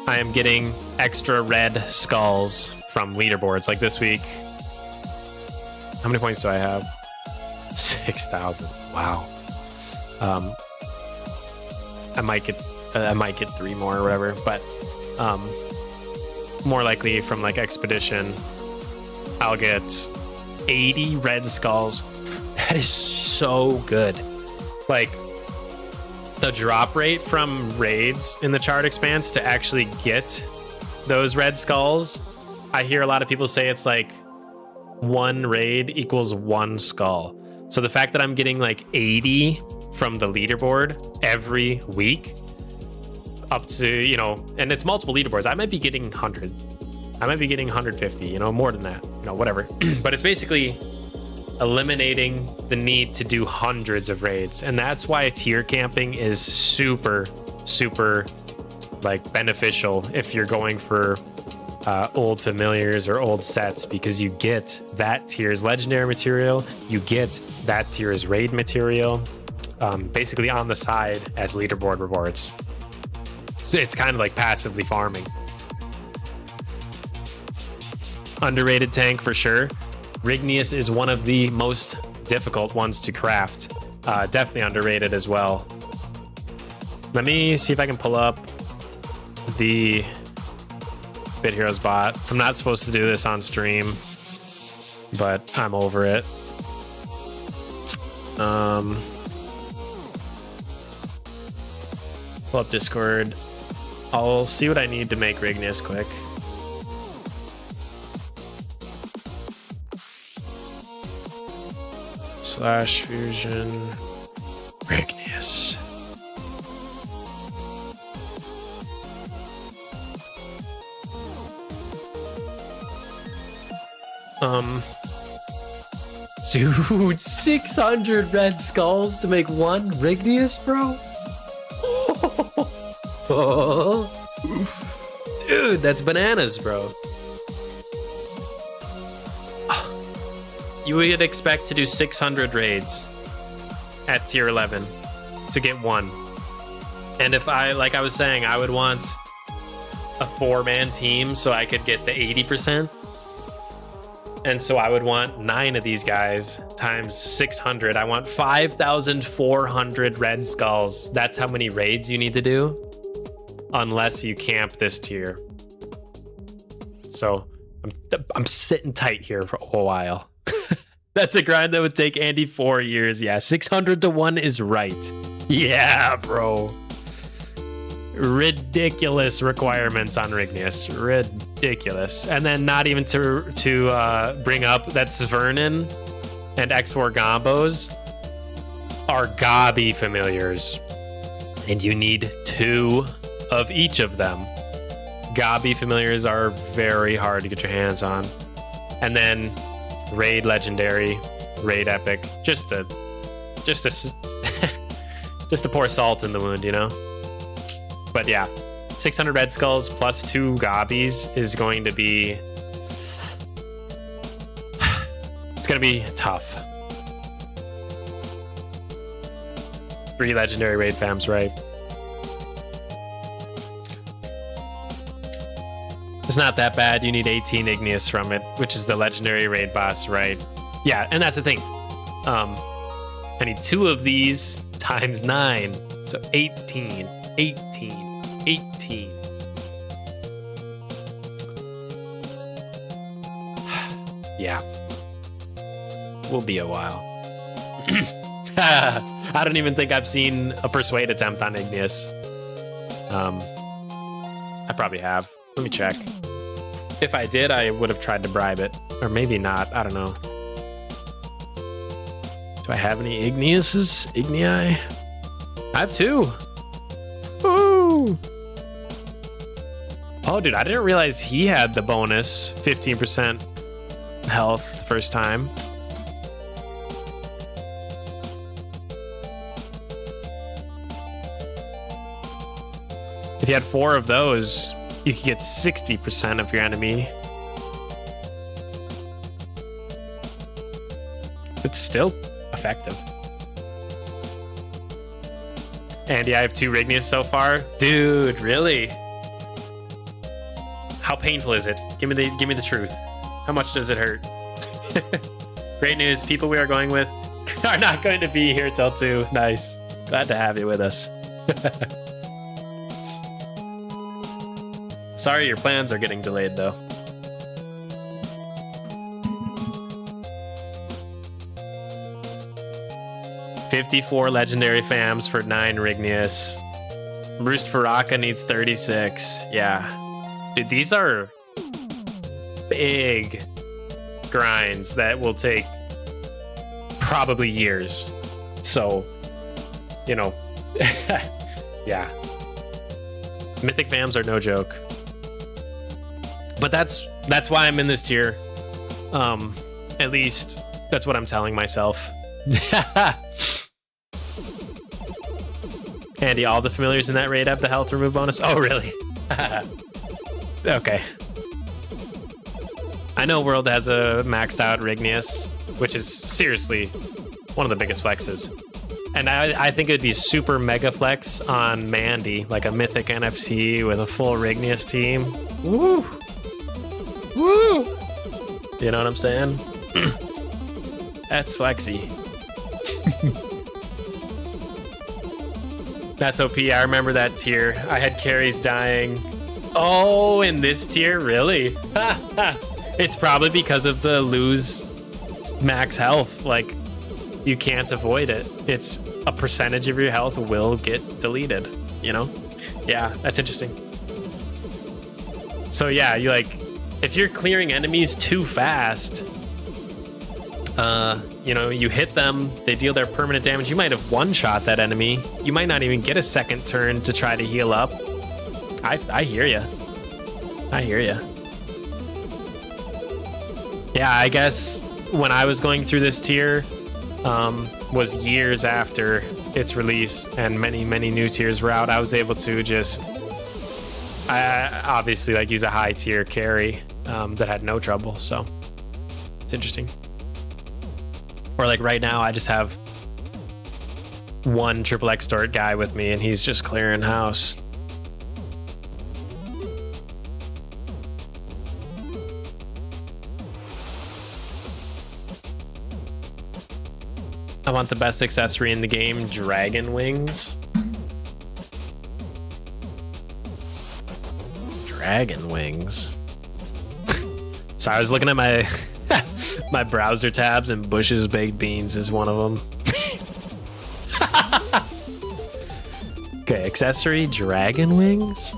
I am getting extra red skulls from leaderboards. Like this week, how many points do I have? 6,000. Wow. I might get 3 more or whatever, but more likely from like Expedition, I'll get 80 red skulls. That is so good. Like the drop rate from raids in the chart expanse to actually get those red skulls, I hear a lot of people say it's like 1 raid equals 1 skull. So the fact that I'm getting like 80 from the leaderboard every week up to, you know, and it's multiple leaderboards. I might be getting 100. I might be getting 150, you know, more than that, you know, whatever. But it's basically eliminating the need to do hundreds of raids. And that's why tier camping is super, super like beneficial if you're going for old familiars or old sets, because you get that tier's legendary material, you get that tier's raid material, basically on the side as leaderboard rewards. So it's kind of like passively farming. Underrated tank for sure. Rignius is one of the most difficult ones to craft. Definitely underrated as well. Let me see if I can pull up the Bit Heroes bot. I'm not supposed to do this on stream, but I'm over it. Pull up Discord. I'll see what I need to make Rignius quick. / fusion Rignius. Dude, 600 red skulls to make 1 Rignius, bro? Dude. Dude, that's bananas, bro. You would expect to do 600 raids at tier 11 to get one. And if like I was saying, I would want a 4-man team so I could get the 80%. And so I would want 9 of these guys times 600. I want 5,400 red skulls. That's how many raids you need to do, unless you camp this tier. So I'm sitting tight here for a while. That's a grind that would take Andy 4 years. Yeah, 600 to 1 is right. Yeah, bro. Ridiculous requirements on Rigneous. Ridiculous. And then not even to bring up that Vernon and X4 Gombos are gobby familiars. And you need 2 of each of them. Gobby familiars are very hard to get your hands on. And then raid legendary, raid epic, just to pour salt in the wound, you know. But yeah, 600 red skulls plus 2 gobbies is going to be, it's gonna be tough. 3 legendary raid fams, right? It's not that bad. You need 18 igneous from it, which is the legendary raid boss, right? Yeah, and that's the thing. I need 2 of these times 9. So 18. Yeah. Will be a while. I don't even think I've seen a persuade attempt on igneous. I probably have. Let me check. If I did, I would have tried to bribe it. Or maybe not. I don't know. Do I have any Igneuses? Ignei? I have 2. Woo! Oh, dude, I didn't realize he had the bonus 15% health the first time. If you had 4 of those, you could get 60% of your enemy. It's still effective. Andy, I have 2 Rigneous so far. Dude, really? How painful is it? Give me the truth. How much does it hurt? Great news, people we are going with are not going to be here till 2. Nice. Glad to have you with us. Sorry your plans are getting delayed, though. $54 legendary fams for 9 Rigneous. Roost Faraka needs 36. Yeah. Dude, these are big grinds that will take probably years. So, you know, yeah. Mythic fams are no joke. But that's why I'm in this tier. At least that's what I'm telling myself. Andy, all the familiars in that raid have the health remove bonus? Oh, really? Okay. I know World has a maxed out Rigneous, which is seriously one of the biggest flexes. And I think it would be super mega flex on Mandy, like a mythic NFC with a full Rigneous team. Woo! Woo! You know what I'm saying? That's flexy. That's OP. I remember that tier. I had carries dying. Oh, in this tier? Really? It's probably because of the lose max health. Like, you can't avoid it. It's a percentage of your health will get deleted, you know? Yeah, that's interesting. So yeah, you like, if you're clearing enemies too fast, you know, you hit them, they deal their permanent damage. You might have one-shot that enemy. You might not even get a second turn to try to heal up. I hear you. I hear you. Yeah, I guess when I was going through this tier, was years after its release and many new tiers were out. I was able to just, I obviously like use a high tier carry that had no trouble, so it's interesting. Or like right now, I just have one triple extort guy with me, and he's just clearing house. I want the best accessory in the game, dragon wings. Dragon wings. So I was looking at my my browser tabs, and Bush's baked beans is one of them. Okay, accessory dragon wings.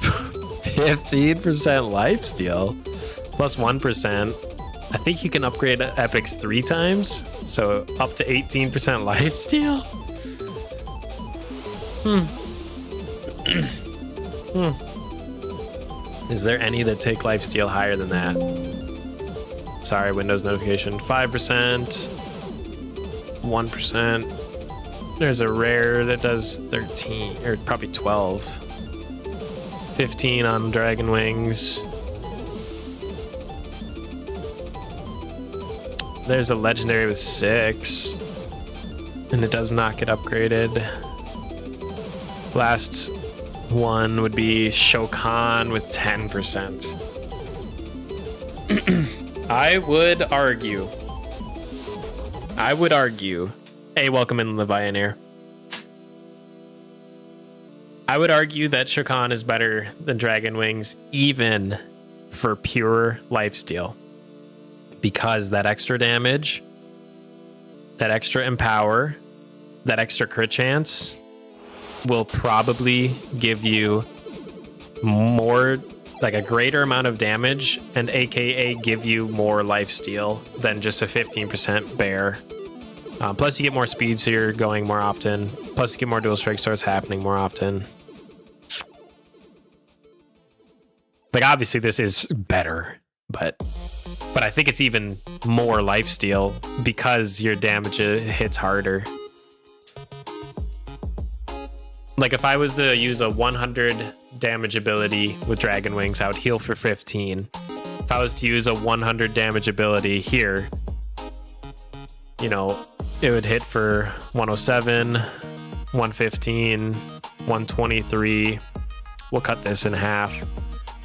15% lifesteal plus 1%. I think you can upgrade epics 3 times, so up to 18% lifesteal. Is there any that take lifesteal higher than that? Sorry, Windows notification. 5%, 1%. There's a rare that does 13, or probably 12. 15 on Dragon Wings. There's a legendary with 6, and it does not get upgraded. Last one would be Shokan with 10%. I would argue. Hey, welcome in, Levianeer. I would argue that Shokan is better than Dragon Wings, even for pure lifesteal. Because that extra damage, that extra empower, that extra crit chance will probably give you more, like a greater amount of damage, and aka give you more lifesteal than just a 15% bear. Plus you get more speed, so you're going more often. Plus you get more dual strike, so it's happening more often. Like obviously this is better, but I think it's even more lifesteal because your damage hits harder. Like if I was to use a 100 damage ability with Dragon Wings, I would heal for 15. If I was to use a 100 damage ability here, you know, it would hit for 107, 115, 123. We'll cut this in half.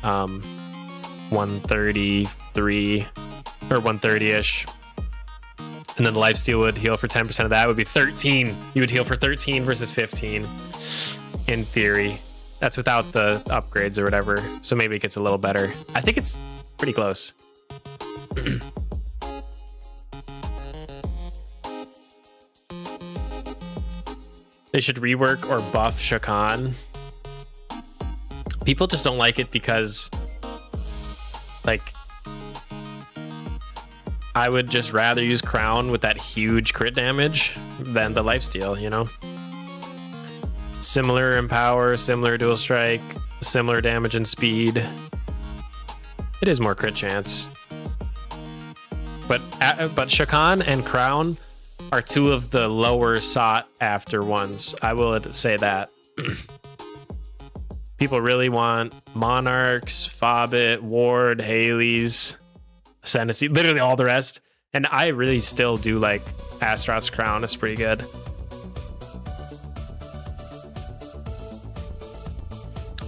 133 or 130-ish. And then the lifesteal would heal for 10% of that. It would be 13. You would heal for 13 versus 15 in theory. That's without the upgrades or whatever. So maybe it gets a little better. I think it's pretty close. They should rework or buff Shokan. People just don't like it because, like, I would just rather use Crown with that huge crit damage than the lifesteal, you know? Similar empower, similar dual strike, similar damage and speed. It is more crit chance. But Shokan and Crown are two of the lower sought after ones. I will say that. People really want Monarchs, Fobbit, Ward, Haley's, Ascendancy, literally all the rest. And I really still do like Astaroth's Crown. It's pretty good.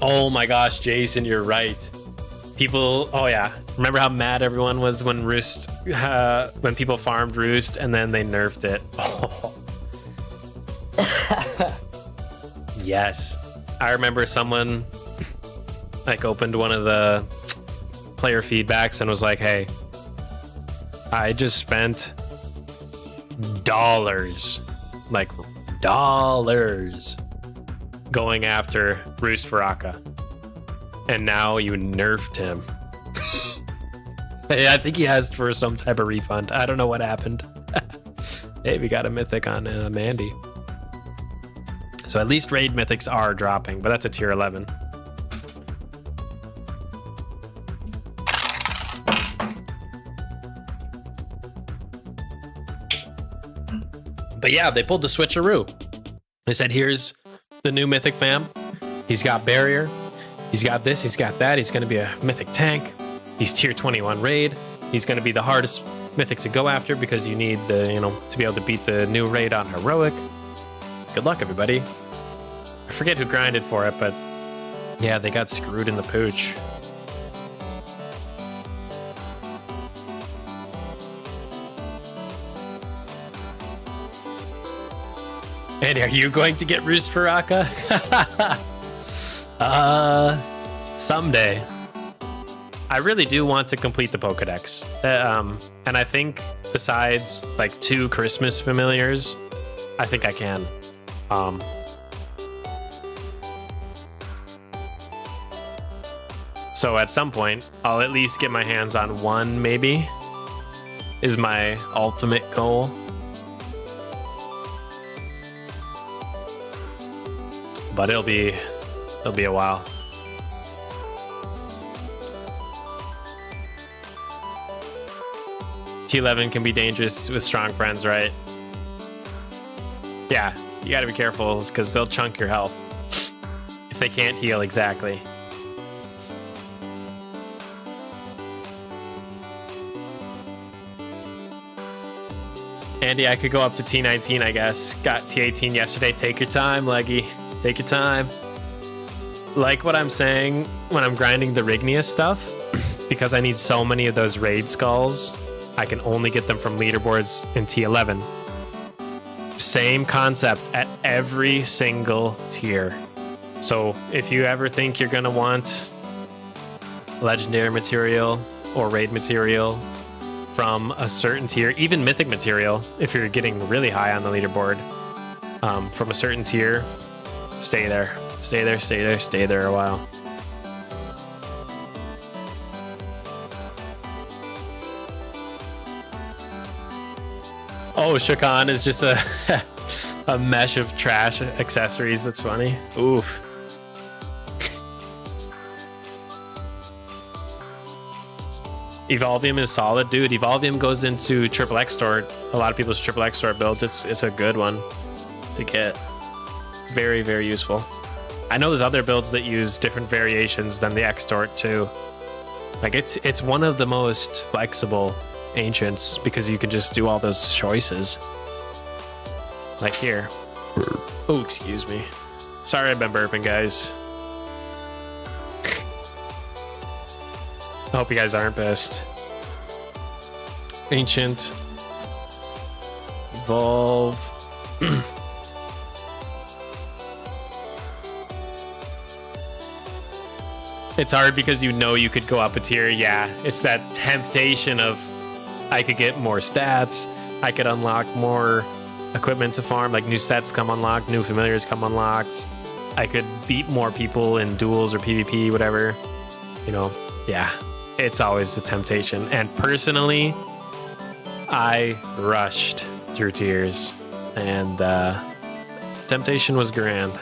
Oh my gosh, Jason, you're right. People, oh yeah. Remember how mad everyone was when Roost, when people farmed Roost and then they nerfed it? Oh. Yes. I remember someone like opened one of the player feedbacks and was like, hey, I just spent dollars, like dollars, going after Roost Faraka. And now you nerfed him. Hey, I think he asked for some type of refund. I don't know what happened. Hey, we got a mythic on Mandy. So at least raid mythics are dropping, but that's a tier 11. But yeah, they pulled the switcheroo. They said, here's the new mythic fam. He's got barrier. He's got this. He's got that. He's going to be a mythic tank. He's tier 21 raid. He's going to be the hardest mythic to go after because you need the, to be able to beat the new raid on heroic. Good luck, everybody. I forget who grinded for it, but yeah, they got screwed in the pooch. And are you going to get Roost Baraka? Someday. I really do want to complete the Pokedex. And I think besides like 2 Christmas familiars, I think I can. So at some point, I'll at least get my hands on 1, maybe, is my ultimate goal. But it'll be a while. T11 can be dangerous with strong friends, right? Yeah, you gotta be careful because they'll chunk your health if they can't heal exactly. Andy, I could go up to T19, I guess. Got T18 yesterday. Take your time, Leggy. Take your time. Like what I'm saying when I'm grinding the Rignius stuff, because I need so many of those raid skulls, I can only get them from leaderboards in T11. Same concept at every single tier. So if you ever think you're gonna want legendary material or raid material from a certain tier, even mythic material, if you're getting really high on the leaderboard, from a certain tier, stay there. Stay there, stay there, stay there a while. Oh, Shakan is just a a mesh of trash accessories. That's funny. Oof. Evolvium is solid, dude. Evolvium goes into triple extort. A lot of people's triple extort builds. It's a good one to get. Very, very useful. I know there's other builds that use different variations than the extort too. Like it's one of the most flexible ancients because you can just do all those choices. Like here. Oh, excuse me. Sorry I've been burping, guys. I hope you guys aren't pissed. Ancient. Evolve. It's hard because you know you could go up a tier. Yeah, it's that temptation of I could get more stats. I could unlock more equipment to farm. Like new sets come unlocked, new familiars come unlocked. I could beat more people in duels or PvP, whatever. Yeah, it's always the temptation. And personally, I rushed through tiers and temptation was grand.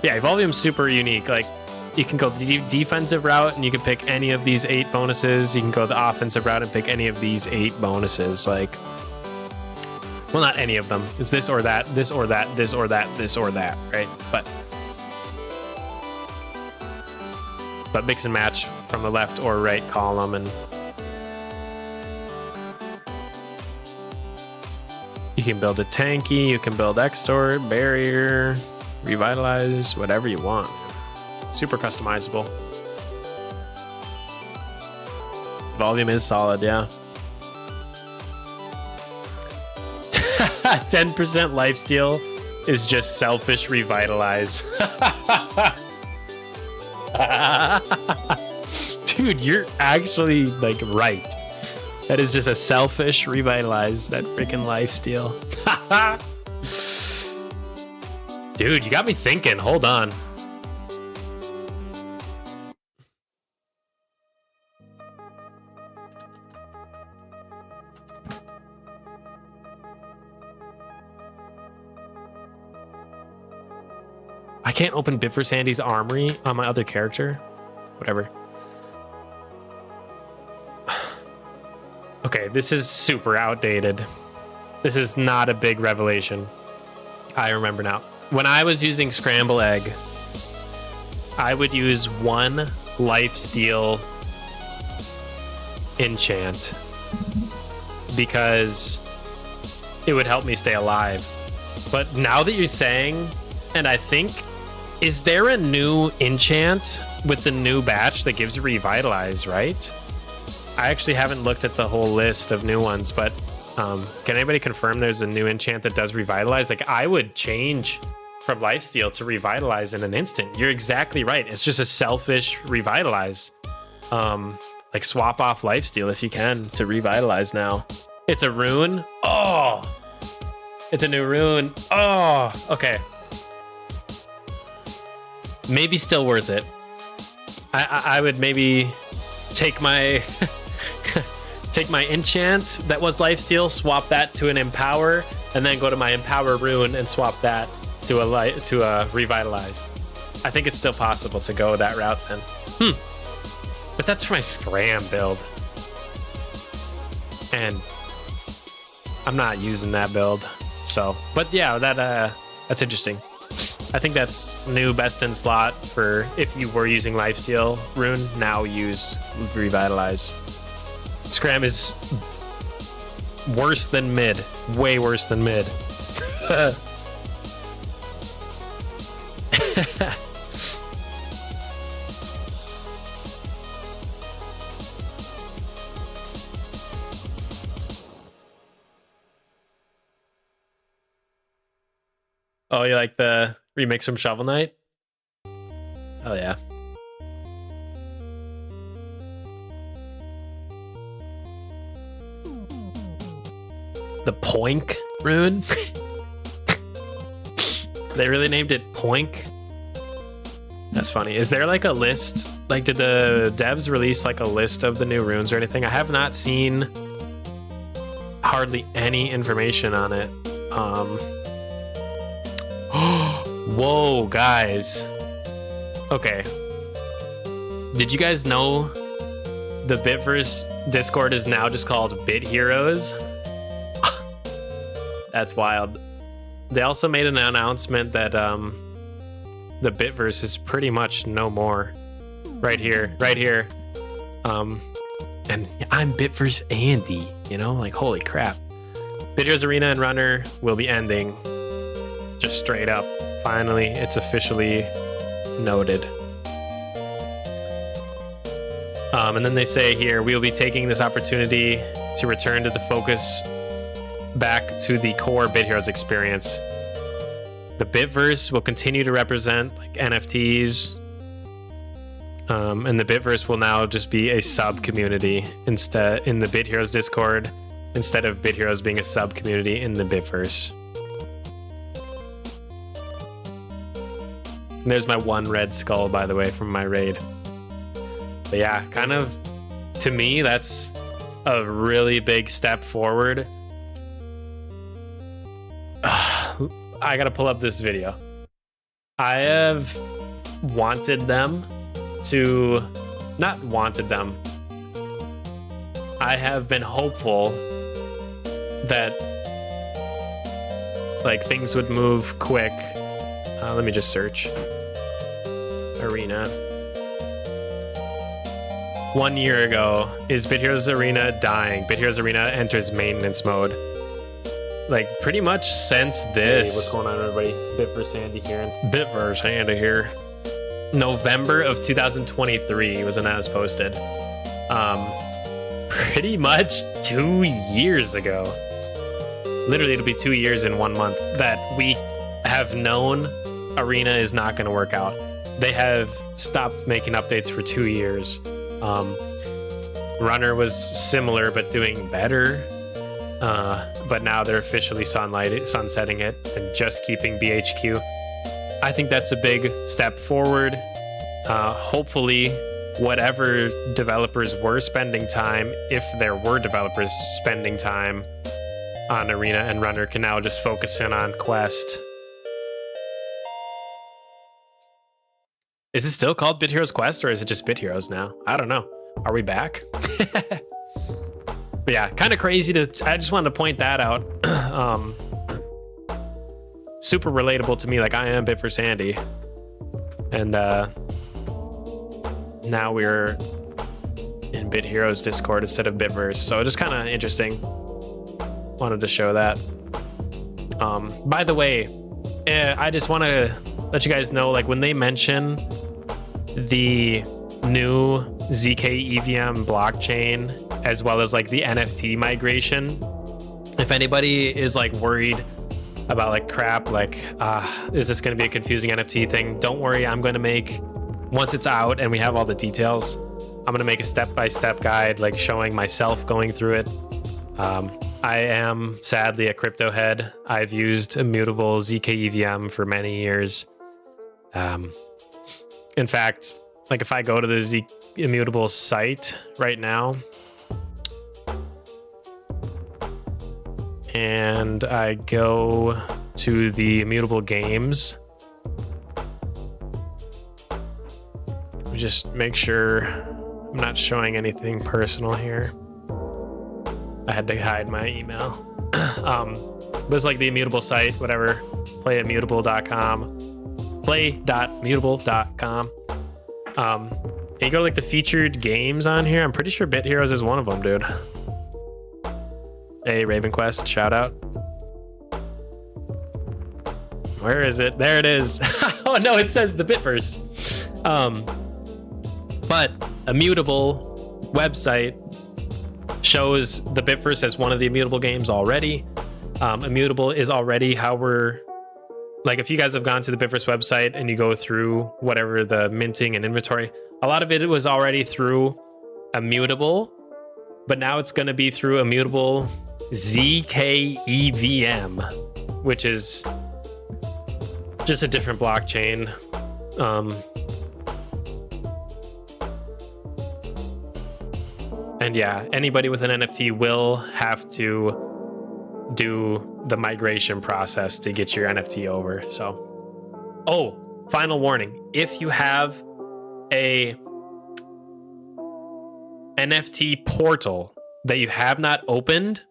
Yeah, Evolvium's super unique. Like, you can go the defensive route and you can pick any of these 8 bonuses. You can go the offensive route and pick any of these 8 bonuses. Like, well, not any of them. It's this or that, this or that, this or that, this or that, right? But mix and match from the left or right column, and you can build a tanky, you can build extort, barrier, revitalize, whatever you want. Super customizable. Volume is solid, yeah. 10% lifesteal is just selfish revitalize. Dude, you're actually like right. That is just a selfish revitalize, that freaking lifesteal. Dude, you got me thinking. Hold on. I can't open Biffer Sandy's armory on my other character. Whatever. Okay, this is super outdated. This is not a big revelation. I remember now. When I was using Scramble Egg, I would use 1 lifesteal enchant because it would help me stay alive. But now that you're saying, and I think, is there a new enchant with the new batch that gives you Revitalize, right? I actually haven't looked at the whole list of new ones, but can anybody confirm there's a new enchant that does Revitalize? Like, I would change from Lifesteal to Revitalize in an instant. You're exactly right. It's just a selfish Revitalize. Like, swap off Lifesteal if you can to Revitalize now. It's a rune. Oh, it's a new rune. Oh, okay. Maybe still worth it. I would maybe take my take my enchant that was lifesteal, swap that to an empower, and then go to my empower rune and swap that to a revitalize. I think it's still possible to go that route then. But that's for my scram build, and I'm not using that build. So, but yeah, that's interesting. I think that's new best in slot for if you were using Lifesteal rune, now use Revitalize. Scram is worse than mid. Way worse than mid. Oh, you like the remix from Shovel Knight? Oh yeah. The Poink rune? They really named it Poink? That's funny. Is there like a list? Like, did the devs release like a list of the new runes or anything? I have not seen hardly any information on it. Whoa, guys. Okay. Did you guys know the Bitverse Discord is now just called Bit Heroes? That's wild. They also made an announcement that the Bitverse is pretty much no more. Right here. And I'm Bitverse Andy, you know, like holy crap. Bit Heroes Arena and Runner will be ending. Just straight up. Finally, it's officially noted. And then they say here, we will be taking this opportunity to return to the focus back to the core Bit Heroes experience. The Bitverse will continue to represent like NFTs, and the Bitverse will now just be a sub-community instead in the Bit Heroes Discord, instead of Bit Heroes being a sub-community in the Bitverse. And there's my one red skull, by the way, from my raid. But yeah, kind of, to me, that's a really big step forward. I gotta pull up this video. I have wanted them to, not wanted them. I have been hopeful that like things would move quick. Let me just search. Arena. 1 year ago, is Bit Heroes Arena dying? Bit Heroes Arena enters maintenance mode. Like, pretty much since this. Hey, what's going on, everybody? Bitverse Andy here. Bitverse Andy here. November of 2023 was when that was posted. Pretty much 2 years ago. Literally, it'll be 2 years in 1 month that we have known Arena is not going to work out. They have stopped making updates for 2 years. Runner was similar but doing better. But now they're officially sunsetting it and just keeping BHQ. I think that's a big step forward. Hopefully, whatever developers were spending time, if there were developers spending time on Arena and Runner, can now just focus in on Quest. Is it still called Bit Heroes Quest, or is it just Bit Heroes now? I don't know. Are we back? But yeah, kind of crazy to. I just wanted to point that out. super relatable to me. Like I am Bitverse Sandy, and now we're in Bit Heroes Discord instead of Bitverse, so just kind of interesting. Wanted to show that. By the way, I just want to let you guys know, like when they mention the new ZK EVM blockchain as well as like the NFT migration, if anybody is like worried about like crap, like is this going to be a confusing NFT thing, don't worry. I'm going to make, once it's out and we have all the details, I'm going to make a step-by-step guide like showing myself going through it. I am sadly a crypto head. I've used immutable ZK EVM for many years. In fact, like if I go to the immutable site right now and I go to the immutable games, just make sure I'm not showing anything personal here. I had to hide my email. But it's like the immutable site, whatever. Playimmutable.com. Play.mutable.com. And you go to like the featured games on here. I'm pretty sure Bit Heroes is one of them, dude. Hey, RavenQuest, shout out. Where is it? There it is. Oh no, it says the Bitverse. But immutable website shows the Bitverse as one of the immutable games already. Immutable is already how we're, like if you guys have gone to the Bitverse website and you go through whatever the minting and inventory, a lot of it was already through immutable, but now it's going to be through immutable ZK EVM, which is just a different blockchain. And yeah, anybody with an NFT will have to do the migration process to get your NFT over. So, oh, final warning. If you have a NFT portal that you have not opened,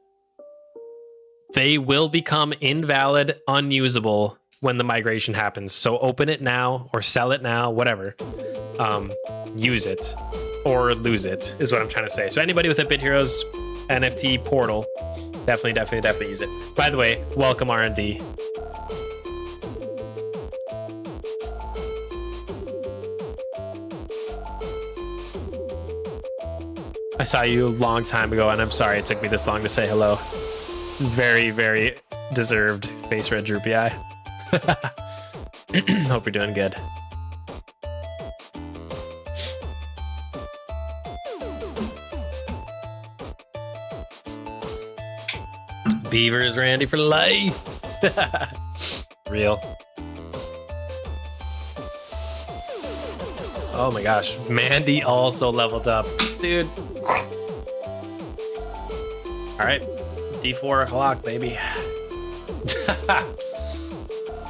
they will become invalid, unusable when the migration happens. So open it now or sell it now, whatever. Use it or lose it is what I'm trying to say. So anybody with a Bit Heroes NFT portal, definitely use it. By the way, welcome R&D. I saw you a long time ago, and I'm sorry it took me this long to say hello. Very, very deserved face red droopy eye. Hope you're doing good. Beavers Randy for life. Real. Oh my gosh, Mandy also leveled up, dude. All right, D4 o'clock, baby.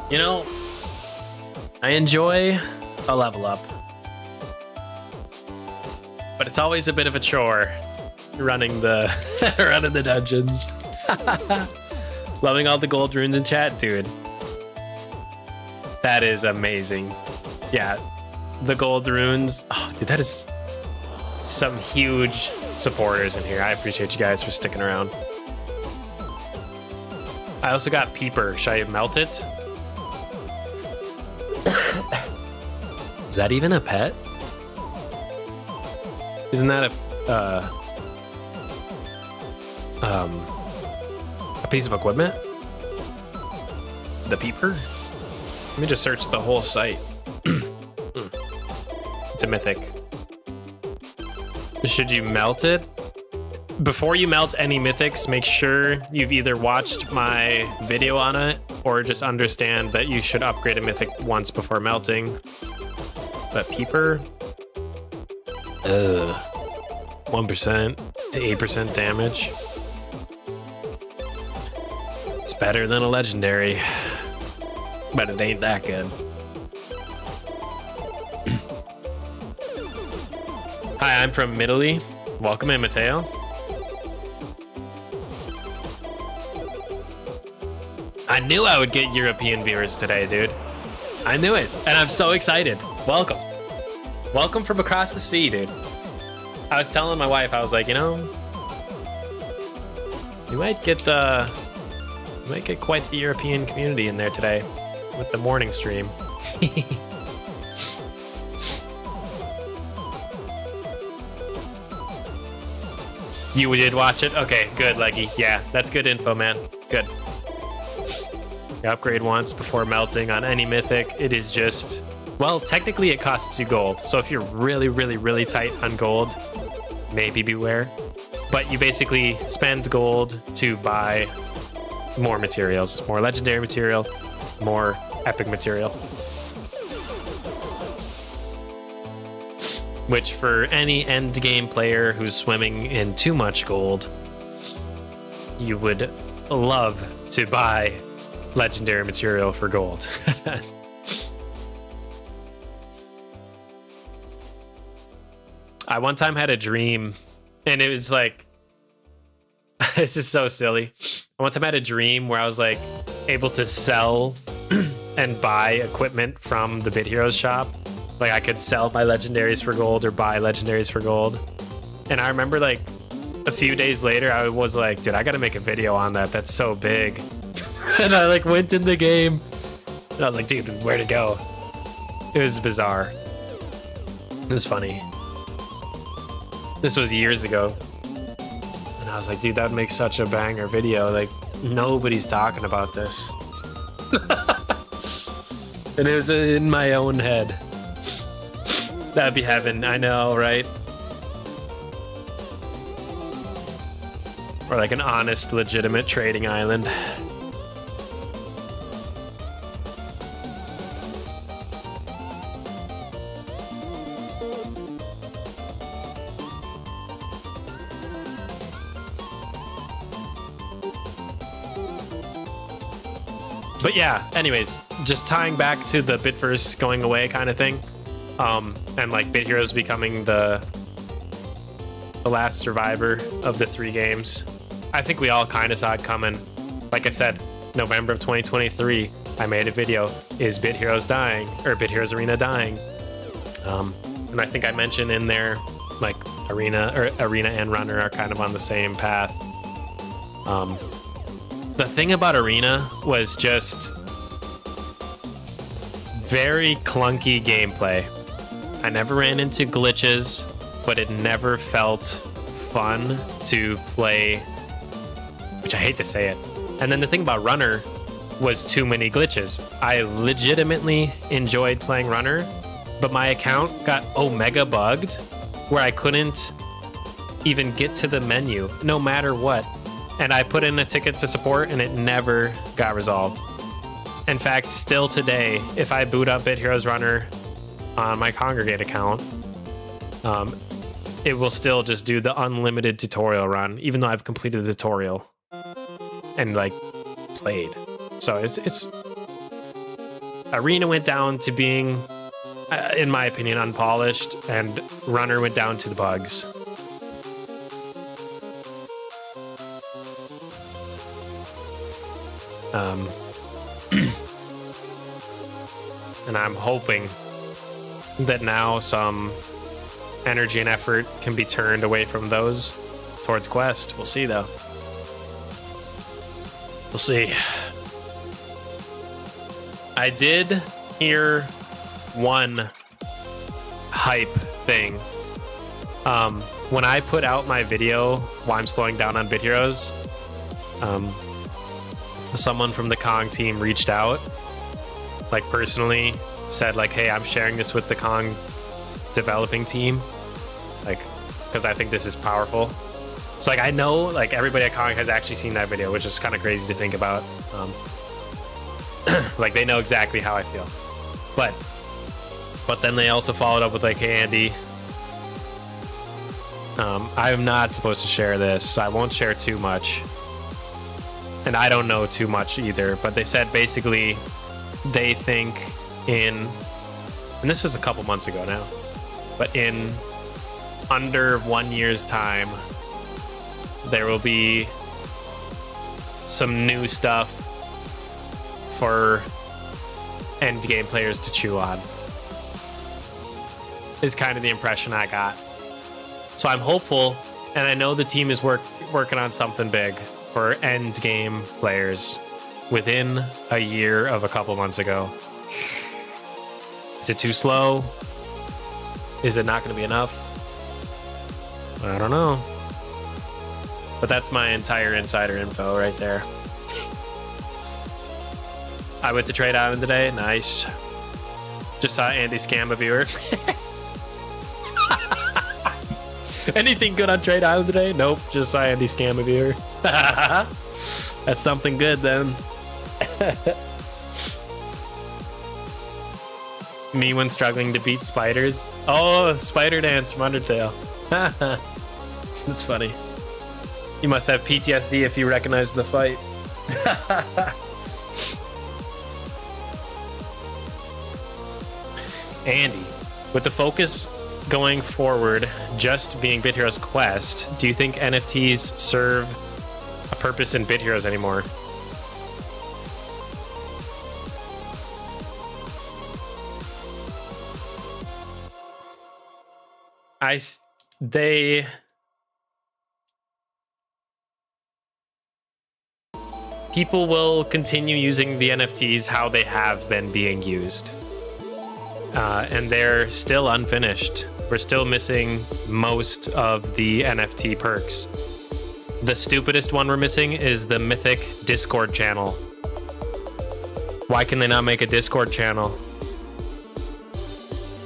You know, I enjoy a level up, but it's always a bit of a chore running the running the dungeons. Loving all the gold runes in chat, dude. That is amazing. Yeah, the gold runes. Oh, dude, that is some huge supporters in here. I appreciate you guys for sticking around. I also got Peeper. Should I melt it? Is that even a pet? Isn't that a piece of equipment? The Peeper? Let me just search the whole site. It's a mythic. Should you melt it? Before you melt any mythics, make sure you've either watched my video on it or just understand that you should upgrade a mythic once before melting. But Peeper? 1% to 8% damage. It's better than a legendary, but it ain't that good. Hi, I'm from Italy. Welcome in, Mateo. I knew I would get European viewers today, dude. I knew it, and I'm so excited. Welcome. Welcome from across the sea, dude. I was telling my wife, I was like, you know, you might get quite the European community in there today with the morning stream. You did watch it? Okay, good, Leggy. Yeah, that's good info, man. Good. You upgrade once before melting on any mythic. It is just, well, technically it costs you gold. So if you're really, really, really tight on gold, maybe beware. But you basically spend gold to buy more materials, more legendary material, more epic material. Which for any end game player who's swimming in too much gold, you would love to buy legendary material for gold. I one time had a dream, and it was like, this is so silly. I one time had a dream where I was like able to sell and buy equipment from the Bit Heroes shop. Like I could sell my legendaries for gold or buy legendaries for gold. And I remember like a few days later, I was like, dude, I gotta make a video on that. That's so big. And I like went in the game and I was like, dude, where'd it go? It was bizarre. It was funny. This was years ago. And I was like, dude, that would make such a banger video. Like nobody's talking about this. And it was in my own head. That'd be heaven, I know, right? Or like an honest, legitimate trading island. But yeah, anyways, just tying back to the Bitverse going away kind of thing. And like Bit Heroes becoming the last survivor of the 3 games. I think we all kind of saw it coming. Like I said, November of 2023, I made a video, is Bit Heroes dying, or Bit Heroes Arena dying? And I think I mentioned in there, like Arena and Runner are kind of on the same path. The thing about Arena was just very clunky gameplay. I never ran into glitches, but it never felt fun to play, which I hate to say it. And then the thing about Runner was too many glitches. I legitimately enjoyed playing Runner, but my account got omega bugged where I couldn't even get to the menu no matter what. And I put in a ticket to support and it never got resolved. In fact, still today, if I boot up Bit Heroes Runner on my Congregate account, it will still just do the unlimited tutorial run, even though I've completed the tutorial and like played. So it's Arena went down to being, in my opinion, unpolished, and Runner went down to the bugs. And I'm hoping that now some energy and effort can be turned away from those towards Quest. We'll see, though. We'll see. I did hear one hype thing. When I put out my video while I'm slowing down on Bit Heroes, someone from the Kong team reached out, like personally said like, hey, I'm sharing this with the Kong developing team, like, because I think this is powerful. So like I know like everybody at Kong has actually seen that video, which is kind of crazy to think about. Like they know exactly how I feel. But then they also followed up with like, hey Andy, I'm not supposed to share this, so I won't share too much. And I don't know too much either, but they said basically they think and this was a couple months ago now, but in under 1 year's time, there will be some new stuff for end game players to chew on. Is kind of the impression I got. So I'm hopeful, and I know the team is working on something big for end game players within a year of a couple months ago. Is it too slow? Is it not going to be enough? I don't know. But that's my entire insider info right there. I went to Trade Island today. Nice. Just saw Andy scam a viewer. Anything good on Trade Island today? Nope. Just saw Andy scam a viewer. That's something good then. Me when struggling to beat spiders. Oh, spider dance from Undertale. That's funny. You must have PTSD if you recognize the fight. Andy, with the focus going forward just being Bit Heroes Quest, do you think NFTs serve a purpose in Bit Heroes anymore? People will continue using the NFTs how they have been being used. And they're still unfinished. We're still missing most of the NFT perks. The stupidest one we're missing is the mythic Discord channel. Why can they not make a Discord channel?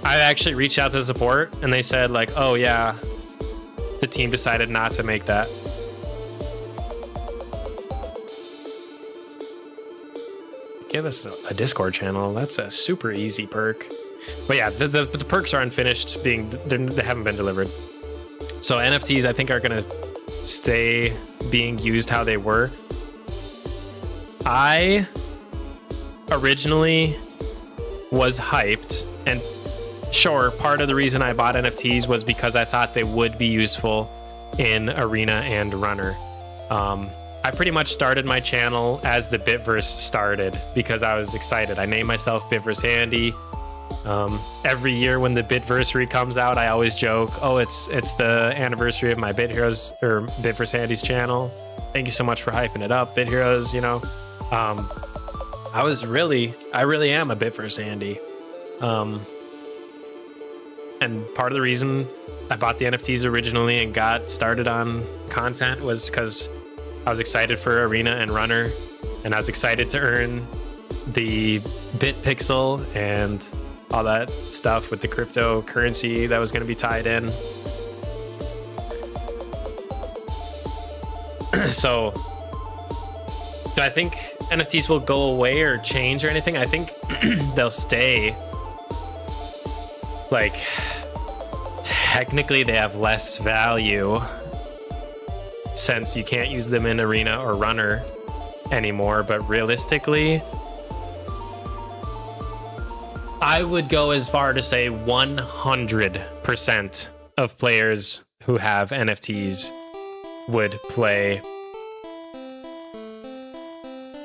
I actually reached out to support and they said like, oh yeah, the team decided not to make that. Give us a Discord channel. That's a super easy perk. But yeah, the perks are unfinished, they haven't been delivered. So NFTs, I think, are going to stay being used how they were. I originally was hyped, and sure, part of the reason I bought NFTs was because I thought they would be useful in Arena and Runner. I pretty much started my channel as the Bitverse started because I was excited. I named myself Bitverse Handy. Every year when the Bitversary comes out, I always joke, oh, it's the anniversary of my Bit Heroes or Bitverse Handy's channel. Thank you so much for hyping it up, Bit Heroes, you know. I really am a Bitverse Handy. And part of the reason I bought the NFTs originally and got started on content was because I was excited for Arena and Runner, and I was excited to earn the Bit Pixel and all that stuff with the cryptocurrency that was going to be tied in. So, do I think NFTs will go away or change or anything? I think they'll stay. Like, technically they have less value since you can't use them in Arena or Runner anymore, but realistically, I would go as far to say 100% of players who have NFTs would play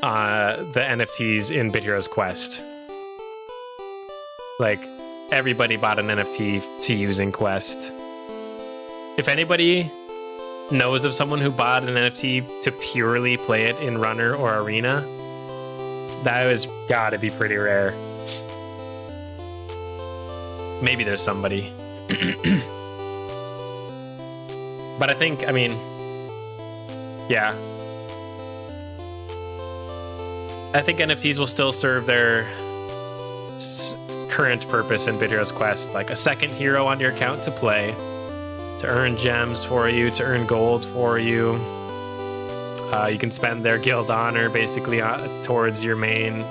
the NFTs in Bit Heroes Quest. Like, everybody bought an NFT to use in Quest. If anybody knows of someone who bought an NFT to purely play it in Runner or Arena, that has gotta be pretty rare. Maybe there's somebody. But I think, yeah. I think NFTs will still serve their current purpose in Bit Heroes Quest, like a second hero on your account to play, to earn gems for you, to earn gold for you. You can spend their guild honor basically towards your main.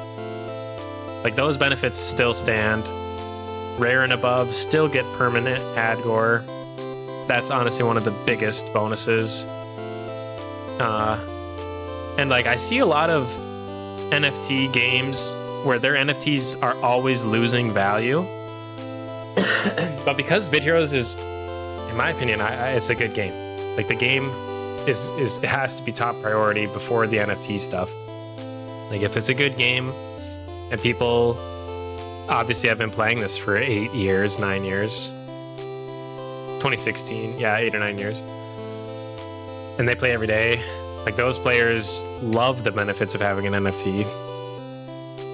Like, those benefits still stand. Rare and above still get permanent Adgore. That's honestly one of the biggest bonuses. And like, I see a lot of NFT games where their NFTs are always losing value. But because Bit Heroes is, in my opinion, it's a good game. Like, the game is it has to be top priority before the NFT stuff. Like if it's a good game and people obviously have been playing this for 8 years, 9 years, 2016, yeah, 8 or 9 years, and they play every day, like those players love the benefits of having an NFT.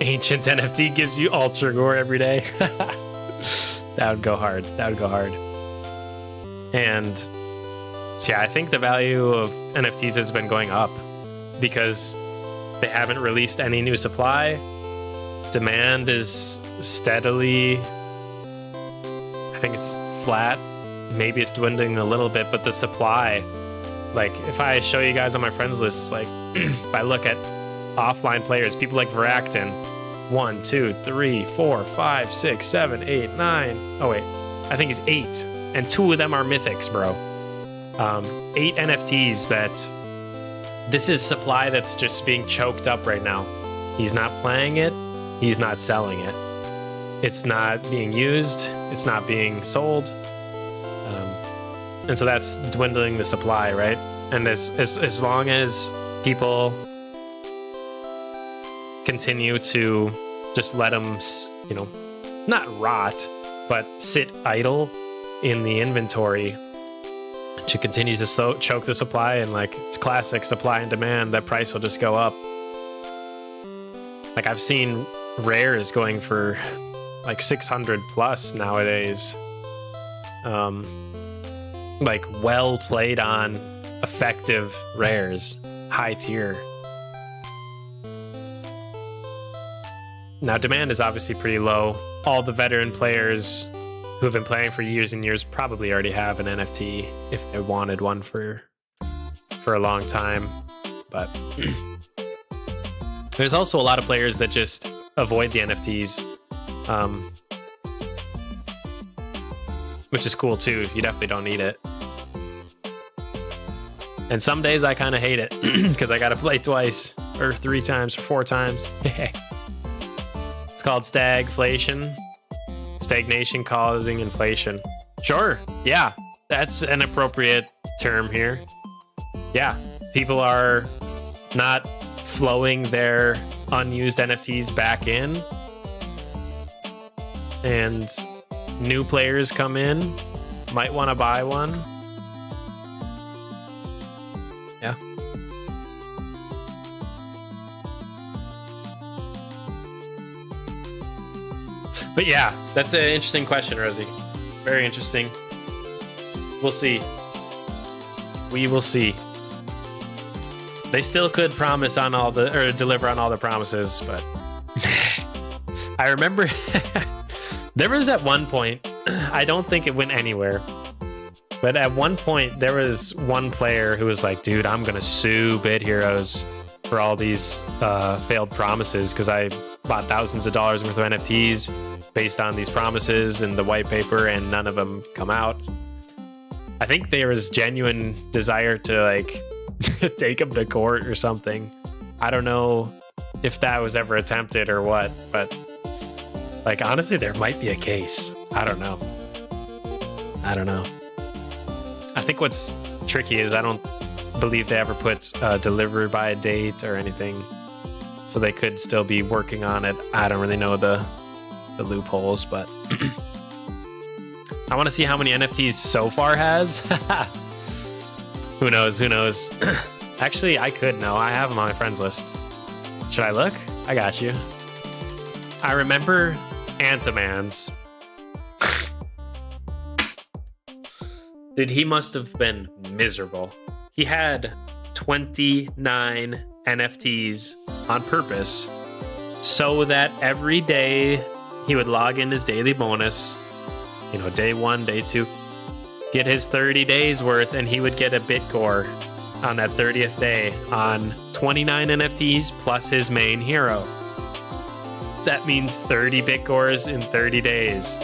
Ancient NFT gives you ultra gore every day. That would go hard. That would go hard. And so yeah, I think the value of NFTs has been going up because they haven't released any new supply. Demand is steadily, I think it's flat. Maybe it's dwindling a little bit, but the supply, like if I show you guys on my friends list, like if I look at offline players, people like Varacton, 1, 2, 3, 4, 5, 6, 7, 8, 9. Oh wait, I think it's 8, and 2 of them are mythics, bro. 8 NFTs that this is supply that's just being choked up right now. He's not playing it. He's not selling it. It's not being used. It's not being sold. And so that's dwindling the supply, right? And as long as people continue to just let them, you know, not rot, but sit idle in the inventory, she continues to choke the supply, and like it's classic supply and demand, that price will just go up. Like I've seen rares going for like 600 plus nowadays. Like well played on effective rares, high tier. Now demand is obviously pretty low. All the veteran players who have been playing for years and years probably already have an NFT if they wanted one for a long time. But there's also a lot of players that just avoid the NFTs, which is cool too. You definitely don't need it. And some days I kind of hate it because I got to play twice or 3 times or 4 times. It's called stagflation. Stagnation causing inflation. Sure. Yeah, that's an appropriate term here. Yeah, people are not flowing their unused NFTs back in, and new players come in, might want to buy one. Yeah. But yeah, that's an interesting question, Rosie. Very interesting. We'll see. We will see. They still could promise on all the, or deliver on all the promises, but I remember there was at one point, I don't think it went anywhere, but at one point there was one player who was like, dude, I'm gonna sue Bit Heroes for all these failed promises because I bought thousands of dollars worth of NFTs based on these promises in the white paper and none of them come out. I think there was genuine desire to like take him to court or something. I don't know if that was ever attempted or what, but like honestly there might be a case. I don't know. I think what's tricky is I don't believe they ever put deliver by a date or anything, so they could still be working on it. I don't really know the loopholes, but I want to see how many NFTs so far has. Who knows? Actually, I could know. I have them on my friends list. Should I look? I got you. I remember Antiman's. Dude, he must have been miserable. He had 29 NFTs on purpose so that every day he would log in his daily bonus, you know, day 1, day 2, get his 30 days worth, and he would get a Bitcore on that 30th day on 29 NFTs plus his main hero. That means 30 Bitcores in 30 days.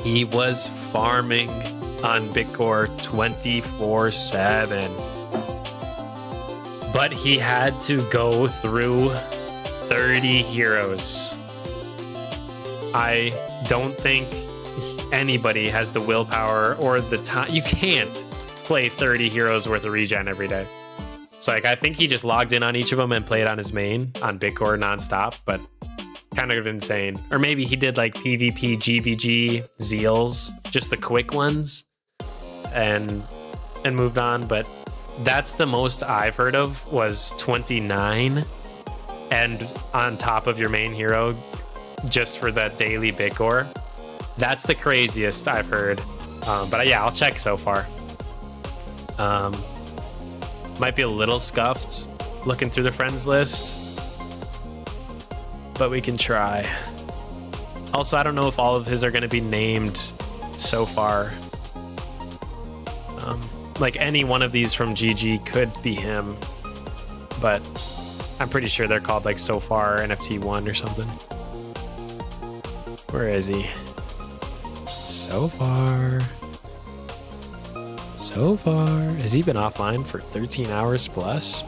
He was farming on Bitcore 24/7. But he had to go through 30 heroes. I don't think anybody has the willpower or the time. You can't play 30 heroes worth of regen every day. So like I think he just logged in on each of them and played on his main on Bitcore nonstop, but kind of insane. Or maybe he did like PvP, GVG, Zeals, just the quick ones, and moved on. But that's the most I've heard of was 29, and on top of your main hero, just for that daily Bitcore. That's the craziest I've heard. But yeah, I'll check so far. Might be a little scuffed looking through the friends list, but we can try. Also, I don't know if all of his are going to be named so far. Like any one of these from GG could be him, but I'm pretty sure they're called like so far NFT1 or something. Where is he? So far. So far. Has he been offline for 13 hours plus?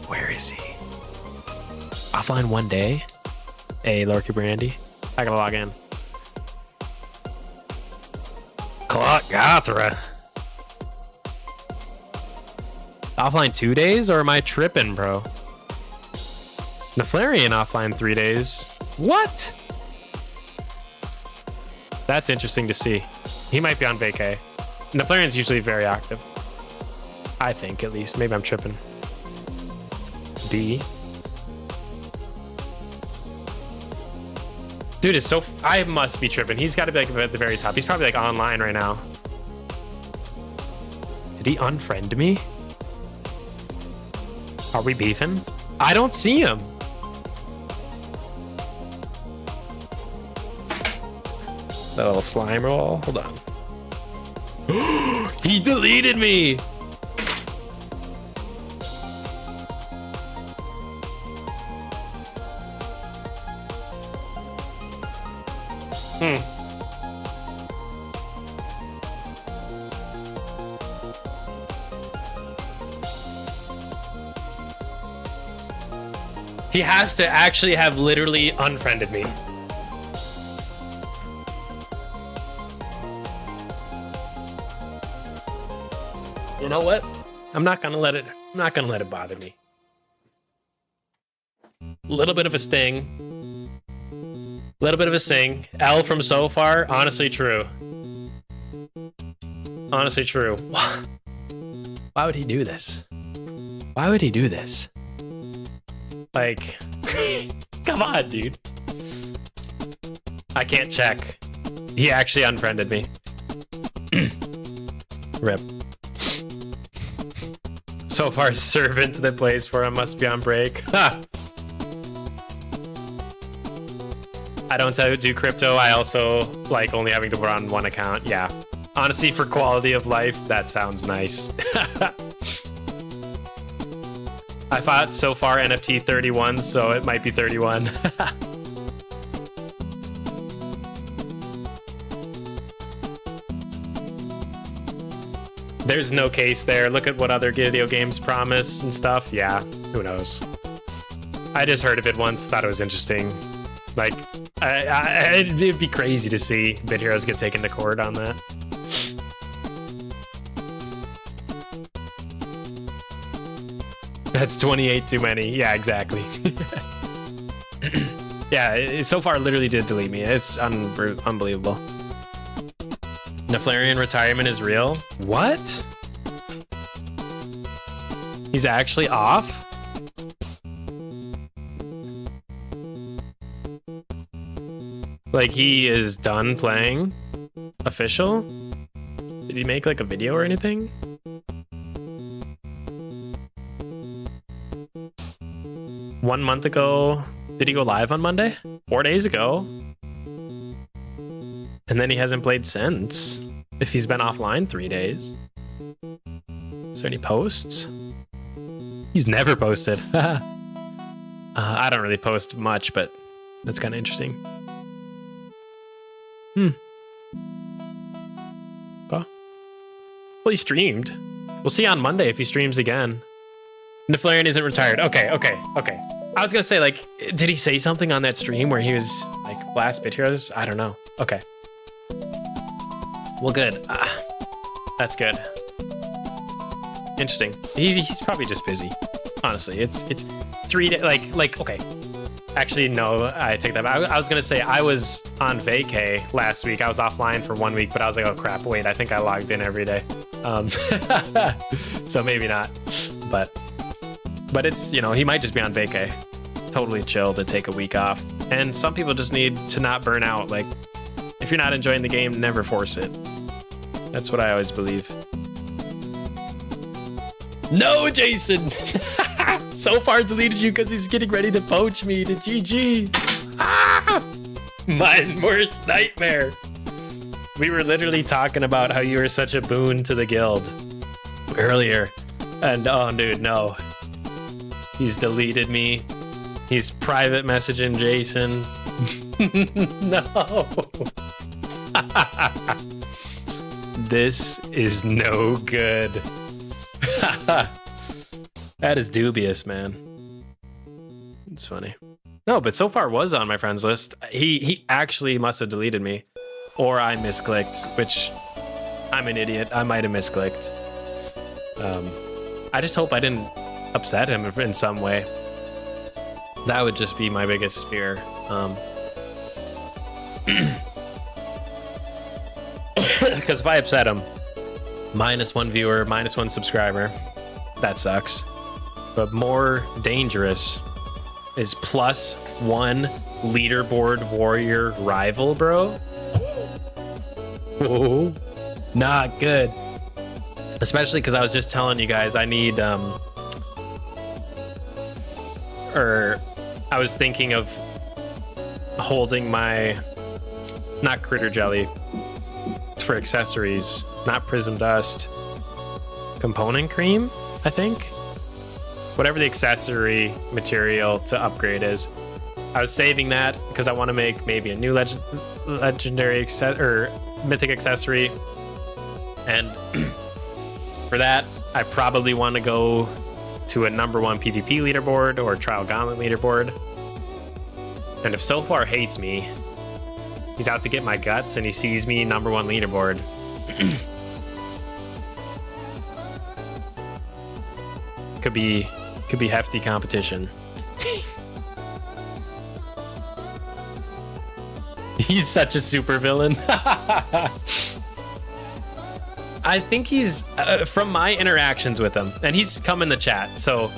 Where is he? Offline 1 day? Hey, Lorky Brandy. I gotta log in. Clock Gothra. Offline 2 days, or am I tripping, bro? Neflarian offline 3 days. What? That's interesting to see. He might be on vacay. Neflarian's usually very active. I think, at least. Maybe I'm tripping. D. Dude is so... I must be tripping. He's got to be like at the very top. He's probably like online right now. Did he unfriend me? Are we beefing? I don't see him. That little slime roll. Hold on. He deleted me. He has to actually have literally unfriended me. You know what? I'm not gonna let it bother me. Little bit of a sting. Little bit of a sting. L from so far, honestly true. Honestly true. Why would he do this? Why would he do this? Like, come on, dude. I can't check. He actually unfriended me. Rip. So far, servant that plays for him must be on break. Ha! I don't do crypto. I also like only having to run one account. Yeah. Honestly, for quality of life, that sounds nice. I thought so far NFT 31, so it might be 31. There's no case there. Look at what other video games promise and stuff. Yeah, who knows? I just heard of it once, thought it was interesting. Like, it'd be crazy to see Bit Heroes get taken to court on that. That's 28 too many. Yeah, exactly. Yeah, it so far literally did delete me. It's unbelievable. Neflarian retirement is real? What? He's actually off? Like he is done playing? Official? Did he make like a video or anything? One month ago, did he go live on Monday? 4 days ago. And then he hasn't played since. If he's been offline 3 days. Is there any posts? He's never posted. I don't really post much, but that's kind of interesting. Okay. Well, he streamed. We'll see on Monday if he streams again. Neflarian isn't retired. Okay. I was gonna say, like, did he say something on that stream where he was like last Bit Heroes? I don't know. Okay. Well, good. That's good. Interesting. He's probably just busy. Honestly, it's 3 days. Like okay. Actually, no, I take that back. I was gonna say I was on vacay last week. I was offline for 1 week, but I was like, oh crap, wait, I think I logged in every day. So maybe not. But it's, you know, he might just be on vacay. Totally chill to take a week off. And some people just need to not burn out. Like, if you're not enjoying the game, never force it. That's what I always believe. No, Jason! So far deleted you because he's getting ready to poach me to GG. Ah! My worst nightmare. We were literally talking about how you were such a boon to the guild earlier. And oh, dude, no. He's deleted me. He's private messaging Jason. No. This is no good. That is dubious, man. It's funny. No, but so far was on my friends list. He actually must have deleted me. Or I misclicked, which I'm an idiot. I might have misclicked. I just hope I didn't upset him in some way. That would just be my biggest fear. Because if I upset him, -1 viewer, -1 subscriber, that sucks. But more dangerous is +1 leaderboard warrior rival, bro. Whoa, not good. Especially because I was just telling you guys I need or I was thinking of holding my, not critter jelly, it's for accessories, not prism dust, component cream, I think. Whatever the accessory material to upgrade is. I was saving that because I want to make maybe a new legendary or mythic accessory. And for that, I probably want to go to a #1 PvP leaderboard or trial gauntlet leaderboard. And if so far hates me, he's out to get my guts and he sees me #1 leaderboard. Could be hefty competition. He's such a super villain. I think he's from my interactions with him, and he's come in the chat, so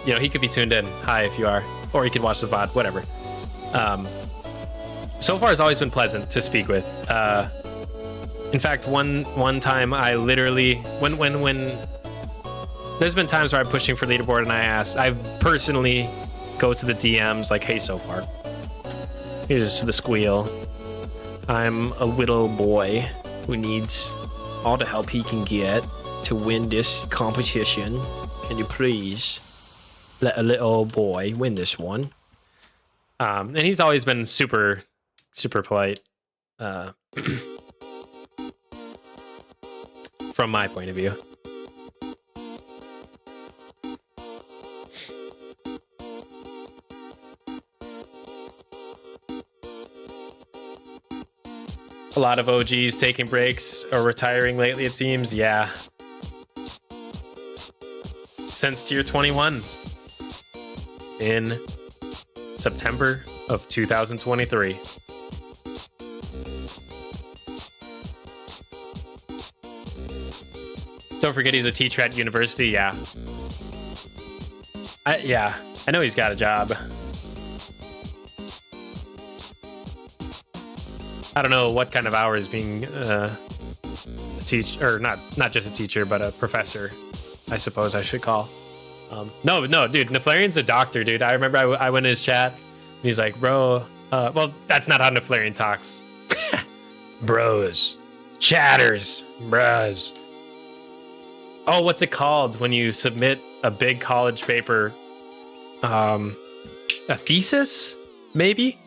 you know, he could be tuned in. Hi if you are, or he could watch the VOD, whatever. So far it's always been pleasant to speak with. In fact, one time I literally when there's been times where I'm pushing for leaderboard and I've personally go to the DMs like, hey, so far, here's the squeal. I'm a little boy who needs all the help he can get to win this competition. Can you please let a little boy win this one? And he's always been super, super polite. From my point of view. A lot of OGs taking breaks or retiring lately, it seems. Yeah. Since tier 21 in September of 2023. Don't forget he's a teacher at university. Yeah. I know he's got a job. I don't know what kind of hours being a teacher, or not just a teacher, but a professor, I suppose I should call. No, dude, Neflarian's a doctor, dude. I remember I went in his chat, and he's like, bro, well, that's not how Neflarian talks. Bros. Chatters. Bros. Oh, what's it called when you submit a big college paper? A thesis, maybe?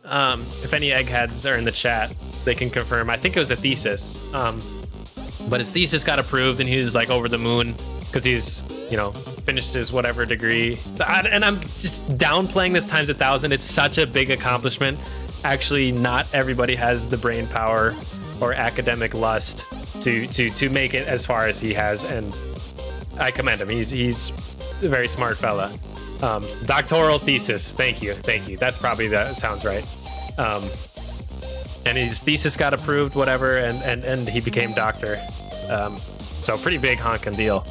If any eggheads are in the chat, they can confirm. I think it was a thesis. But his thesis got approved and he was like over the moon because he's, you know, finished his whatever degree. And I'm just downplaying this times 1,000. It's such a big accomplishment. actually not everybody has the brain power or academic lust to make it as far as he has, and I commend him. He's a very smart fella. Doctoral thesis. Thank you. That's probably that sounds right. And his thesis got approved, whatever, and he became doctor. So pretty big honkin' deal.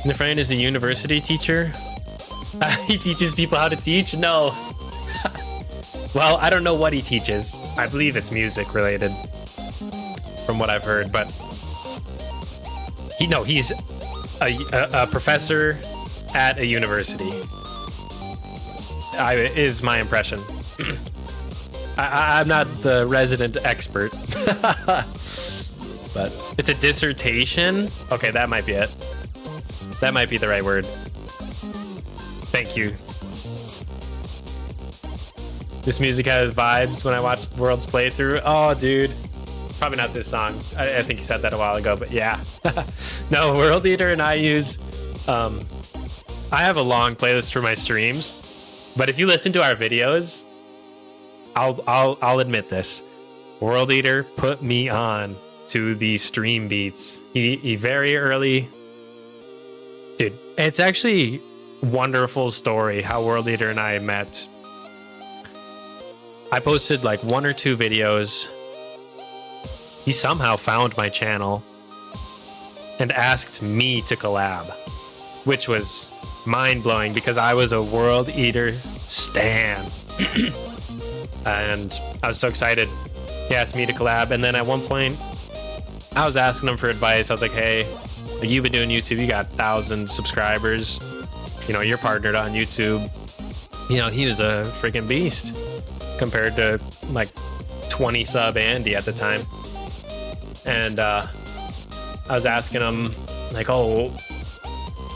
My friend is a university teacher. He teaches people how to teach? No. Well, I don't know what he teaches. I believe it's music related, from what I've heard. But he's a professor at a university. Is my impression. I'm not the resident expert, but it's a dissertation. Okay, that might be it. That might be the right word. Thank you. This music has vibes when I watch World's playthrough. Oh, dude. Probably not this song. I think you said that a while ago, but yeah. No, World Eater and I use... I have a long playlist for my streams, but if you listen to our videos, I'll admit this. World Eater put me on to the stream beats. He very early... Dude, it's actually wonderful story how World Eater and I met. I posted like 1 or 2 videos. He somehow found my channel and asked me to collab, which was mind-blowing because I was a World Eater stan. And I was so excited. He asked me to collab, and then at one point I was asking him for advice. I was like, hey, you've been doing YouTube, you got 1,000 subscribers, you're partnered on YouTube. He was a freaking beast compared to like 20 sub Andy at the time. And I was asking him like, oh,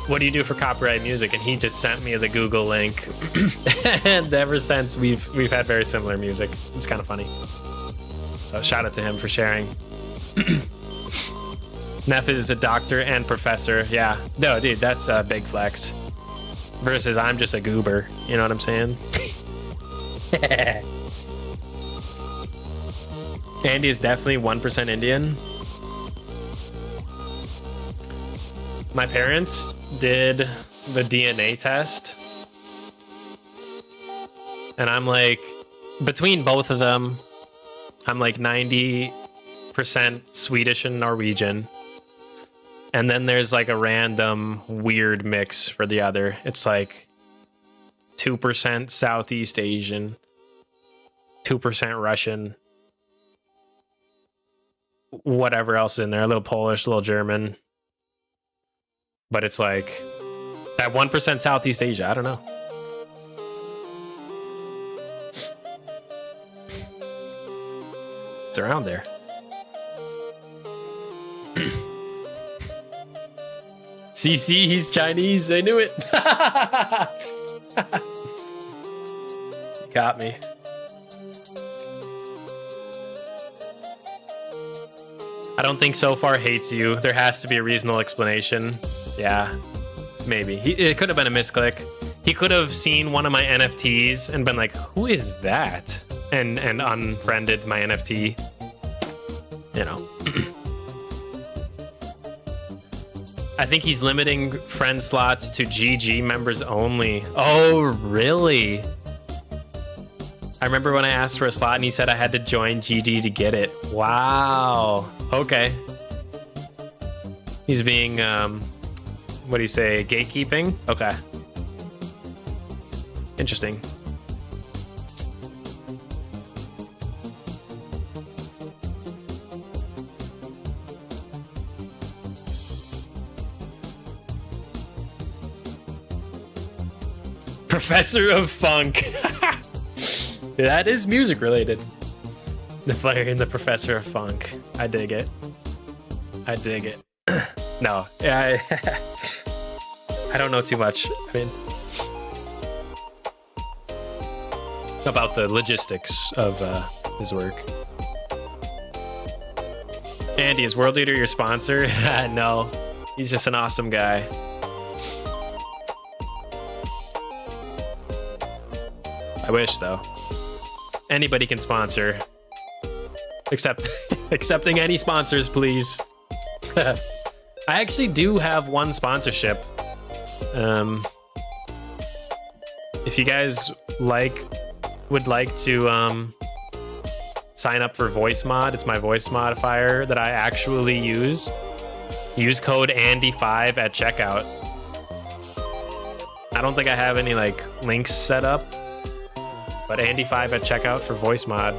what do you do for copyright music? And he just sent me the Google link. And ever since we've had very similar music. It's kind of funny. So shout out to him for sharing. Neff is a doctor and professor. Yeah. No, dude, that's a big flex. Versus I'm just a goober. You know what I'm saying? Andy is definitely 1% Indian. My parents did the DNA test. And I'm like, between both of them, I'm like 90% Swedish and Norwegian. And then there's like a random weird mix for the other. It's like 2% Southeast Asian, 2% Russian, whatever else in there, a little Polish, a little German. But it's like that 1% Southeast Asia. I don't know. It's around there. CC, he's Chinese. I knew it. Got me. I don't think So Far hates you. There has to be a reasonable explanation. Yeah, maybe. It could have been a misclick. He could have seen one of my NFTs and been like, who is that? And unfriended my NFT. I think he's limiting friend slots to GG members only. Oh, really? I remember when I asked for a slot and he said I had to join GG to get it. Wow. Okay. He's being, what do you say, gatekeeping? Okay. Interesting. Professor of Funk. That is music related. The Flair and the Professor of Funk. I dig it. I dig it. No, yeah, I don't know too much. I mean, about the logistics of his work. Andy, is World Eater your sponsor? No, he's just an awesome guy. I wish, though. Anybody can sponsor. Accepting any sponsors, please. I actually do have one sponsorship. If you guys would like to sign up for voice mod, it's my voice modifier that I actually use. Use code Andy5 at checkout. I don't think I have any like links set up, but Andy5 at checkout for voice mod.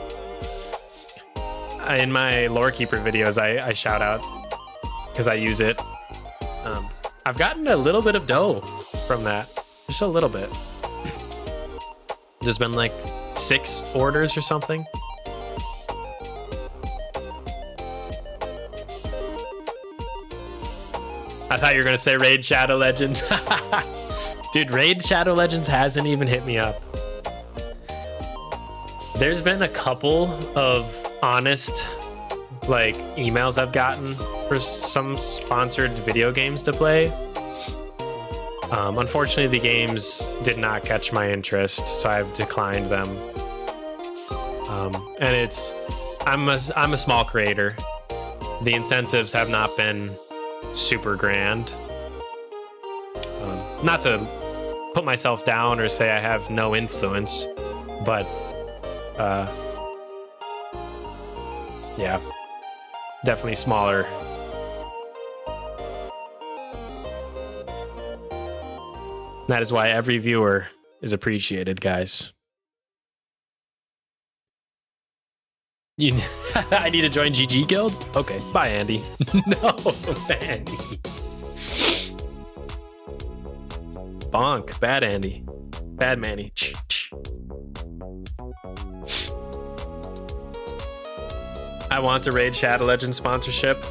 In my lore keeper videos, I shout out because I use it. I've gotten a little bit of dough from that, just a little bit. There's been like 6 orders or something. I thought you were gonna say Raid Shadow Legends. Dude, Raid Shadow Legends hasn't even hit me up. There's been a couple of honest like emails I've gotten for some sponsored video games to play. Unfortunately, the games did not catch my interest, so I've declined them. And I'm a small creator. The incentives have not been super grand. Not to put myself down or say I have no influence, but yeah, definitely smaller. That is why every viewer is appreciated, guys. I need to join GG Guild? Okay, bye, Andy. No, Andy. Bonk. Bad Andy. Bad Manny. I want to raid Shadow Legends sponsorship.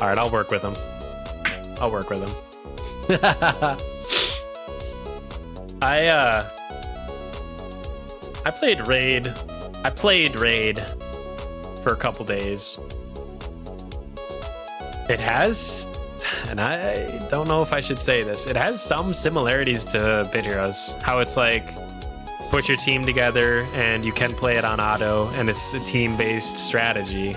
All right, I'll work with him. I played Raid. For a couple days. It has, and I don't know if I should say this, it has some similarities to Bit Heroes. How it's like, put your team together and you can play it on auto, and it's a team-based strategy.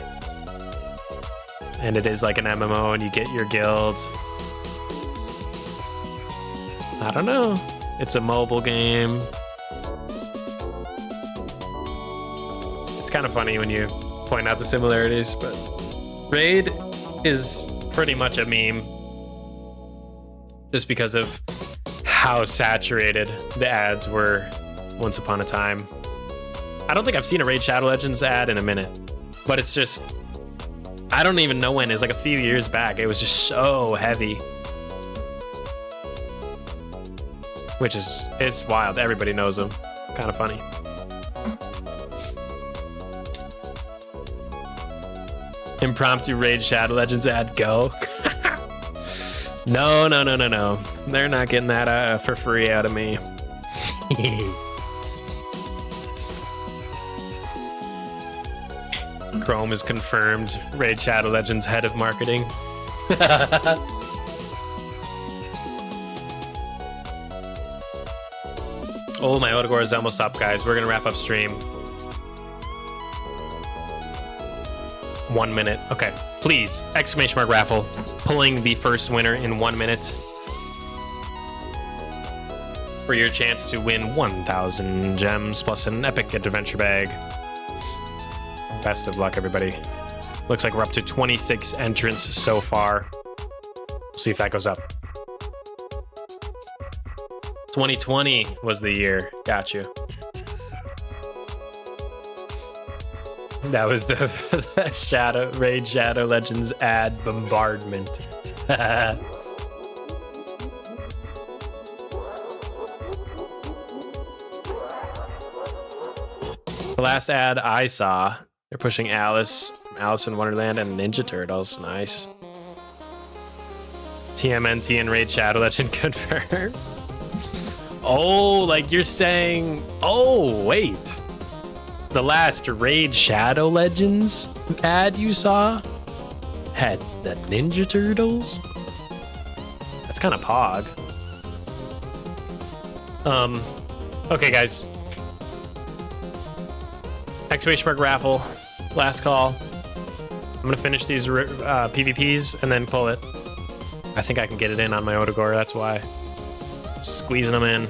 And it is like an MMO, and you get your guild. I don't know. It's a mobile game. It's kind of funny when you point out the similarities, but Raid is pretty much a meme just because of how saturated the ads were once upon a time. I don't think I've seen a Raid Shadow Legends ad in a minute, but it's just, I don't even know when. It's like a few years back. It was just so heavy. Which is, it's wild. Everybody knows them. Kind of funny. Impromptu Raid Shadow Legends ad, go. No. They're not getting that for free out of me. Chrome is confirmed Raid Shadow Legends head of marketing. Oh, my Odagor is almost up, guys. We're gonna wrap up stream. 1 minute. Okay, please, exclamation mark raffle. Pulling the first winner in 1 minute for your chance to win 1,000 gems plus an epic adventure bag. Best of luck, everybody. Looks like we're up to 26 entrants so far. We'll see if that goes up. 2020 was the year. Got you. That was the Raid Shadow Legends ad bombardment. The last ad I saw, they're pushing Alice in Wonderland and Ninja Turtles. Nice. TMNT and Raid Shadow Legend confirmed. Oh, like you're saying, oh, wait. The last Raid Shadow Legends ad you saw had the Ninja Turtles? That's kind of pog. Okay, guys. Exclamation mark raffle. Last call. I'm gonna finish these PvPs and then pull it. I think I can get it in on my Odagor, that's why. Squeezing them in.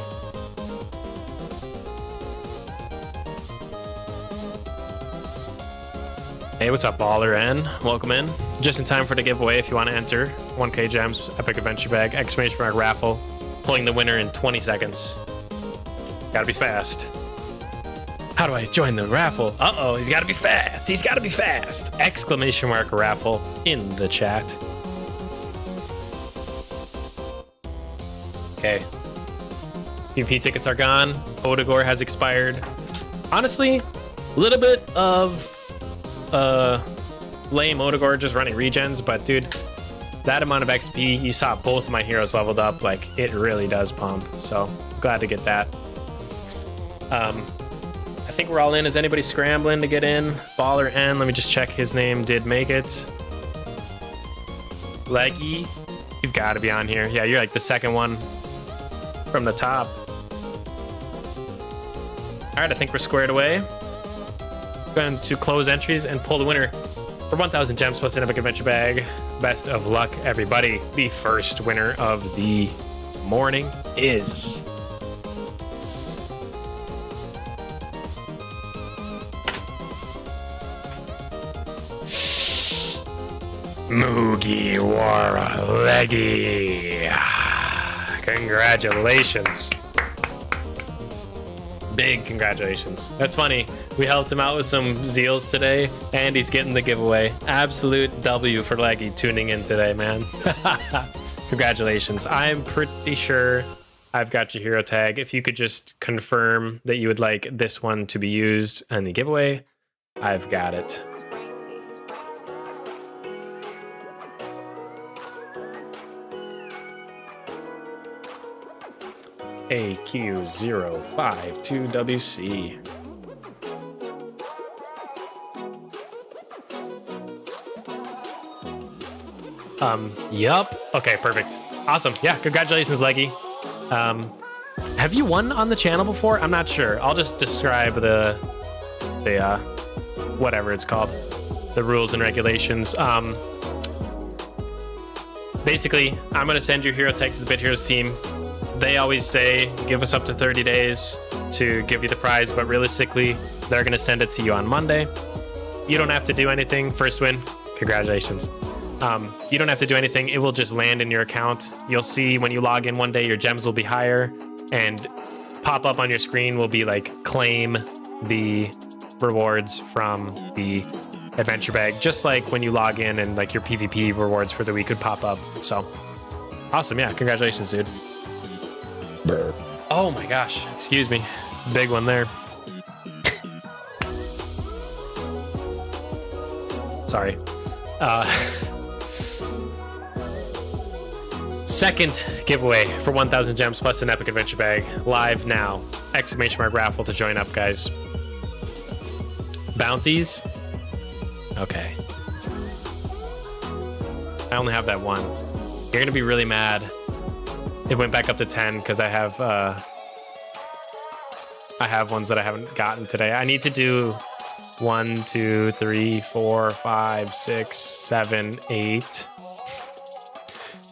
Hey, what's up, Baller N? Welcome in. Just in time for the giveaway if you want to enter. 1K gems, epic adventure bag, exclamation mark raffle. Pulling the winner in 20 seconds. Gotta be fast. How do I join the raffle? Uh-oh, he's gotta be fast. He's gotta be fast. Exclamation mark raffle in the chat. Okay. PvP tickets are gone. Odagor has expired. Honestly, a little bit of lame Odagor just running regens, but dude, that amount of XP, you saw both my heroes leveled up, like it really does pump. So glad to get that. I think we're all in. Is anybody scrambling to get in? Baller N, let me just check his name. Did make it. Leggy, you've got to be on here. Yeah, you're like the second one from the top. All right, I think we're squared away. Going to close entries and pull the winner for 1,000 gems plus an epic adventure bag. Best of luck, everybody. The first winner of the morning is Mugiwara Leggy. Congratulations. Big congratulations. That's funny. We helped him out with some zeals today, and he's getting the giveaway. Absolute W for Leggy tuning in today, man. Congratulations. I'm pretty sure I've got your hero tag. If you could just confirm that you would like this one to be used in the giveaway, I've got it. AQ052WC. Yup. Okay, perfect. Awesome. Yeah, congratulations, Leggy. Have you won on the channel before? I'm not sure. I'll just describe the whatever it's called, the rules and regulations. Basically, I'm gonna send your hero tag to the Bit Heroes team. They always say, give us up to 30 days to give you the prize, but realistically, they're gonna send it to you on Monday. You don't have to do anything. First win, congratulations. You don't have to do anything. It will just land in your account. You'll see when you log in one day, your gems will be higher, and pop up on your screen will be like, claim the rewards from the adventure bag, just like when you log in and like your PvP rewards for the week would pop up. So awesome. Yeah, congratulations, dude. Oh my gosh, excuse me. Big one there. Sorry. Second giveaway for 1,000 gems plus an epic adventure bag. Live now. Exclamation mark raffle to join up, guys. Bounties? Okay. I only have that one. You're gonna be really mad. It went back up to 10 because I have ones that I haven't gotten today. I need to do 1, 2, 3, 4, 5, 6, 7, 8.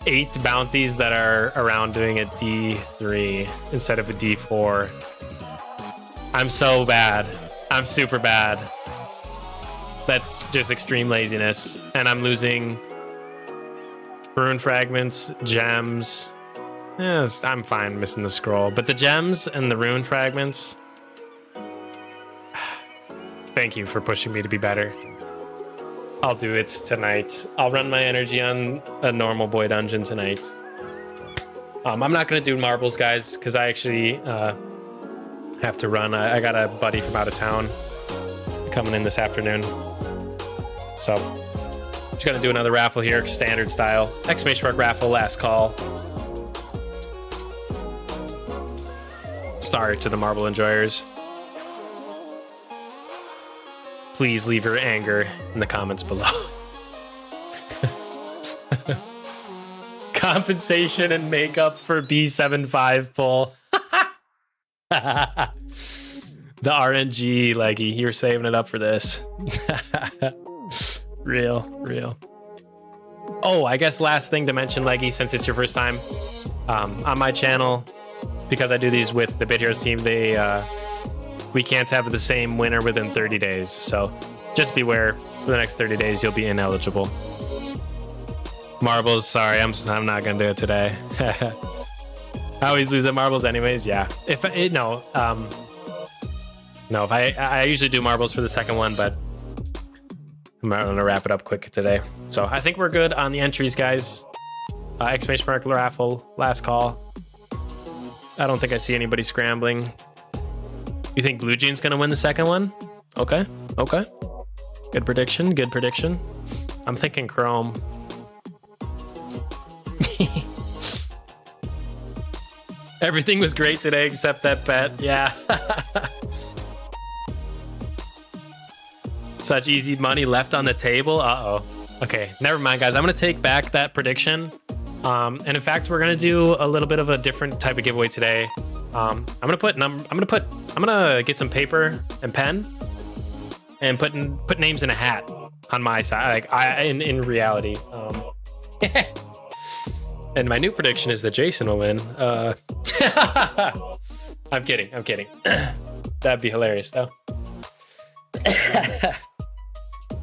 8 bounties that are around doing a D3 instead of a D4. I'm so bad. I'm super bad. That's just extreme laziness. And I'm losing rune fragments, gems. Yes, I'm fine missing the scroll, but the gems and the rune fragments, thank you for pushing me to be better. I'll do it tonight. I'll run my energy on a normal boy dungeon tonight. I'm not gonna do marbles, guys, because I actually have to run. I got a buddy from out of town coming in this afternoon, so I'm just gonna do another raffle here, standard style. Exclamation mark raffle, last call. Sorry to the marble enjoyers. Please leave your anger in the comments below. Compensation and makeup for B75 pull. The RNG, Leggy, you're saving it up for this. Real. Oh, I guess last thing to mention, Leggy, since it's your first time on my channel, because I do these with the Bit Heroes team, we can't have the same winner within 30 days. So just beware, for the next 30 days, you'll be ineligible. Marbles, sorry, I'm not gonna do it today. I always lose at marbles anyways. Yeah, if I usually do marbles for the second one, but I'm gonna wrap it up quick today. So I think we're good on the entries, guys. Exclamation mark raffle, last call. I don't think I see anybody scrambling. You think Blue Jean's gonna win the second one? Okay. Good prediction. I'm thinking Chrome. Everything was great today except that bet. Yeah. Such easy money left on the table. Uh-oh. Okay, never mind, guys. I'm gonna take back that prediction. And in fact, we're gonna do a little bit of a different type of giveaway today. I'm gonna get some paper and pen and put names in a hat on my side. Like in reality. And my new prediction is that Jason will win. I'm kidding. That'd be hilarious though.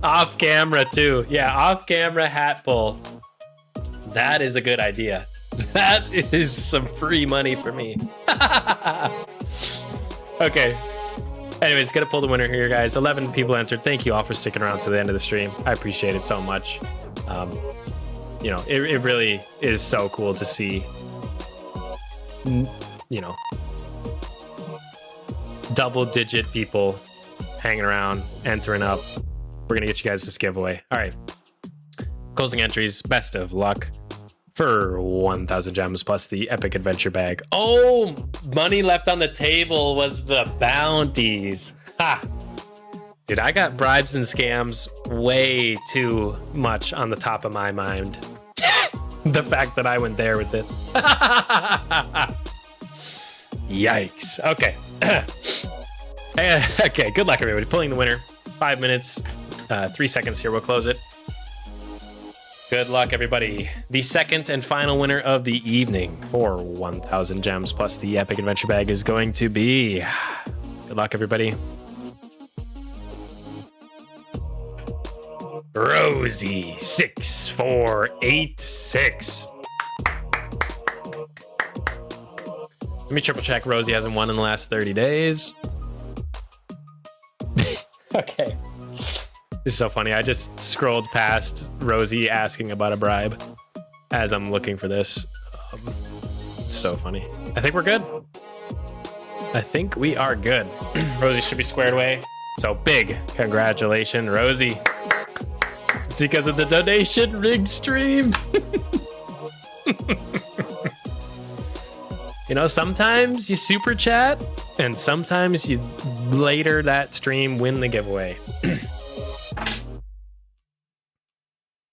Off camera too. Yeah, off camera hat pull. That is a good idea. That is some free money for me. Okay. Anyways, gonna pull the winner here, guys. 11 people entered. Thank you all for sticking around to the end of the stream. I appreciate it so much. You know, it really is so cool to see, you know, double-digit people hanging around, entering up. We're gonna get you guys this giveaway. All right. Closing entries. Best of luck for 1,000 gems plus the epic adventure bag. Oh, money left on the table was the bounties. Ha! Dude, I got bribes and scams way too much on the top of my mind. The fact that I went there with it. Yikes. Okay. Okay, good luck, everybody. Pulling the winner. 5 minutes, 3 seconds here. We'll close it. Good luck, everybody. The second and final winner of the evening for 1,000 gems plus the epic adventure bag is going to be... Good luck, everybody. Rosie 6486. Let me triple check. Rosie hasn't won in the last 30 days. Okay. This is so funny. I just scrolled past Rosie asking about a bribe as I'm looking for this. So funny. I think we're good. I think we are good. Rosie should be squared away. So big congratulations, Rosie. It's because of the donation rigged stream. You know, sometimes you super chat and sometimes you later that stream win the giveaway.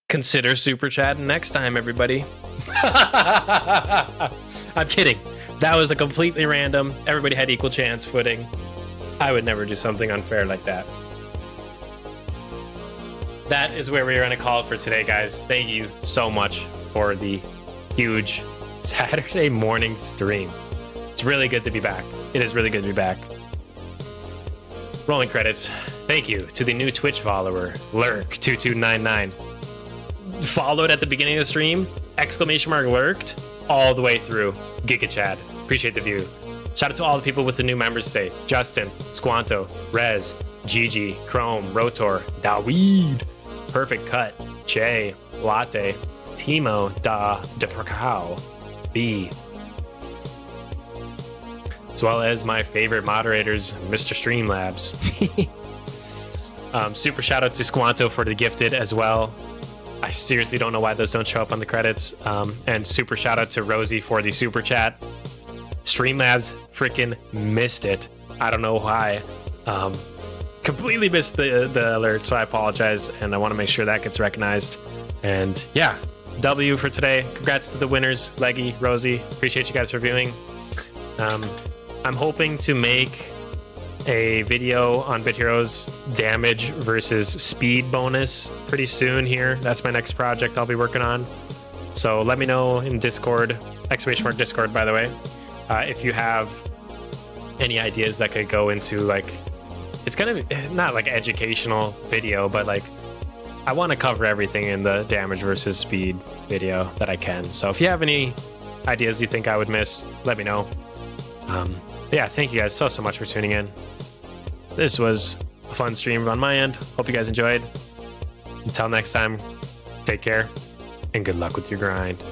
Consider super chatting next time, everybody. I'm kidding. That was a completely random. Everybody had equal chance footing. I would never do something unfair like that. That is where we are going to call it for today, guys. Thank you so much for the huge Saturday morning stream. It's really good to be back. It is really good to be back. Rolling credits. Thank you to the new Twitch follower, Lurk2299. Followed at the beginning of the stream, exclamation mark lurked, all the way through. Giga Chad. Appreciate the view. Shout out to all the people with the new members today. Justin, Squanto, Rez, Gigi, Chrome, Rotor, Daweed, Perfect Cut, Che, Latte, Timo, DePracao, B, as well as my favorite moderators, Mr. Streamlabs. Super shout out to Squanto for the gifted as well. I seriously don't know why those don't show up on the credits. And super shout out to Rosie for the super chat. Streamlabs freaking missed it. I don't know why. Completely missed the alert, so I apologize, and I want to make sure that gets recognized. And yeah, W for today. Congrats to the winners, Leggy, Rosie. Appreciate you guys for viewing. I'm hoping to make a video on Bit Heroes damage versus speed bonus pretty soon here. That's my next project I'll be working on. So let me know in Discord, !Discord, by the way, if you have any ideas that could go into like, it's gonna be not like educational video, but like I want to cover everything in the damage versus speed video that I can. So if you have any ideas you think I would miss, let me know. Yeah, thank you guys so much for tuning in. This was a fun stream on my end. Hope you guys enjoyed. Until next time, take care and good luck with your grind.